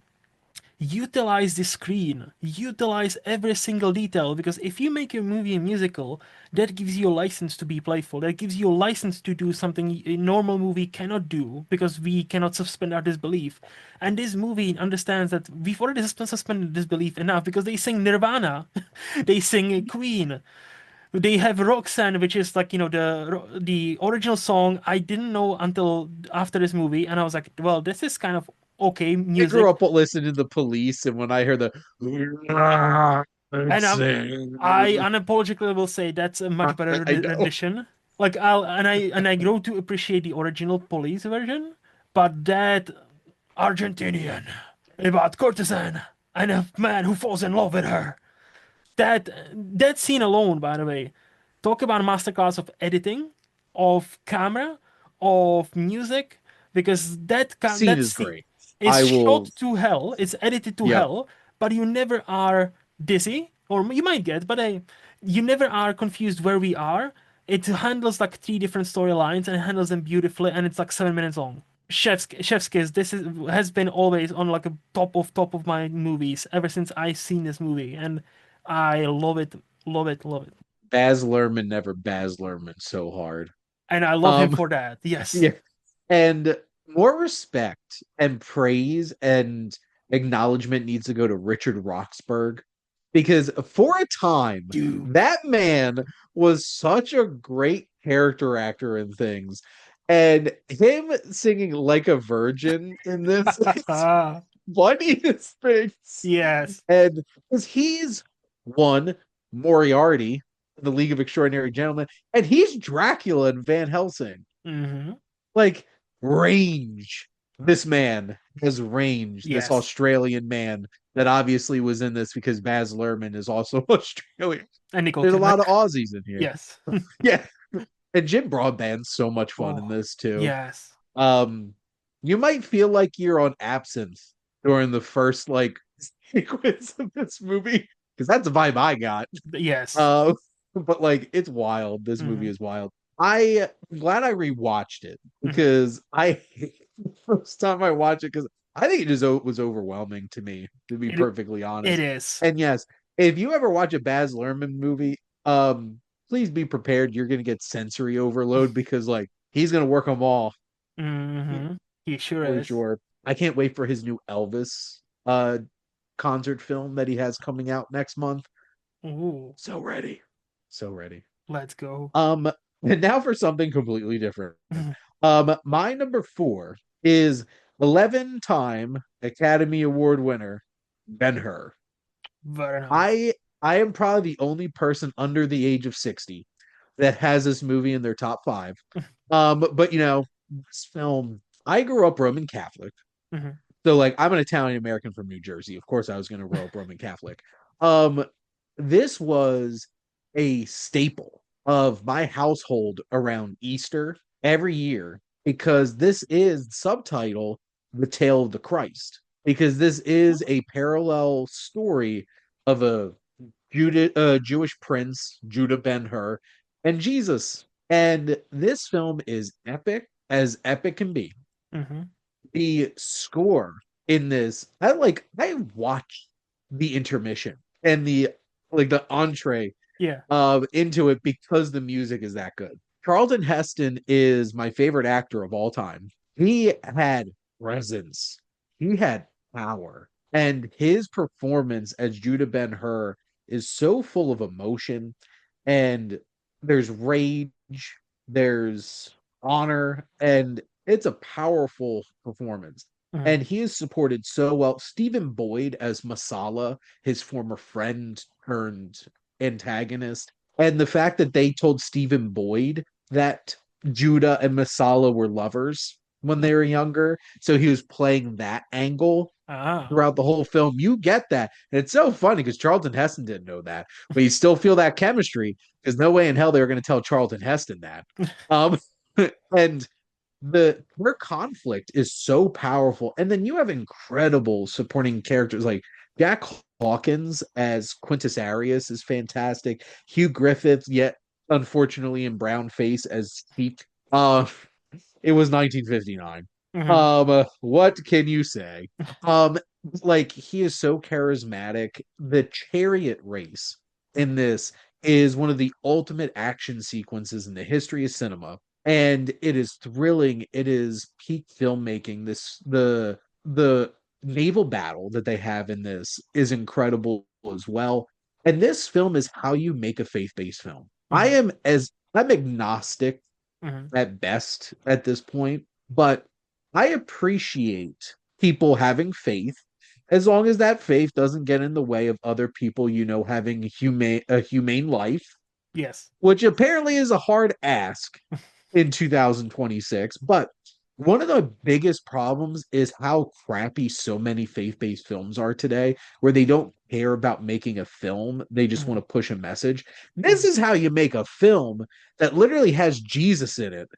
Utilize the screen, utilize every single detail, because if you make your movie a musical, that gives you a license to be playful, that gives you a license to do something a normal movie cannot do, because we cannot suspend our disbelief. And this movie understands that we've already suspended disbelief enough, because they sing Nirvana, they sing Queen, they have Roxanne, which is like, the original song I didn't know until after this movie, and I was like, well, this is kind of okay I grew music. up listening to the Police, and when I hear the And I unapologetically will say that's a much better I know. addition. Like I grow to appreciate the original Police version, but that Argentinian about courtesan and a man who falls in love with her. That scene alone, by the way, talk about a masterclass of editing, of camera, of music, because Scene that is scene great. is I shot will. to hell, it's edited to Yep. hell, but you never are dizzy, or you might get, but you never are confused where we are. It handles like three different storylines and it handles them beautifully, and it's like 7 minutes long. Chef's Kiss. This has been always on like a top of my movies ever since I seen this movie, and I love it, love it, love it, Baz Luhrmann never Baz Luhrmann so hard. and I love him Um, for that. Yes, yeah, and more respect and praise and acknowledgement needs to go to Richard Roxburgh because for a time dude. that man was such a great character actor in things, and him singing like a virgin in this is funniest things. Yes. And because he's one Moriarty in the League of Extraordinary Gentlemen, and he's Dracula in Van Helsing. Mm-hmm. Like range. This man has range. This Yes. Australian man that obviously was in this because Baz Luhrmann is also Australian. And Nicole There's a Kidman. lot of Aussies in here. Yes. Yeah. And Jim Broadbent's so much fun in Oh, this too. yes. Um, you might feel like you're on absinthe during the first like sequence of this movie because that's the vibe I got. Yes. Uh, but like it's wild. This movie Mm-hmm. is wild. I'm glad I rewatched it Mm-hmm. because I the first time I watched it because I think it just was overwhelming to me, to be It perfectly it honest. is. And yes, if you ever watch a Baz Luhrmann movie, please be prepared. You're gonna get sensory overload because like he's gonna work them all Mm-hmm. He sure for is. sure. I can't wait for his new Elvis concert film that he has coming out next month. Ooh, So ready. So ready. let's go. Um, and now for something completely different. My number four is 11-time Academy Award winner Ben-Hur. Very nice. I am probably the only person under the age of 60 that has this movie in their top five. But this film, I grew up Roman Catholic. Mm-hmm. So like I'm an Italian American from New Jersey. Of course I was gonna grow up Roman Catholic. Um, this was a staple of my household around Easter every year because this is subtitle The Tale of the Christ. Because this is a parallel story of a Jewish prince, Judah Ben-Hur, and Jesus. And this film is epic as epic can be. Mm-hmm. The score in this, I watched the intermission and the entree Yeah. into it because the music is that good. Charlton Heston is my favorite actor of all time. He had presence. He had power. And his performance as Judah Ben-Hur is so full of emotion and there's rage, there's honor, and it's a powerful performance. Mm-hmm. And he is supported so well. Stephen Boyd as Masala, his former friend turned antagonist, and the fact that they told Stephen Boyd that Judah and Masala were lovers when they were younger. So he was playing that angle Ah. throughout the whole film. You get that. And it's so funny because Charlton Heston didn't know that, but you still feel that chemistry because no way in hell they were going to tell Charlton Heston that. Um, and their conflict is so powerful. And then you have incredible supporting characters like Jack Hawkins as Quintus Arius is fantastic. Hugh Griffith, yet unfortunately in brown face as Speak. Uh it was 1959. Hmm. What can you say? Um, like he is so charismatic. The chariot race in this is one of the ultimate action sequences in the history of cinema, and it is thrilling. It is peak filmmaking. The naval battle that they have in this is incredible as well. And this film is how you make a faith-based film. Hmm. I'm agnostic Hmm. at best at this point, but I appreciate people having faith as long as that faith doesn't get in the way of other people, having a humane life, Yes. which apparently is a hard ask in 2026. But one of the biggest problems is how crappy so many faith-based films are today, where they don't care about making a film, they just want Hmm. to push a message. This Hmm. is how you make a film that literally has Jesus in it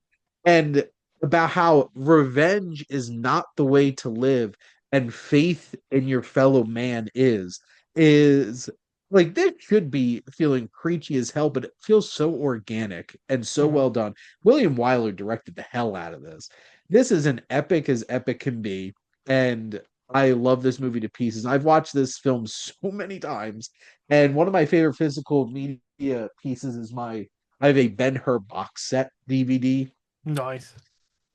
and about how revenge is not the way to live and faith in your fellow man is like this should be feeling preachy as hell, but it feels so organic and so Hmm. well done. William Wyler directed the hell out of this. This is an epic as epic can be, and I love this movie to pieces. I've watched this film so many times, and one of my favorite physical media pieces is I have a Ben-Hur box set DVD. Nice.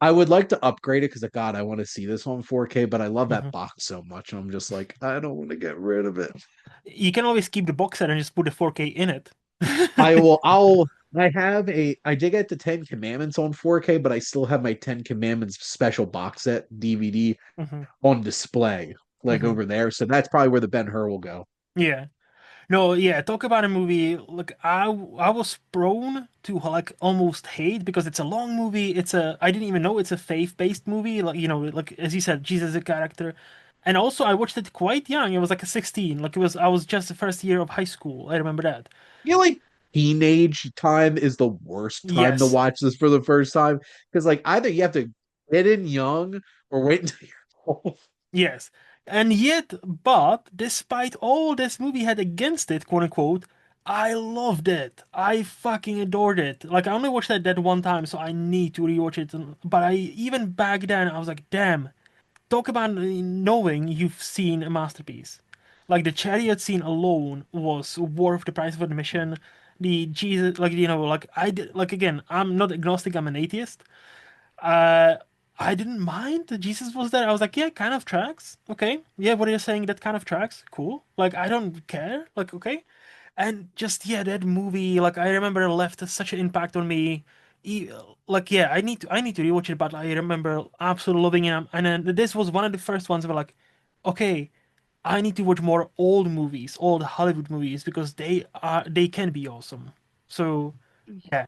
I would like to upgrade it because God, I want to see this on 4K, but I love that Hmm. box so much. And I'm just like, I don't want to get rid of it. You can always keep the box set and just put the 4K in it. I will, I'll, I did get the 10 Commandments on 4K, but I still have my 10 Commandments special box set DVD Hmm. on display, like Hmm. over there. So that's probably where the Ben-Hur will go. Yeah. No, yeah, talk about a movie. Look, I was prone to like almost hate because it's a long movie. I didn't even know it's a faith-based movie. Like, like as you said, Jesus is a character. And also I watched it quite young. It was like a 16. I was just the first year of high school. I remember that. You know, like teenage time is the worst time to Yes. watch this for the first time because, like, either you have to get in young or wait until you're old. Yes. And yet, but despite all this movie had against it, quote unquote, I loved it. I fucking adored it. Like I only watched that one time, so I need to rewatch it. But I even back then I was like, damn, talk about knowing you've seen a masterpiece. Like the chariot scene alone was worth the price of admission. The Jesus, like like I did, like again, I'm not agnostic. I'm an atheist. Uh, I didn't mind that Jesus was there. I was like, yeah, kind of tracks. Okay. Yeah, what are you saying? That kind of tracks. Cool. Like, I don't care. Like, okay. And just, yeah, that movie, like, I remember it left such an impact on me. E- Like, yeah, I need to rewatch it, but I remember absolutely loving it. And then this was one of the first ones where, like, okay, I need to watch more old movies, old Hollywood movies, because they can be awesome. So, yeah.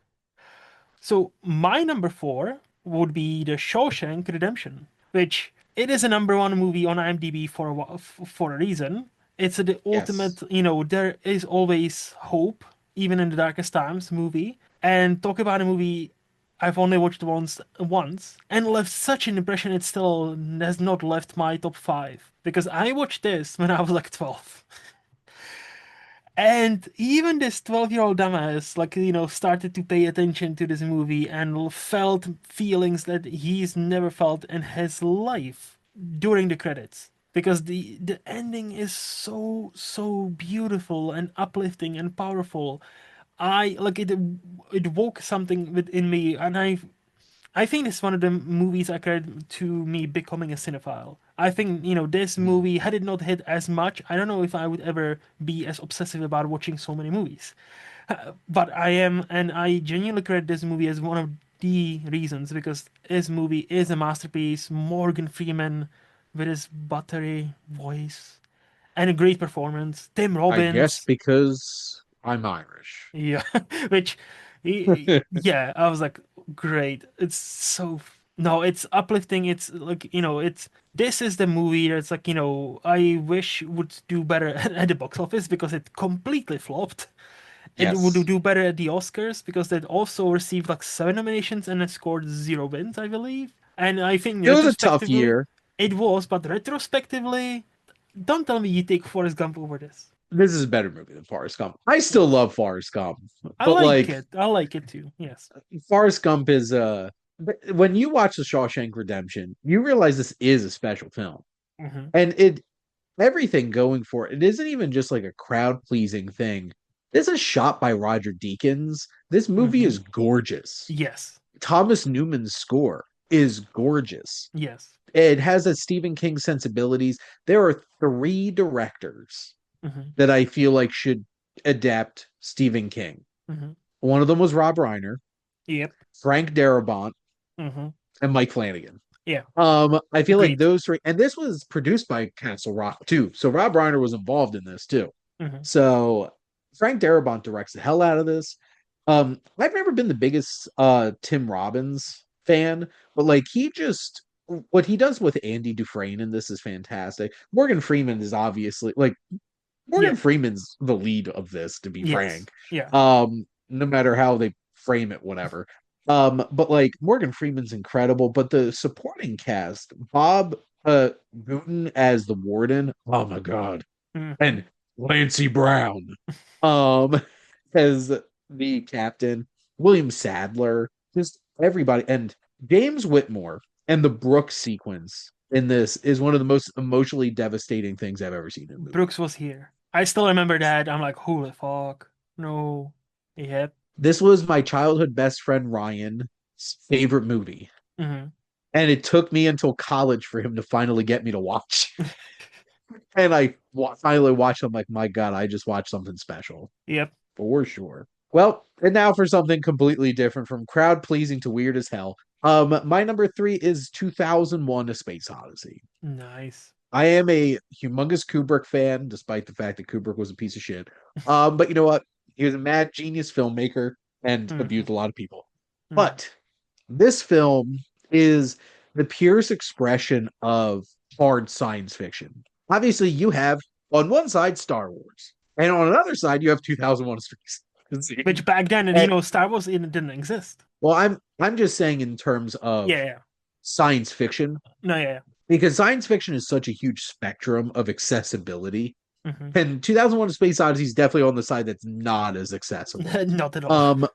So my number four would be The Shawshank Redemption, which it is a number one movie on IMDb for a reason. It's the Yes. ultimate, there is always hope, even in the darkest times movie. And talk about a movie I've only watched once, and left such an impression it still has not left my top five. Because I watched this when I was like 12. And even this 12-year-old dumbass, like, started to pay attention to this movie and felt feelings that he's never felt in his life during the credits. Because the ending is so, so beautiful and uplifting and powerful. I like it woke something within me, and I think it's one of the movies I credit to me becoming a cinephile. I think, this Mm. movie, had it not hit as much, I don't know if I would ever be as obsessive about watching so many movies. But I am, and I genuinely credit this movie as one of the reasons because this movie is a masterpiece. Morgan Freeman with his buttery voice and a great performance. Tim I guess Robbins, because I'm Irish. yeah, which, yeah, I was like, great. It's so. No, it's uplifting. It's like, it's this is the movie that's like, I wish would do better at the box office because it completely flopped. It would Yes. do better at the Oscars because it also received like 7 nominations and it scored 0 wins, I believe. And I think It was a tough retrospectively, year. it was, but retrospectively, don't tell me you take Forrest Gump over this. This is a better movie than Forrest Gump. I still Yes. love Forrest Gump, I but like like it. I like it too. Yes. Forrest Gump is when you watch The Shawshank Redemption, you realize this is a special film. Hmm. And it everything going for it. It isn't even just like a crowd pleasing thing. This is shot by Roger Deakins. This movie Hmm. is gorgeous. Yes. Thomas Newman's score is gorgeous. Yes. It has a Stephen King sensibilities. There are three directors Hmm. that I feel like should adapt Stephen King. Hmm. One of them was Rob Reiner, Yep. Frank Darabont, Hmm. and Mike Flanagan. Yeah. I feel like Agreed. those three, and this was produced by Castle Rock too. So Rob Reiner was involved in this too. Hmm. So Frank Darabont directs the hell out of this. I've never been the biggest Tim Robbins fan, but like he just what he does with Andy Dufresne in this is fantastic. Morgan Freeman is obviously like Yeah. Morgan Freeman's the lead of this, to be Yes. frank. Yeah. No matter how they frame it, whatever. But like Morgan Freeman's incredible, but the supporting cast, Bob Newton as the warden, oh my god, Hmm. and Clancy Brown, um, as the captain, William Sadler, just everybody, and James Whitmore and the Brooks sequence in this is one of the most emotionally devastating things I've ever seen in a movie. Brooks was here. I still remember that. I'm like, holy fuck. No. Yep. This was my childhood best friend Ryan's favorite movie. Hmm. And it took me until college for him to finally get me to watch. And finally watched. I'm like, my God, I just watched something special Yep. for sure. Well, and now for something completely different, from crowd pleasing to weird as hell. My number three is 2001: A Space Odyssey. Nice. I am a humongous Kubrick fan, despite the fact that Kubrick was a piece of shit. But you know what? He was a mad genius filmmaker and Hmm. abused a lot of people. Hmm. But this film is the purest expression of hard science fiction. Obviously, you have on one side Star Wars, and on another side you have 2001: A Space Odyssey. Which back then, And, Star Wars didn't exist. well, I'm just saying in terms of Yeah. Yeah. science fiction, No. Yeah. because science fiction is such a huge spectrum of accessibility. Yeah. Hmm. And 2001: A Space Odyssey is definitely on the side that's not as accessible. Not at all. Um,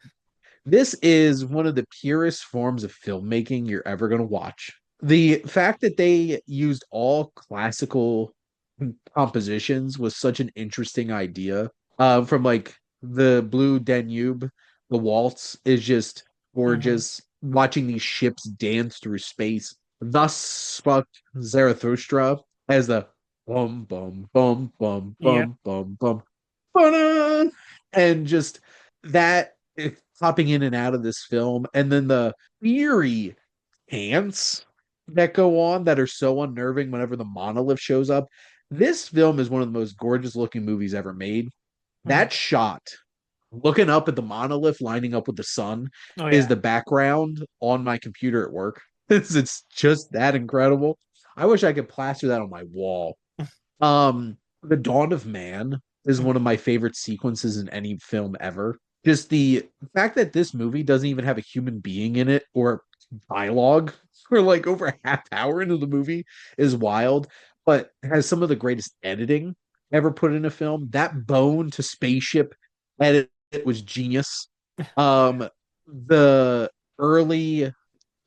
this is one of the purest forms of filmmaking you're ever going to watch. The fact that they used all classical compositions was such an interesting idea. From like the Blue Danube, the waltz is just Hmm. gorgeous. Watching these ships dance through space. Thus spoke Zarathustra as the bum bum bum bum Yep. bum bum bum, ba and just that popping in and out of this film, and then the eerie ants that go on that are so unnerving whenever the monolith shows up. This film is one of the most gorgeous looking movies ever made. Hmm. That shot, looking up at the monolith lining up with the sun, Oh is yeah. the background on my computer at work. It's just that incredible. I wish I could plaster that on my wall. The Dawn of Man is one of Hmm. my favorite sequences in any film ever. Just the fact that this movie doesn't even have a human being in it or dialogue for like over a half hour into the movie is wild, but has some of the greatest editing ever put in a film. That bone to spaceship edit was genius. Yeah. The early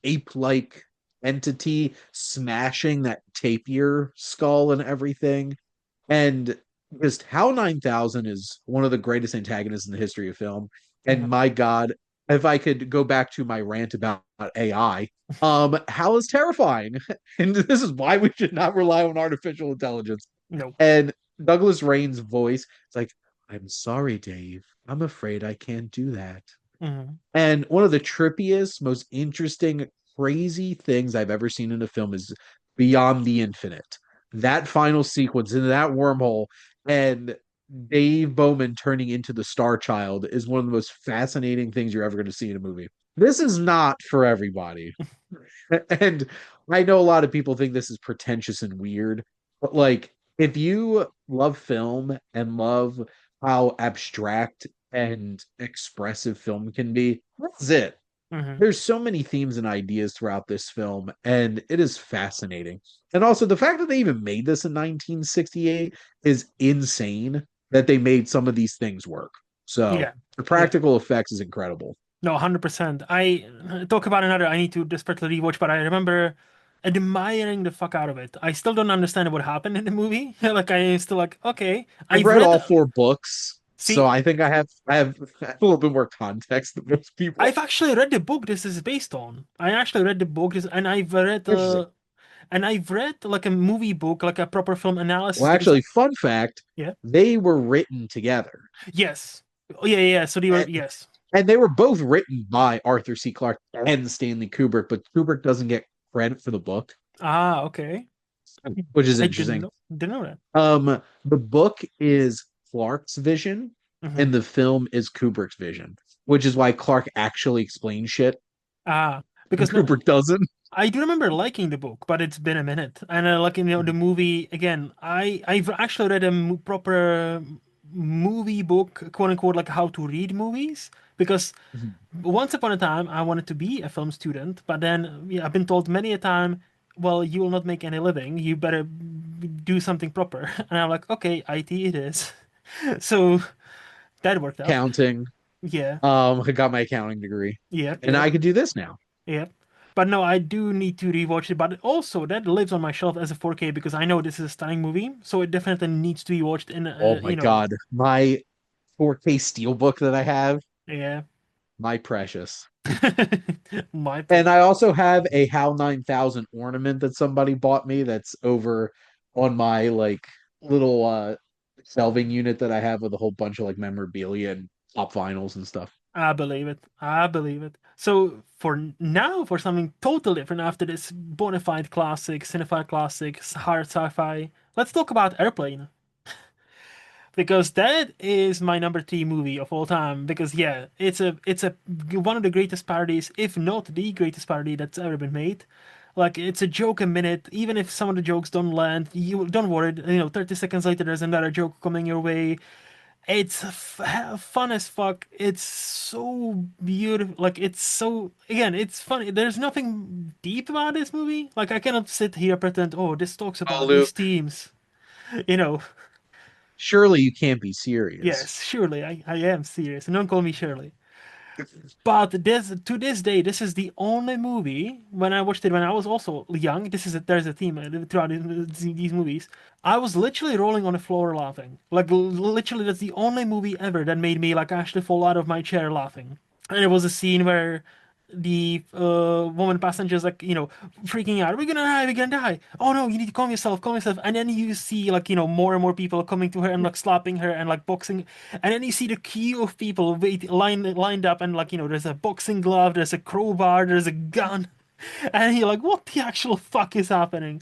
ape-like entity smashing that tapir skull and everything, and just HAL 9000 is one of the greatest antagonists in the history of film. And Hmm. my God, if I could go back to my rant about AI, HAL is terrifying. And this is why we should not rely on artificial intelligence. No. And Douglas Rain's voice, it's like, I'm sorry, Dave. I'm afraid I can't do that. Hmm. And one of the trippiest, most interesting, crazy things I've ever seen in a film is Beyond the Infinite. That final sequence in that wormhole and Dave Bowman turning into the Star Child is one of the most fascinating things you're ever going to see in a movie. this is not for everybody. And I know a lot of people think this is pretentious and weird, but like if you love film and love how abstract and expressive film can be, that's it. Hmm. There's so many themes and ideas throughout this film, and it is fascinating. And also the fact that they even made this in 1968 is insane that they made some of these things work. So Yeah. the Yeah. practical effects is incredible. No, 100%. I talk about another I need to desperately rewatch, but I remember admiring the fuck out of it. I still don't understand what happened in the movie. Like I still like, okay. I've I've read read all four books, so see, I think I have a little bit more context than most people. I've actually read the book this is based on. I actually read the book and Interesting. I've read like a movie book, like a proper film analysis Well, because actually, fun fact, yeah. they were written together. Yes. Oh, yeah, yeah. So they were And, yes. and they were both written by Arthur C. Clarke and Stanley Kubrick, but Kubrick doesn't get credit for the book, Ah, okay. which is I didn't interesting. know didn't know that. The book is Clark's vision, Hmm. and the film is Kubrick's vision, which is why Clark actually explains shit Ah, and because no, Kubrick doesn't. I do remember liking the book, but it's been a minute. And like the movie again. I've actually read a proper movie book, quote unquote, like how to read movies. Because once upon a time I wanted to be a film student, but then yeah, I've been told many a time, well, you will not make any living. You better do something proper. And I'm like, okay, IT it is. So that worked out. Accounting. Yeah. I got my accounting degree, Yep. and Yep. I could do this now. Yep. But no, I do need to rewatch it. But also, that lives on my shelf as a 4K because I know this is a stunning movie, so it definitely needs to be watched in, Oh my God, my 4K steelbook that I have, yeah, my precious. my And precious. I also have a HAL 9000 ornament that somebody bought me that's over on my like little shelving unit that I have with a whole bunch of like memorabilia and pop vinyls and stuff. I believe it. I believe it. So for now, for something totally different after this bona fide classic, cinephile classic, hard sci-fi, let's talk about Airplane. Because that is my number three movie of all time. Because yeah, it's a one of the greatest parodies, if not the greatest parody that's ever been made. Like it's a joke a minute, even if some of the jokes don't land, you don't worry. 30 seconds later, there's another joke coming your way. It's fun as fuck. It's so beautiful. Like it's so again, it's funny. There's nothing deep about this movie. Like I cannot sit here and pretend, oh, this talks Oh, about these Luke, themes. You know. surely you can't be serious. Yes, surely I am serious. And don't call me Shirley. But this to this day, this is the only movie when I watched it when I was also young. There's a theme throughout these movies. I was literally rolling on the floor laughing. Like literally, that's the only movie ever that made me like actually fall out of my chair laughing. And it was a scene where the woman passengers like freaking out, we're gonna die, we're gonna die, oh no, you need to calm yourself. And then you see like more and more people coming to her and like slapping her and like boxing. And then you see the queue of people lined up, and like there's a boxing glove, there's a crowbar, there's a gun. And you're like, what the actual fuck is happening?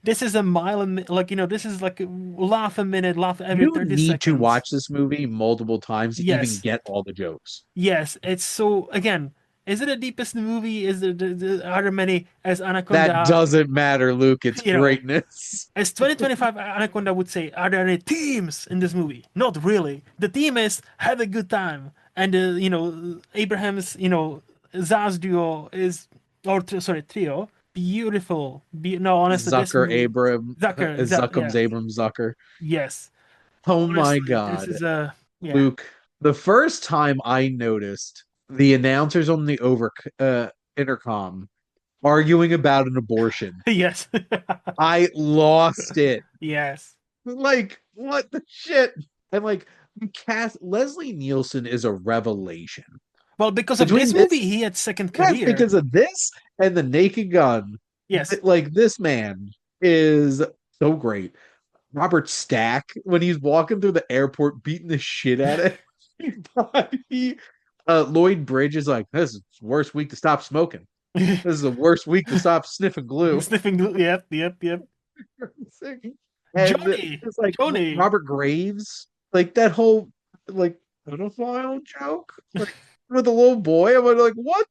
This is a mile a minute, like this is like laugh a minute, laugh every You 30 need to seconds. watch this movie multiple times to even Yes. get all the jokes. Yes, it's so again. Is it the deepest movie? Is it are there many as That Anaconda? doesn't matter, Luke. It's You know, greatness. as 2025 Anaconda would say, are there any themes in this movie? Not really. The theme is have a good time, and Abraham's Zaz duo is sorry trio beautiful. No, honestly, this movie Zuckums yeah, Abram Zucker. yes. Oh my Honestly, this God. is a yeah. Luke, the first time I noticed the announcers on the intercom arguing about an abortion, Yes. I lost it. Yes. Like, what the shit? And like, cast Leslie Nielsen is a revelation. Well, because of Between this movie, this, he had second yes, career. because of this and the Naked Gun, Yes. like this man is so great. Robert Stack, when he's walking through the airport beating the shit out of everybody. Lloyd Bridge is like, this is the worst week to stop smoking. This is the worst week to stop sniffing glue. Sniffing glue. Yep, yep, yep. And Johnny. it's like Johnny. Robert Graves, like that whole like pedophile joke, like with a little boy. I'm like, what?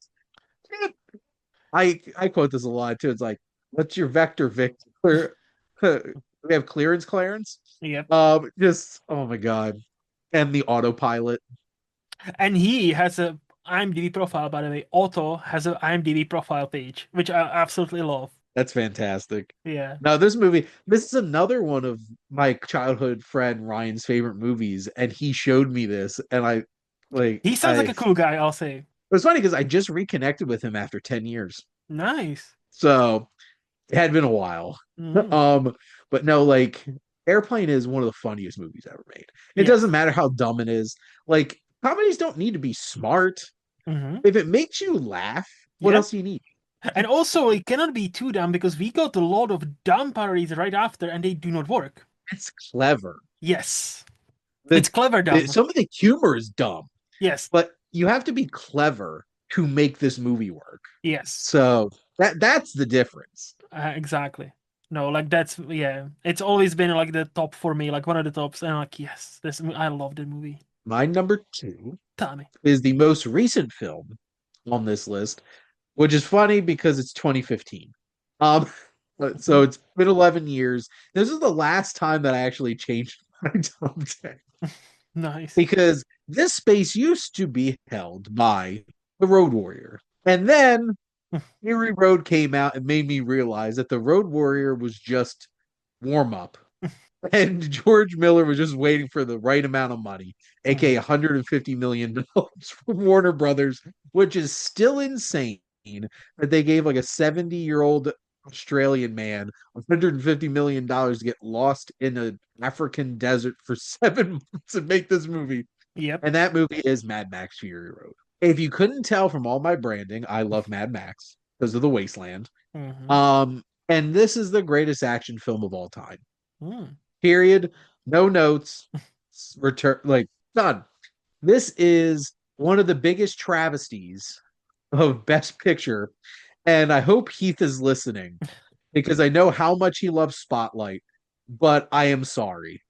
I quote this a lot too. It's like, what's your vector, Victor? We have clearance, Clarence. Yep. Just oh my god, and the autopilot. And he has a IMDb profile, by the way. Otto has an IMDb profile page, which I absolutely love. That's fantastic. Yeah. Now, this is another one of my childhood friend Ryan's favorite movies, and he showed me this, and He sounds like I a cool guy, I'll say. it was funny because I just reconnected with him after 10 years. Nice. So it had been a while. Mm. Um, but no, like Airplane is one of the funniest movies ever made. It Yes. doesn't matter how dumb it is. Like comedies don't need to be smart. Hmm. If it makes you laugh, what Yep. else do you need? And also, it cannot be too dumb because we got a lot of dumb parodies right after, and they do not work. It's clever. Yes. It's The, clever dumb. some of the humor is dumb, Yes. but you have to be clever to make this movie work. Yes. So that's the difference. Exactly. No, like that's yeah. It's always been like the top for me, like one of the tops. And I'm like, yes, I love the movie. My number two Tell me. is the most recent film on this list, which is funny because it's 2015. Um, so Mhm. it's been 11 years. This is the last time that I actually changed my top 10 Nice. because this space used to be held by the Road Warrior. And then Fury Road came out and made me realize that the Road Warrior was just warm up. And George Miller was just waiting for the right amount of money, aka Mhm. $150 million from Warner Brothers, which is still insane that they gave like a 70-year-old Australian man $150 million to get lost in an African desert for 7 months and make this movie. Yep. And that movie is Mad Max Fury Road. If you couldn't tell from all my branding, I love Mad Max because of the wasteland. Hmm. And this is the greatest action film of all time. Mm. Period. No notes. Return like done. This is one of the biggest travesties of Best Picture, and I hope Heath is listening because I know how much he loves Spotlight, but I am sorry.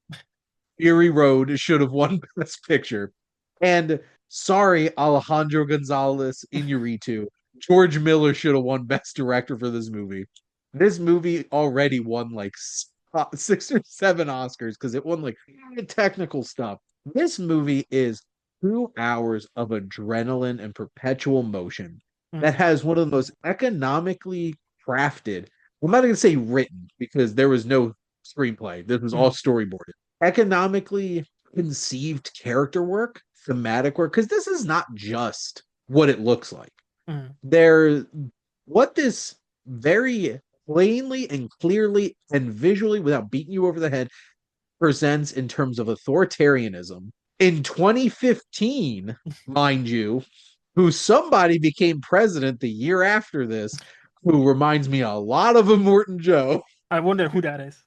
Fury Road should have won Best Picture. And sorry, Alejandro Gonzalez Iñárritu. George Miller should have won Best Director for this movie. This movie already won like 6 or 7 Oscars because it won like technical stuff. This movie is 2 hours of adrenaline and perpetual motion that Hmm. has one of the most economically crafted. I'm not going to say written because there was no screenplay. This was all Hmm. storyboarded economically conceived character work, thematic work, because this is not just what it looks like. Hmm. There, what this very plainly and clearly and visually, without beating you over the head, presents in terms of authoritarianism. In 2015, mind you, who somebody became president the year after this, who reminds me a lot of a Morton Joe. I wonder who that is.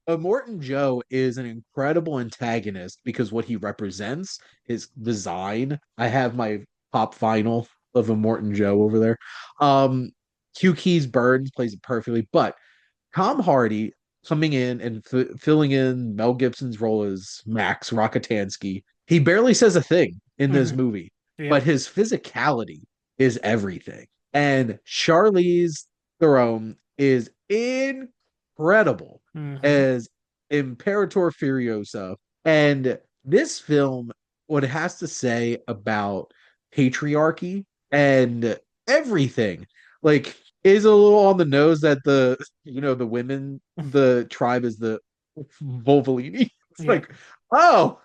Morton Joe is an incredible antagonist because what he represents, his design. I have my pop vinyl of a Morton Joe over there. Um, Hugh Keys Burns plays it perfectly, but Tom Hardy coming in and filling in Mel Gibson's role as Max Rockatansky. He barely says a thing in this Hmm. movie, but Yep. his physicality is everything. And Charlize Theron is incredible Hmm. as Imperator Furiosa. And this film, what it has to say about patriarchy and everything, like, is a little on the nose that the women, the tribe is the Volvolini. It's Yep. like, oh,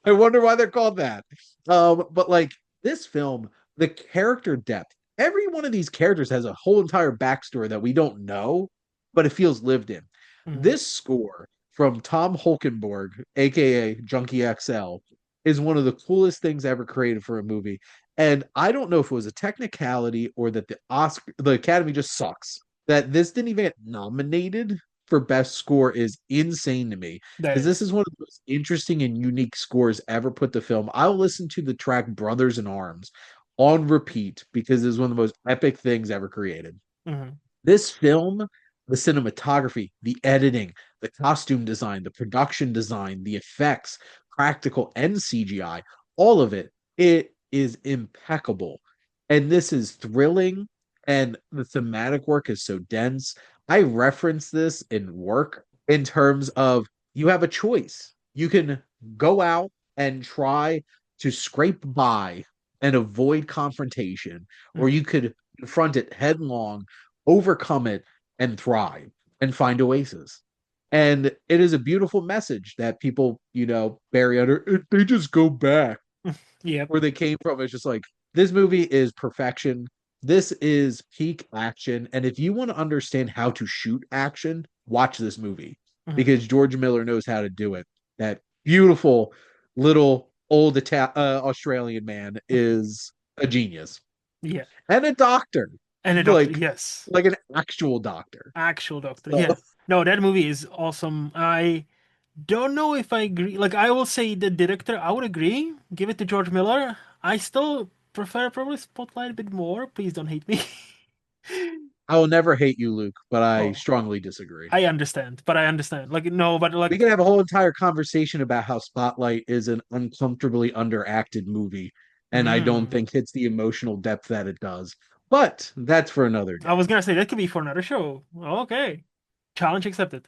I wonder why they're called that. But like this film, the character depth, every one of these characters has a whole entire backstory that we don't know, but it feels lived in. Hmm. This score from Tom Holkenborg, aka Junkie XL, is one of the coolest things ever created for a movie. And I don't know if it was a technicality or that the Academy just sucks. That this didn't even get nominated for best score is insane to me That because this is. is one of the most interesting and unique scores ever put to film. I'll listen to the track Brothers in Arms on repeat because it's one of the most epic things ever created. Hmm. This film, the cinematography, the editing, the costume design, the production design, the effects, practical and CGI, all of it, it is impeccable. And this is thrilling, and the thematic work is so dense. I reference this in work in terms of you have a choice. You can go out and try to scrape by and avoid confrontation, or Hmm. you could confront it headlong, overcome it, and thrive and find oasis. And it is a beautiful message that people, bury under. They just go back Yep. where they came from. It's just like this movie is perfection. This is peak action. And if you want to understand how to shoot action, watch this movie Hmm. because George Miller knows how to do it. That beautiful little old Australian man is a genius Yeah. and a doctor, And a doctor, like yes. like an actual doctor. Actual doctor, So yeah. No, that movie is awesome. I don't know if I agree. Like, I will say the director, I would agree. Give it to George Miller. I still prefer probably Spotlight a bit more. Please don't hate me. I will never hate you, Luke, but I Oh, strongly disagree. I understand, but I understand. Like, no, but We like, can have a whole entire conversation about how Spotlight is an uncomfortably underacted movie, and I don't mm, think hits the emotional depth that it does. But that's for another I was day. gonna say that could be for another show. Okay, challenge accepted.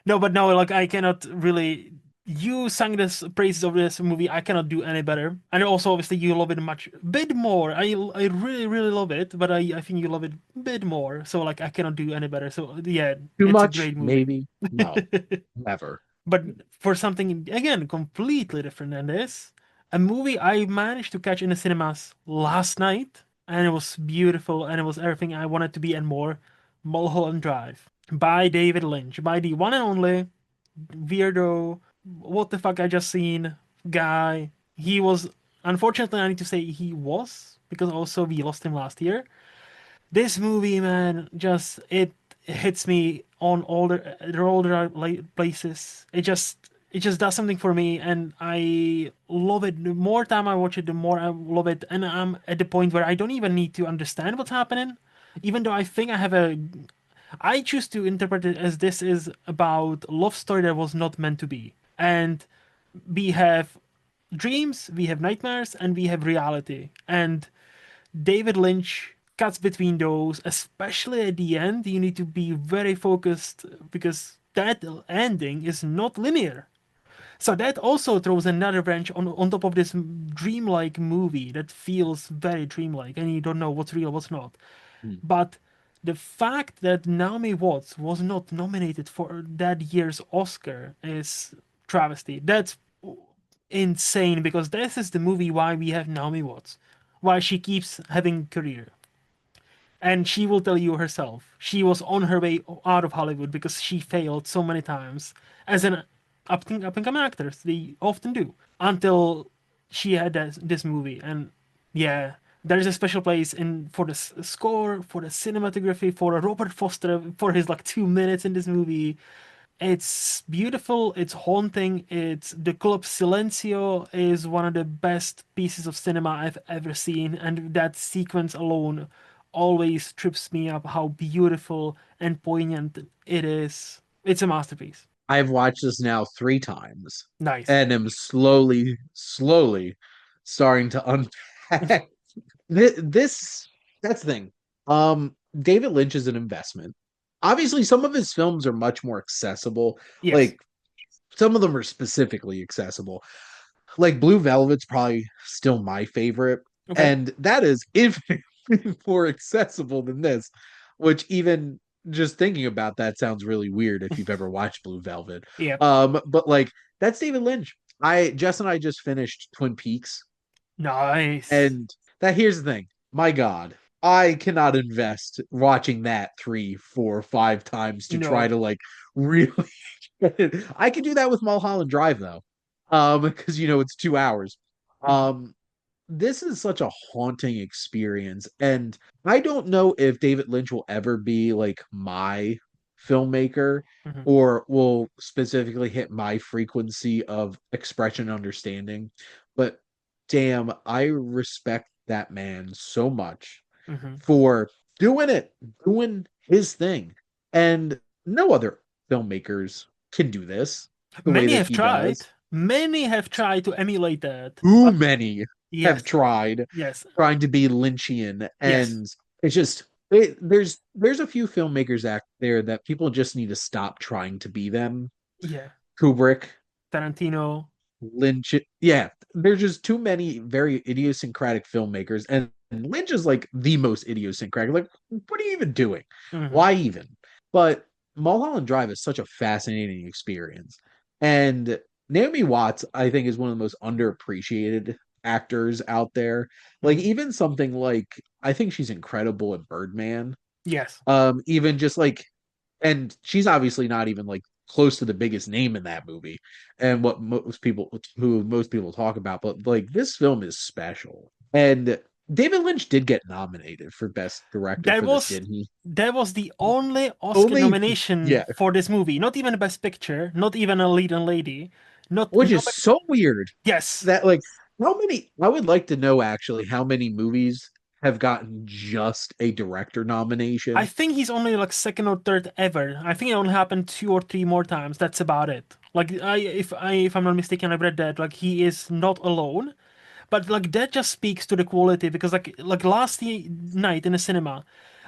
No, but no, like I cannot really. You sang this praises of this movie. I cannot do any better. And also, obviously, you love it much bit more. I really really love it, but I think you love it a bit more. So like I cannot do any better. So yeah, Too it's a much? great movie. Maybe. No, never. But for something again completely different than this, a movie I managed to catch in the cinemas last night, and it was beautiful, and it was everything I wanted to be and more. Mulholland Drive by David Lynch, by the one and only weirdo, what the fuck I just seen guy. He was, unfortunately, I need to say he was, because also we lost him last year. This movie, man, just it hits me on all the right places. It just does something for me, and I love it. The more time I watch it, the more I love it, and I'm at the point where I don't even need to understand what's happening, even though I think I have a. I choose to interpret it as this is about love story that was not meant to be, and we have dreams, we have nightmares, and we have reality, and David Lynch cuts between those, especially at the end. You need to be very focused because that ending is not linear. So that also throws another wrench on top of this dreamlike movie that feels very dreamlike and you don't know what's real, what's not. Hmm. But the fact that Naomi Watts was not nominated for that year's Oscar is travesty. That's insane because this is the movie why we have Naomi Watts, why she keeps having career. And she will tell you herself she was on her way out of Hollywood because she failed so many times as an up and coming actress. They often do until she had this movie. And yeah, there is a special place in for the score, for the cinematography, for Robert Foster for his like 2 minutes in this movie. It's beautiful, it's haunting, it's the Club Silencio is one of the best pieces of cinema I've ever seen, and that sequence alone always trips me up how beautiful and poignant it is. It's a masterpiece. I've watched this now 3 times Nice. and am slowly starting to unpack this. That's the thing. David Lynch is an investment. Obviously, some of his films are much more accessible. Yes. Like some of them are specifically accessible. Like Blue Velvet's probably still my favorite, Okay. and that is infinitely more accessible than this. Which even just thinking about that sounds really weird if you've ever watched Blue Velvet. Yeah. But like that's David Lynch. I Jess and I just finished Twin Peaks, Nice. and that here's the thing. My God, I cannot invest watching that 3, 4, 5 times to try No. to like really. I can do that with Mulholland Drive though, because it's 2 hours. Mhm. Um, this is such a haunting experience, and I don't know if David Lynch will ever be like my filmmaker Mhm. or will specifically hit my frequency of expression and understanding, but damn, I respect that man so much Mhm. for doing it, doing his thing. And no other filmmakers can do this the way Many that have he tried. does. Many have tried to emulate that, Too but many. have Yes. tried Yes. trying to be Lynchian, Yes. and it's just there's a few filmmakers out there that people just need to stop trying to be them. Yeah. Kubrick, Tarantino. Lynch, yeah, there's just too many very idiosyncratic filmmakers, and Lynch is like the most idiosyncratic. Like, what are you even doing? Hmm. Why even? But Mulholland Drive is such a fascinating experience, and Naomi Watts, I think, is one of the most underappreciated actors out there. Like, Hmm. even something like I think she's incredible at Birdman. Yes. Even just like and she's obviously not even like close to the biggest name in that movie and what most people talk about, but like this film is special. And David Lynch did get nominated for best director That for this, was didn't he? that was the only Oscar Only nomination yeah, for this movie. Not even a Best Picture, not even a lead and lady. Not which no, is so weird yes. that like how many I would like to know actually how many movies have gotten just a director I nomination. think he's only like second or third ever. I think it only happened two or three more times. That's about it. Like if I'm not mistaken, I read that like he is not alone. But like that just speaks to the quality because like last night in the cinema,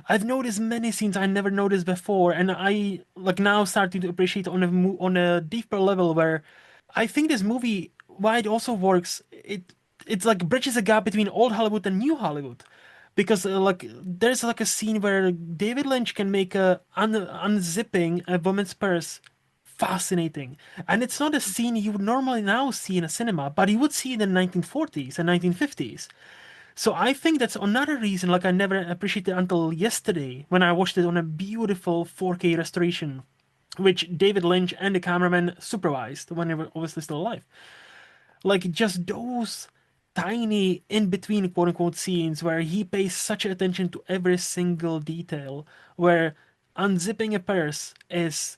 I've noticed many scenes I never noticed before, and I like now starting to appreciate on a deeper level where I think this movie why it also works. It's like bridges a gap between old Hollywood and new Hollywood because like there's like a scene where David Lynch can make unzipping a woman's purse fascinating. And it's not a scene you would normally now see in a cinema, but you would see it in the 1940s and 1950s. So I think that's another reason, like I never appreciated until yesterday when I watched it on a beautiful 4K restoration, which David Lynch and the cameraman supervised when they were obviously still alive. Like just those tiny in between quote unquote scenes where he pays such attention to every single detail, where unzipping a purse is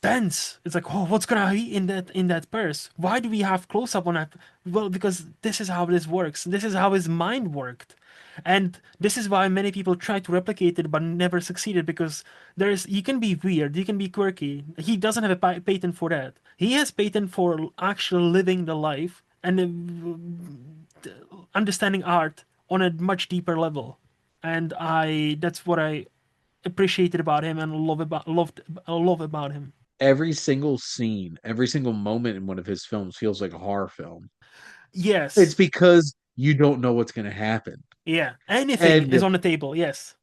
tense. It's like, oh, what's gonna be in that purse? Why do we have close up on that? Well, because this is how this works. This is how his mind worked, and this is why many people try to replicate it but never succeeded. Because there's you can be weird, you can be quirky. He doesn't have a patent for that. He has patent for actually living the life and understanding art on a much deeper level. And I that's what I appreciated about him and love about him. Every single scene, every single moment in one of his films feels like a horror film. It's Yes. because you don't know what's going to happen. Yeah. Anything is And on the table. Yes.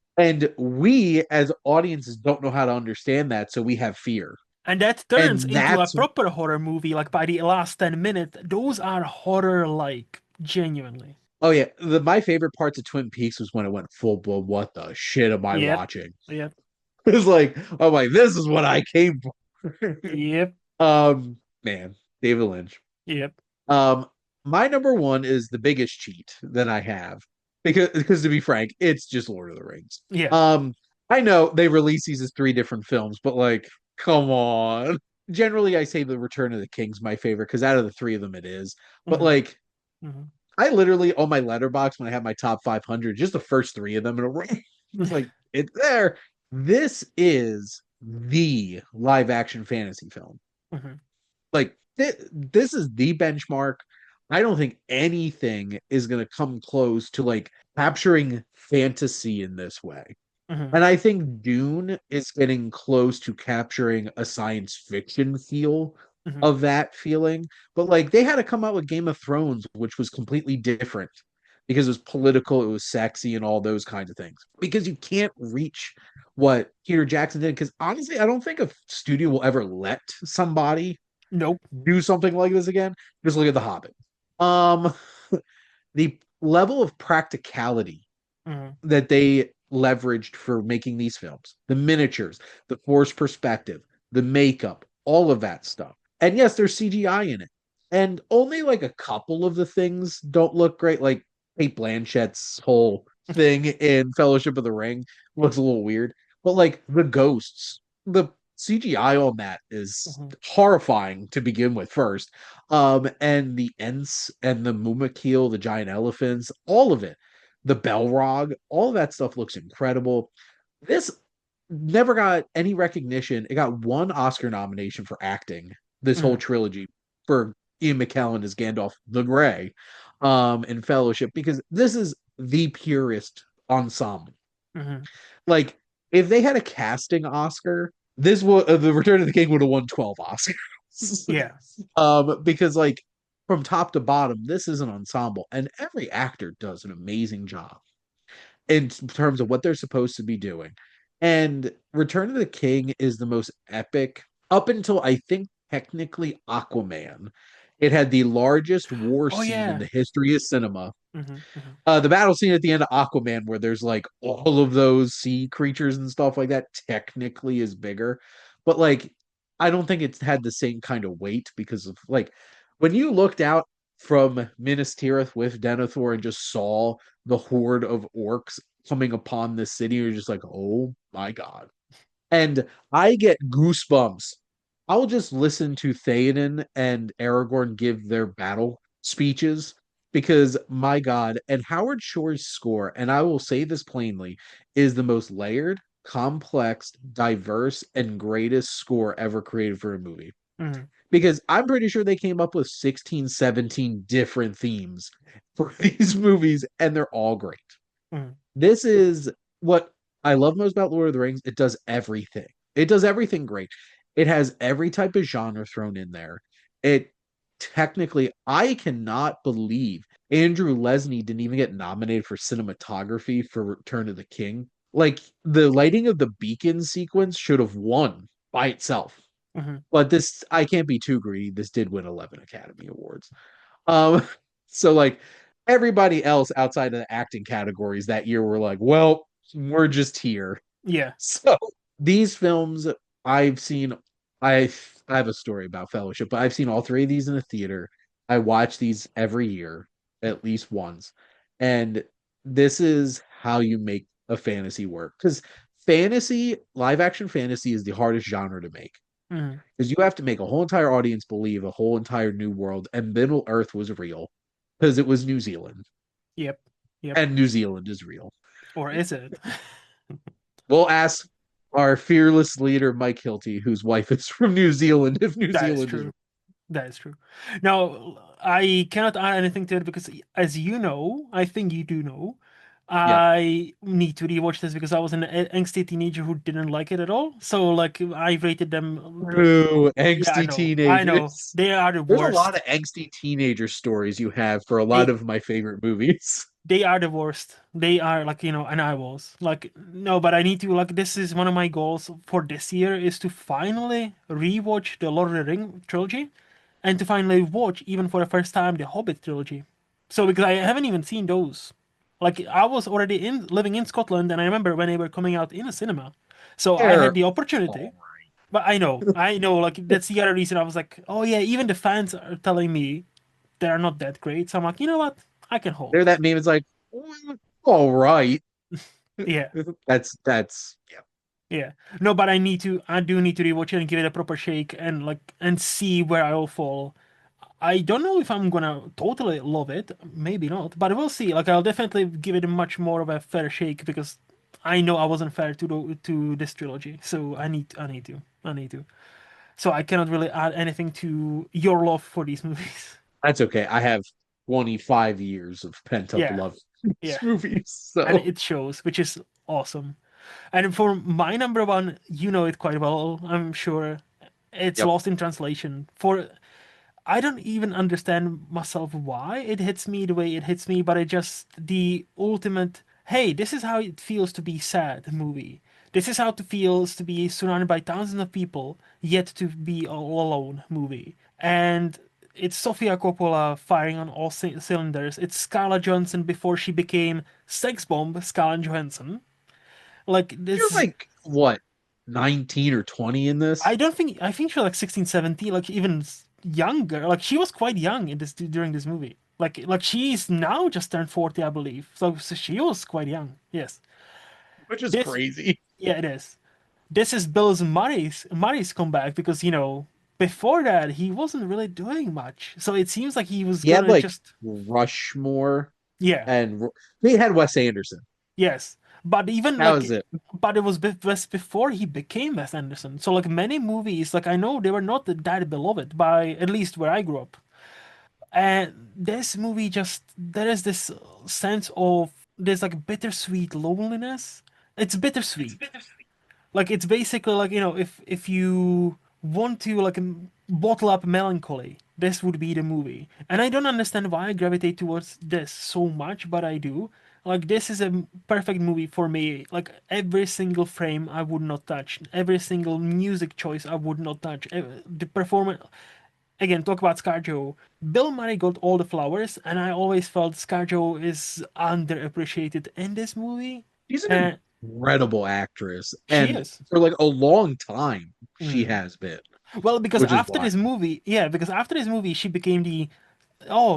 we as audiences don't know how to understand that, so we have fear. And that turns And into a that's proper horror movie. Like by the last 10 minutes, those are horror like, genuinely. oh yeah, my favorite parts of Twin Peaks was when it went full blown. What the shit am I Yep. watching? Yep. It's like, oh my, this is what I came for. Yep. Man, David Lynch. Yep. Um, my number one is the biggest cheat that I have because to be frank, it's just Lord of the Rings. Yeah. Um, I know they release these as three different films, but like, come on. Generally, I say the Return of the King's my favorite because out of the three of them, it is. But Hmm. like, Hmm. I literally on my letterbox when I have my top 500, just the first three of them in a row. It's like it's there. This is the live action fantasy film. Hmm. Like this is the benchmark. I don't think anything is going to come close to like capturing fantasy in this way. Hmm. And I think Dune is getting close to capturing a science fiction feel Hmm. of that feeling. But like they had to come out with Game of Thrones, which was completely different because it was political, it was sexy, and all those kinds of things. Because you can't reach what Peter Jackson did. Because honestly, I don't think a studio will ever let somebody Nope. do something like this again. Just look at The Hobbit. Um, the level of practicality Hmm. that they leveraged for making these films, the miniatures, the forced perspective, the makeup, all of that stuff. And yes, there's CGI in it. And only like a couple of the things don't look great. Like Kate Blanchett's whole thing in Fellowship of the Ring looks a little weird. But like the ghosts, the CGI on that is Hmm. horrifying to begin with first. And the Ents and the Mumakil, the giant elephants, all of it, the Belrog, all of that stuff looks incredible. This never got any recognition. It got one Oscar nomination for acting, this whole Hmm. trilogy, for Ian McKellen as Gandalf the Grey. in Fellowship because this is the purest ensemble. Hmm. Like if they had a casting Oscar, this would the Return of the King would have won 12 Oscars. Yeah. Because like from top to bottom, this is an ensemble, and every actor does an amazing job in terms of what they're supposed to be doing. And Return of the King is the most epic up until I think technically Aquaman. It had the largest war Oh scene in yeah. the history of cinema. Hmm. Hmm. The battle scene at the end of Aquaman, where there's like all of those sea creatures and stuff like that, technically is bigger. But like, I don't think it's had the same kind of weight because of like when you looked out from Minas Tirith with Denethor and just saw the horde of orcs coming upon the city, you're just like, oh my god. And I get goosebumps. I'll just listen to Theoden and Aragorn give their battle speeches because my God, and Howard Shore's score, and I will say this plainly, is the most layered, complex, diverse, and greatest score ever created for a movie. Hmm. Because I'm pretty sure they came up with 16, 17 different themes for these movies, and they're all great. Hmm. This is what I love most about Lord of the Rings. It does everything. It does everything great. It has every type of genre thrown in there. It technically, I cannot believe Andrew Lesney didn't even get nominated for cinematography for Return of the King. Like the lighting of the beacon sequence should have won by itself. Hmm. But this, I can't be too greedy. This did win 11 Academy Awards. Um, so like everybody else outside of the acting categories that year were like, well, we're just here. Yeah. So these films I've seen, I I have a story about Fellowship, but I've seen all three of these in the theater. I watch these every year, at least once. And this is how you make a fantasy work. Because fantasy, live action fantasy is the hardest genre to make Hmm. because you have to make a whole entire audience believe a whole entire new world and Middle Earth was real because it was New Zealand Yep. Yep. and New Zealand is real. Or is it? We'll ask our fearless leader Mike Hilty, whose wife is from New Zealand, if New That is Zealand is true. That is true. Now, I cannot add anything to it because, as you know, I think you do know, yep. I need to rewatch this because I was an angsty teenager who didn't like it at all. So, like, I rated them. True, Yeah, I angsty know. I know. teenagers. They are the There's a lot worst. of angsty teenager stories you have for a lot They of my favorite movies. they are the worst. They are like, and I was like, no, but I need to like this is one of my goals for this year is to finally rewatch the Lord of the Ring trilogy and to finally watch even for the first time the Hobbit trilogy. So because I haven't even seen those. Like I was already in living in Scotland and I remember when they were coming out in a cinema. So I had They're the opportunity. all But I know, like that's the other reason I was like, oh yeah, even the fans are telling me they're not that great. So I'm like, you know what? I can they're hold. that meme. It's like, all right. Yeah. That's yeah. Yeah. No, but I do need to rewatch it and give it a proper shake and like and see where I'll fall. I don't know if I'm gonna totally love it, maybe not, but we'll see. Like I'll definitely give it a much more of a fair shake because I know I wasn't fair to this trilogy. So I need to. So I cannot really add anything to your love for these movies. That's okay. I have 25 years of pent up Yeah. love for these Yeah. movies. And So it shows, which is awesome. And for my number one, you know it quite well, I'm sure. It's yep. Lost in Translation. For I don't even understand myself why it hits me the way it hits me, but it just the ultimate, hey, this is how it feels to be sad movie. This is how it feels to be surrounded by thousands of people, yet to be all alone movie. And it's Sofia Coppola firing on all cylinders. It's Scarlett Johansson before she became sex bomb Scarlett Johansson. Like You're this, like what, 19 or 20 in this? I think she was like 16, 17, like even younger. Like she was quite young in this during this movie. Like she's now just turned 40, I believe. So she was quite young. Yes. Which is This crazy. yeah, it is. This is Bill's Murray's comeback because, before that he wasn't really doing much. So it seems like he was He had gonna like just Rushmore yeah, and he had Wes Anderson. yes. But even That was it. but it was before he became Wes Anderson. So like many movies, like I know they were not that beloved by at least where I grew up. And this movie just there is this sense of there's like bittersweet loneliness. It's bittersweet. Like it's basically like if you want to like bottle up melancholy, this would be the movie. And I don't understand why I gravitate towards this so much, but I do. Like this is a perfect movie for me. Like every single frame I would not touch, every single music choice I would not touch. The performance again, talk about ScarJo. Bill Murray got all the flowers, and I always felt ScarJo is underappreciated in this movie. She's an And incredible actress, she and is. for like a long time, she Mm. has been, Well, because which is after wild. this movie, yeah, because after this movie, she became the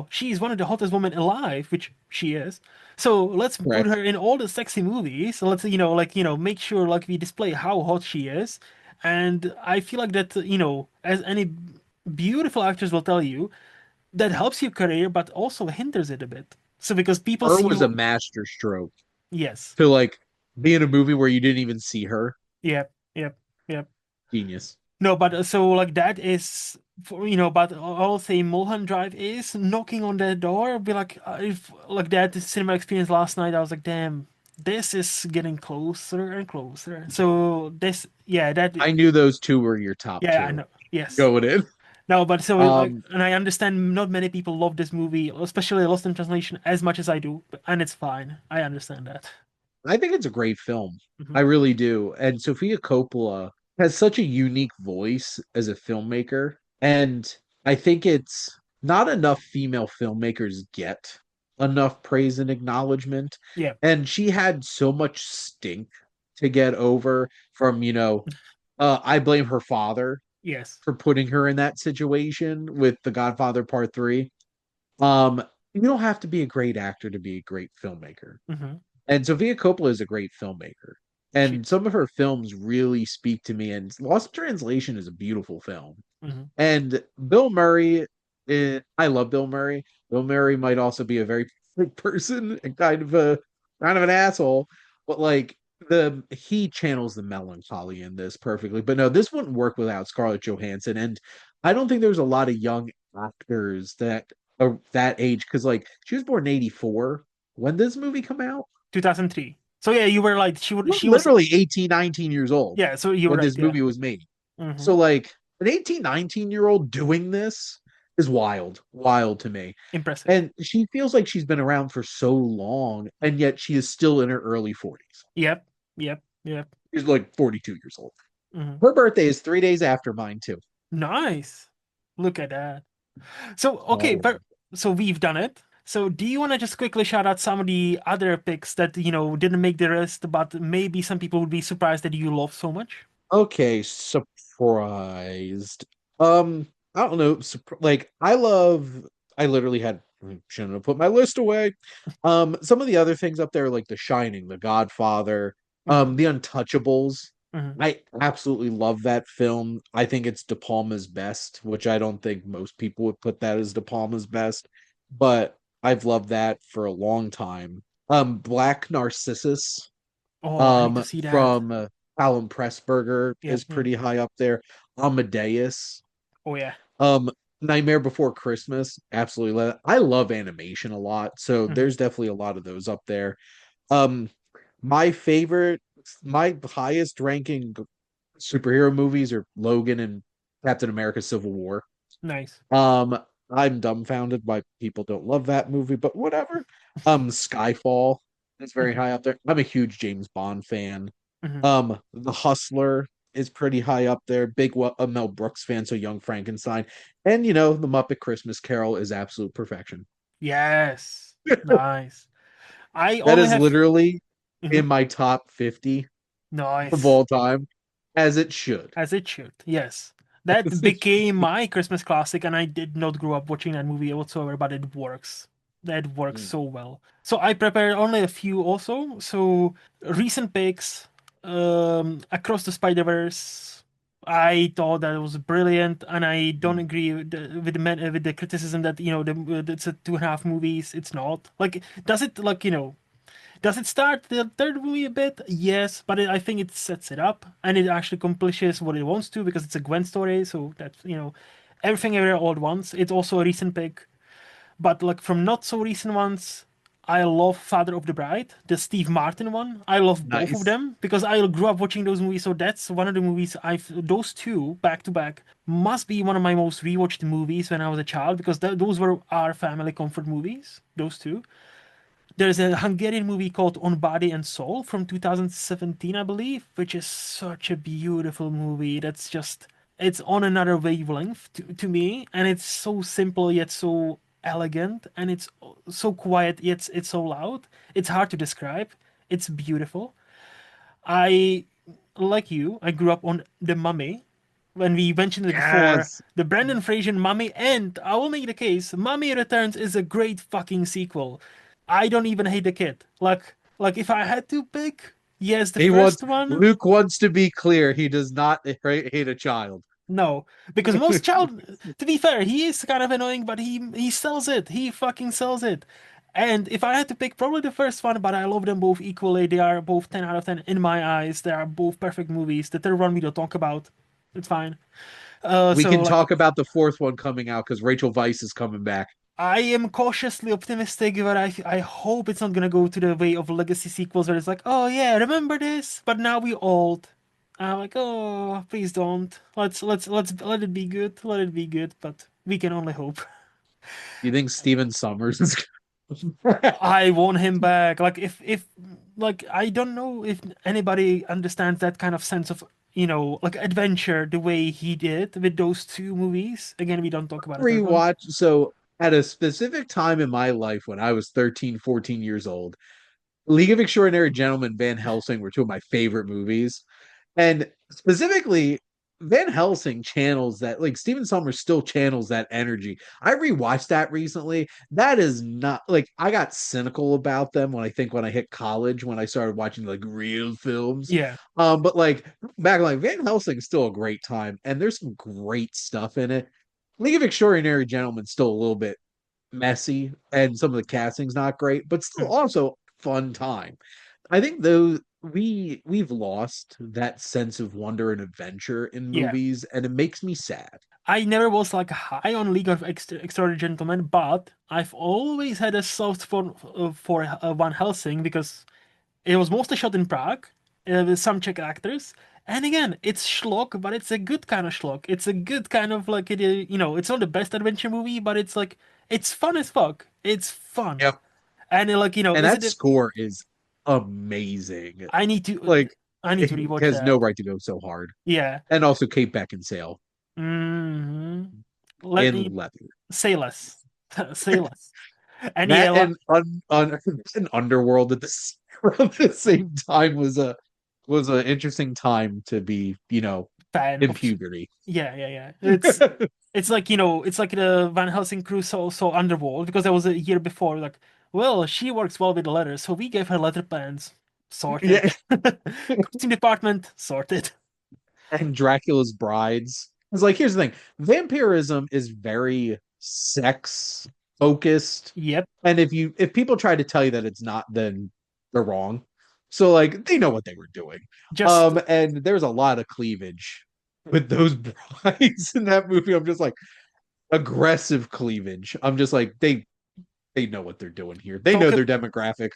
she's one of the hottest women alive, which she is. So let's put Correct. her in all the sexy movies. Let's make sure like we display how hot she is. And I feel like that as any beautiful actress will tell you, that helps your career, but also hinders it a bit. So because people Her see was a you, master stroke yes, to like be in a movie where you didn't even see her. yep, yep, yep. Genius. No, but so like that is for but I'll say Mulholland Drive is knocking on the door. Be like if like that cinema experience last night, I was like, damn, this is getting closer and closer. So this, yeah, that, I knew those two were your top yeah, I two know, yes. going in. No, but so like, Um, and I understand not many people love this movie, especially Lost in Translation, as much as I do, and it's fine. I understand that. I think it's a great film. Hmm. I really do. And Sofia Coppola has such a unique voice as a filmmaker. And I think it's not enough female filmmakers get enough praise and acknowledgement. Yeah. And she had so much stink to get over from, I blame her father Yes. for putting her in that situation with The Godfather Part 3. Um, you don't have to be a great actor to be a great filmmaker. Hmm. And Sofia Coppola is a great filmmaker. She And is. some of her films really speak to me. And Lost in Translation is a beautiful film. Hmm. And Bill Murray, I love Bill Murray. Bill Murray might also be a very perfect person and kind of an asshole, but like the he channels the melancholy in this perfectly. But no, this wouldn't work without Scarlett Johansson. And I don't think there's a lot of young actors that are that age because like she was born in 84. When did this movie come out? 2003. So yeah, you were like We're she was, literally 18, 19 years old yeah, so you were when right, this yeah. movie was made. Hmm. So like an 18, 19-year-old doing this is wild, wild to me. Impressive. And she feels like she's been around for so long, and yet she is still in her early 40s. Yep. Yep. Yep. She's like 42 years old. Hmm. Her birthday is 3 days after mine, too. Nice. Look at that. So okay, Oh. but so we've done it. So do you want to just quickly shout out some of the other picks that didn't make the list, but maybe some people would be surprised that you love so much? Okay, surprised. I don't know. Like, I literally shouldn't have put my list away. Some of the other things up there, like The Shining, The Godfather, Hmm. The Untouchables. Hmm. I absolutely love that film. I think it's De Palma's best, which I don't think most people would put that as De Palma's best, but I've loved that for a long time. Black Narcissus Oh, I need to see that. from Alan Pressburger Yeah, is yeah. pretty high up there. Amadeus, Oh yeah. um, Nightmare Before Christmas, absolutely. I love animation a lot, so Hmm. there's definitely a lot of those up there. Um, my favorite, my highest ranking superhero movies are Logan and Captain America: Civil War. Nice. Um, I'm dumbfounded why people don't love that movie, but whatever. Skyfall is very Hmm. high up there. I'm a huge James Bond fan. Hmm. The Hustler is pretty high up there. Big Mel Brooks fan, so Young Frankenstein, and the Muppet Christmas Carol is absolute perfection. Yes. Nice. I That only is have. literally Mhm. in my top 50 of Nice. all time, as it should. As it should. Yes. That became my Christmas classic, and I did not grow up watching that movie whatsoever, but it works. That works Mm, so well. So I prepared only a few also. So recent picks, Across the Spider-Verse. I thought that was brilliant, and I don't mm. agree with the criticism that it's a 2.5 movies. It's not like does it like does it start the third movie a bit? Yes, but I think it sets it up and it actually accomplishes what it wants to because it's a Gwen story. So that's everything everywhere all at once. It's also a recent pick. But like from not so recent ones, I love Father of the Bride, the Steve Martin one. I love both of Nice. them because I grew up watching those movies. So that's one of the movies those two back to back must be one of my most rewatched movies when I was a child because those were our family comfort movies. Those two. There's a Hungarian movie called On Body and Soul from 2017, I believe, which is such a beautiful movie. That's just, it's on another wavelength to me, and it's so simple yet so elegant, and it's so quiet yet it's so loud. It's hard to describe. It's beautiful. I, like you, I grew up on The Mummy. When we mentioned it before, Yes. the Brendan Fraser Mummy, and I will make the case, Mummy Returns is a great fucking sequel. I don't even hate the kid. Like if I had to pick, yes, the He wants first one, Luke wants to be clear. He does not hate a child. no, because most child, to be fair, he is kind of annoying, but he sells it. He fucking sells it. And if I had to pick, probably the first one, but I love them both equally. They are both 10 out of 10 in my eyes. They are both perfect movies. The third one we don't talk about. It's fine. We So can like talk about the fourth one coming out because Rachel Weisz is coming back. I am cautiously optimistic, but I hope it's not gonna go to the way of legacy sequels where it's like, oh yeah, remember this, but now we old. I'm like, oh, please don't. Let's let it be good. Let it be good, but we can only hope. You think Steven Summers is I want him back. Like if like I don't know if anybody understands that kind of sense of, like adventure the way he did with those two movies. Again, we don't talk about the third one. rewatch? So at a specific time in my life when I was 13, 14 years old, League of Extraordinary Gentlemen, Van Helsing were two of my favorite movies. And specifically, Van Helsing channels that, like Steven Sommers still channels that energy. I rewatched that recently. That is not like I got cynical about them when I hit college when I started watching like real films. Yeah, But like back like Van Helsing's still a great time, and there's some great stuff in it. League of Extraordinary Gentlemen still a little bit messy, and some of the casting's not great, but still mm, also fun time. I think though we've lost that sense of wonder and adventure in yeah. movies, and it makes me sad. I never was like high on League of Extraordinary Gentlemen, but I've always had a soft spot for Van Helsing because it was mostly shot in Prague with some Czech actors. And again, it's schlock, but it's a good kind of schlock. It's a good kind of like it's not the best adventure movie, but it's like it's fun as fuck. It's fun, Yep. and like And is that it? score is amazing. I need to, Like I need to it rewatch has no that. right to go so hard. Yeah. And also Kate Beckinsale hmm Let in me leather. say less. Say less. And yeah, That and an underworld at around the same time was an interesting time to be, fan in of puberty. yeah. It's like it's like the Van Helsing crew saw Underworld because that was a year before. Like, well, she works well with the letters, so we gave her letter pens. Sorted. Yeah, Costume department sorted. and Dracula's brides. It's like here's the thing: vampirism is very sex focused, Yep. and if people try to tell you that it's not, then they're wrong. So like they know what they were doing. Just And there's a lot of cleavage with those brides in that movie. I'm just like aggressive cleavage. I'm just like they know what they're doing here. They know talk. their demographic.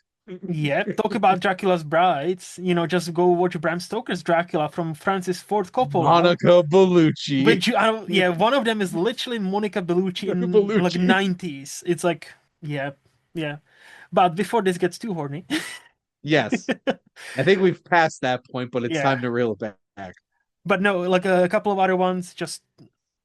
Yep. Talk about Dracula's brides. Just go watch Bram Stoker's Dracula from Francis Ford Coppola. Monica Bellucci. Which yeah, one of them is literally Monica Bellucci in like Bellucci. 90s. It's like, yeah, yeah. But before this gets too horny, Yes. I think we've passed that point, but it's yeah. time to reel it back. But no, like a couple of other ones. Just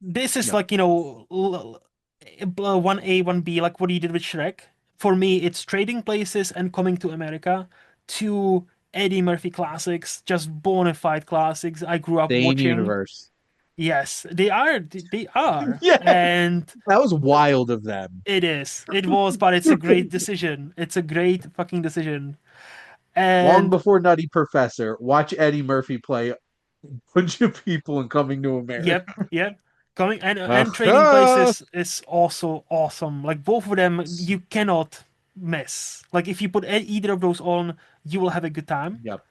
this is Yep. like 1A, 1B, like what he did with Shrek. For me, it's Trading Places and Coming to America, two Eddie Murphy classics, just bona fide classics. I grew up Same watching. universe. Yes, they are. They are, Yeah, and that was wild of them. it is. It was, but it's a great decision. It's a great fucking decision. Long And before Nutty Professor, watch Eddie Murphy play a bunch of people in Coming to yep, America. yep. Coming and Trading Aha! Places is also awesome. Like both of them, you cannot miss. Like if you put either of those on, you will have a good time. Yep.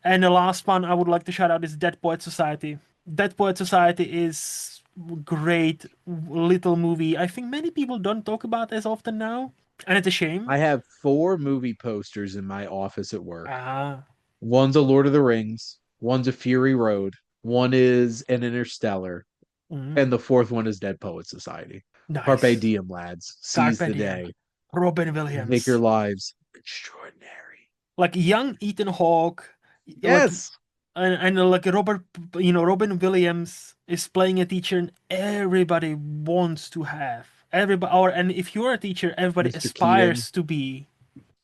And the last one I would like to shout out is Dead Poet Society. Dead Poet Society is great little movie. I think many people don't talk about as often now, and it's a shame. I have four movie posters in my office at work. Ah, One's a Lord of the Rings, one's a Fury Road, one is an Interstellar, mm, and the fourth one is Dead Poet Society. Carpe nice. diem, lads. Seize Carpe the diem. day. Robin Make your Williams. lives extraordinary. Like young Ethan Hawke, like Yes. and like Robin Williams is playing a teacher, and everybody wants to have everybody. Or and if you're a teacher, everybody Mr. Keating. aspires to be.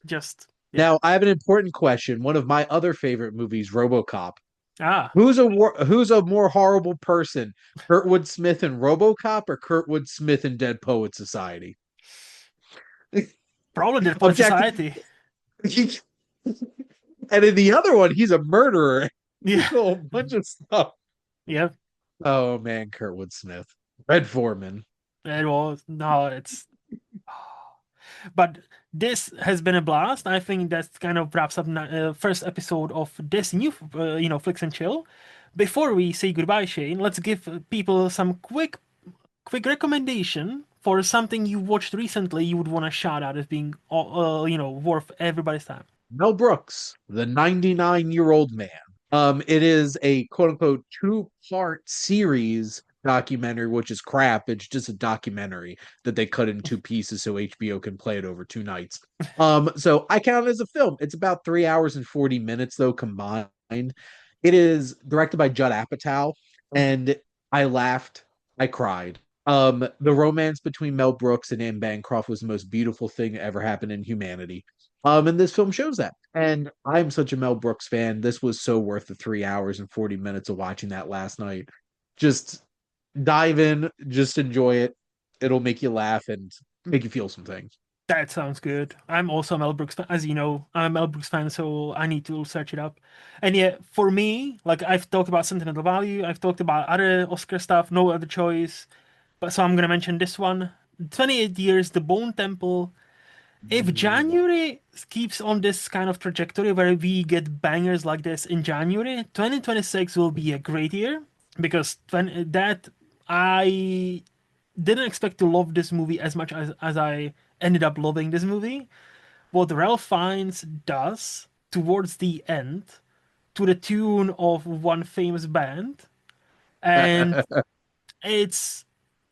Just yeah. Now, I have an important question. One of my other favorite movies, RoboCop. Ah, Who's a more horrible person, Kurtwood Smith in RoboCop or Kurtwood Smith in Dead Poet Society? probably the Poet Object. Society. And in the other one, he's a murderer. Yeah, He's a whole bunch of stuff. yeah. Oh man, Kurtwood Smith, Red Foreman. It was no, it's. But this has been a blast. I think that kind of wraps up first episode of this new, Flicks and Chill. Before we say goodbye, Shane, let's give people some quick recommendation for something you watched recently you would want to shout out as being, worth everybody's time. Mel Brooks, the 99-year-old man. It is a quote unquote two-part series documentary, which is crap. It's just a documentary that they cut in two pieces so HBO can play it over 2 nights. So I count it as a film. It's about 3 hours and 40 minutes though combined. It is directed by Judd Apatow, and I laughed, I cried. The romance between Mel Brooks and Anne Bancroft was the most beautiful thing that ever happened in humanity. And this film shows that. And I'm such a Mel Brooks fan. This was so worth the 3 hours and 40 minutes of watching that last night. Just dive in, just enjoy it. It'll make you laugh and make you feel some things. That sounds good. I'm also a Mel Brooks fan. As you know, I'm a Mel Brooks fan, so I need to search it up. And yeah, for me, like I've talked about Sentimental Value, I've talked about other Oscar stuff, no other choice. But so I'm gonna mention this one. 28 years, The Bone Temple. If January keeps on this kind of trajectory where we get bangers like this in January, 2026 will be a great year because I didn't expect to love this movie as much as I ended up loving this movie. What Ralph Fiennes does towards the end to the tune of one famous band, and it's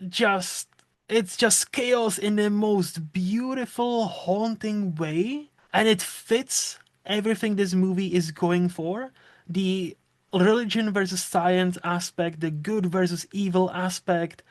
just it's just chaos in the most beautiful, haunting way, and it fits everything this movie is going for. The religion versus science aspect, the good versus evil aspect,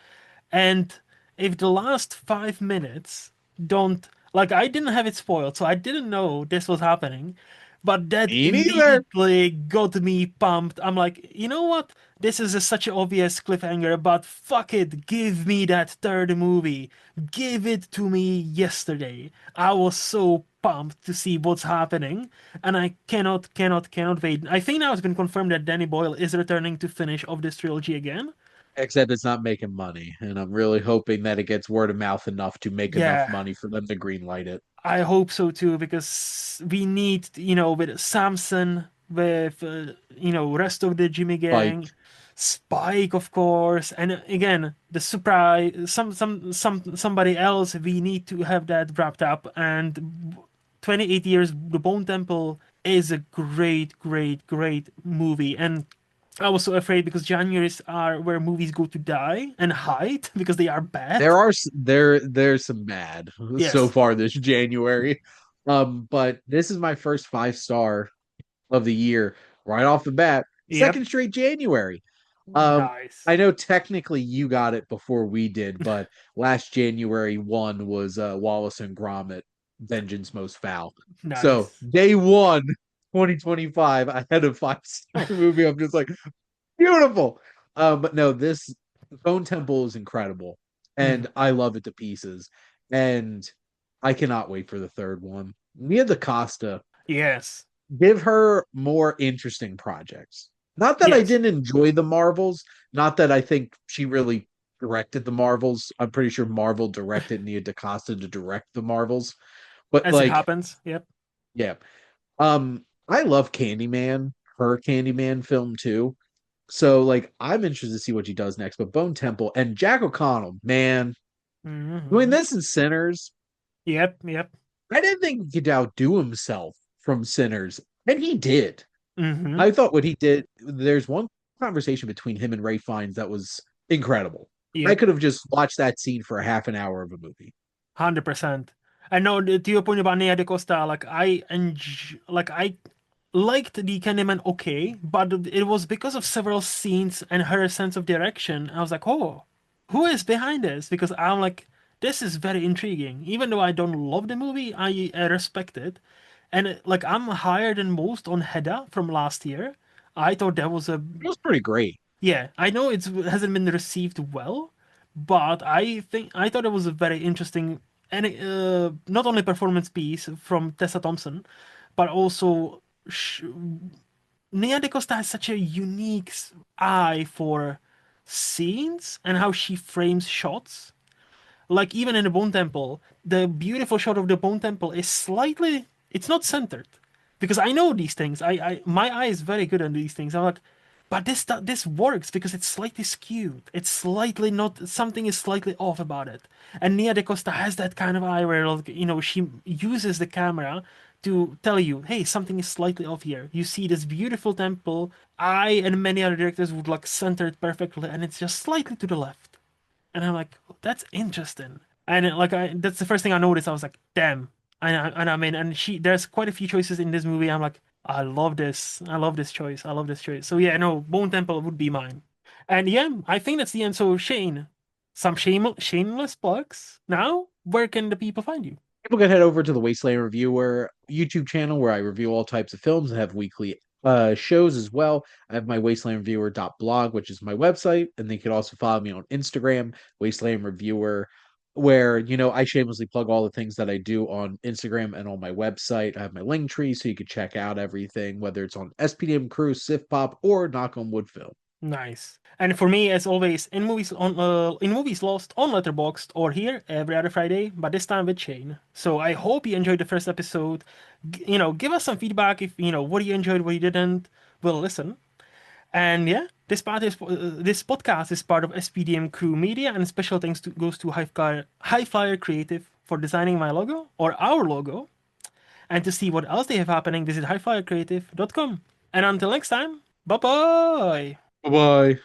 and if the last 5 minutes don't like I didn't have it spoiled, so I didn't know this was happening. But that Me neither. immediately got me pumped. I'm like, you know what? This is such an obvious cliffhanger, but fuck it, give me that third movie. Give it to me yesterday. I was so pumped to see what's happening, and I cannot wait. I think now it's been confirmed that Danny Boyle is returning to finish off this trilogy again. Except it's not making money. And I'm really hoping that it gets word of mouth enough to make enough Yeah, money for them to greenlight it. I hope so too, because we need, with Samson, with, rest of the Jimmy Like, gang, Spike, of course, and again, the surprise, somebody else. We need to have that wrapped up. And 28 years, The Bone Temple is a great movie. And I was so afraid because Januaries are where movies go to die and hide because they are bad. there's some bad so Yes. far this January. But this is my first 5 star of the year right off the bat. Yep. Second straight January. Um, Nice. I know technically you got it before we did, but last January one was Wallace and Gromit, Vengeance Most Foul. So Nice. day one, 2025, I had a 5 star movie. I'm just like, beautiful. But no, this Bone Temple is incredible, Mhm. and I love it to pieces. And I cannot wait for the third one. Nia DaCosta, Yes. give her more interesting projects. Not that I Yes. didn't enjoy the Marvels, not that I think she really directed the Marvels. I'm pretty sure Marvel directed Nia DaCosta to direct the Marvels. But As it like, happens. Yep. yeah. I love Candyman, her Candyman film too. So like I'm interested to see what she does next. But Bone Temple and Jack O'Connell, man, doing Hmm. this in Sinners, Yep, yep. I didn't think he could outdo himself from Sinners, and he did. Hmm. I thought what he did. There's one conversation between him and Ray Fiennes that was incredible. I Yep. could have just watched that scene for a half an hour of a movie. 100%. I know to your point about Nia DaCosta, like I liked the Candyman okay, but it was because of several scenes and her sense of direction. I was like, oh, who is behind this? Because I'm like, this is very intriguing. Even though I don't love the movie, I respect it. And like I'm higher than most on Hedda from last year. I thought that was a It was pretty great. yeah, I know it hasn't been received well, but I thought it was a very interesting and not only performance piece from Tessa Thompson, but also Nia DaCosta has such a unique eye for scenes and how she frames shots. Like even in the Bone Temple, the beautiful shot of the Bone Temple is slightly it's not centered. Because I know these things. I my eye is very good on these things. I'm like, but this works because it's slightly skewed. It's slightly not something is slightly off about it. And Nia DaCosta has that kind of eye where like, she uses the camera to tell you, hey, something is slightly off here. You see this beautiful temple. I and many other directors would like center it perfectly, and it's just slightly to the left. And I'm like, oh, that's interesting. And that's the first thing I noticed. I was like, damn. And I mean, and there's quite a few choices in this movie. I'm like, I love this. I love this choice. I love this choice. So yeah, no, Bone Temple would be mine. And yeah, I think that's the end. So Shane, some shameless plugs. Now, where can the people find you? People can head over to the Wasteland Reviewer YouTube channel where I review all types of films and have weekly shows as well. I have my wastelandreviewer.blog, which is my website, and they can also follow me on Instagram, Wasteland Reviewer, where I shamelessly plug all the things that I do on Instagram and on my website. I have my link tree so you can check out everything, whether it's on SPDM Crew, Sif Pop, or Knock on Wood Film. Nice. And for me, as always, in movies lost on Letterboxd or here every other Friday, but this time with Shane. So I hope you enjoyed the first episode. Give us some feedback if what you enjoyed, what you didn't. We'll listen. And yeah, this podcast is part of SPDM Crew Media, and special thanks goes to High Flyer Creative for designing my logo or our logo. And to see what else they have happening, visit highflyercreative.com. And until next time, bye bye. Bye bye.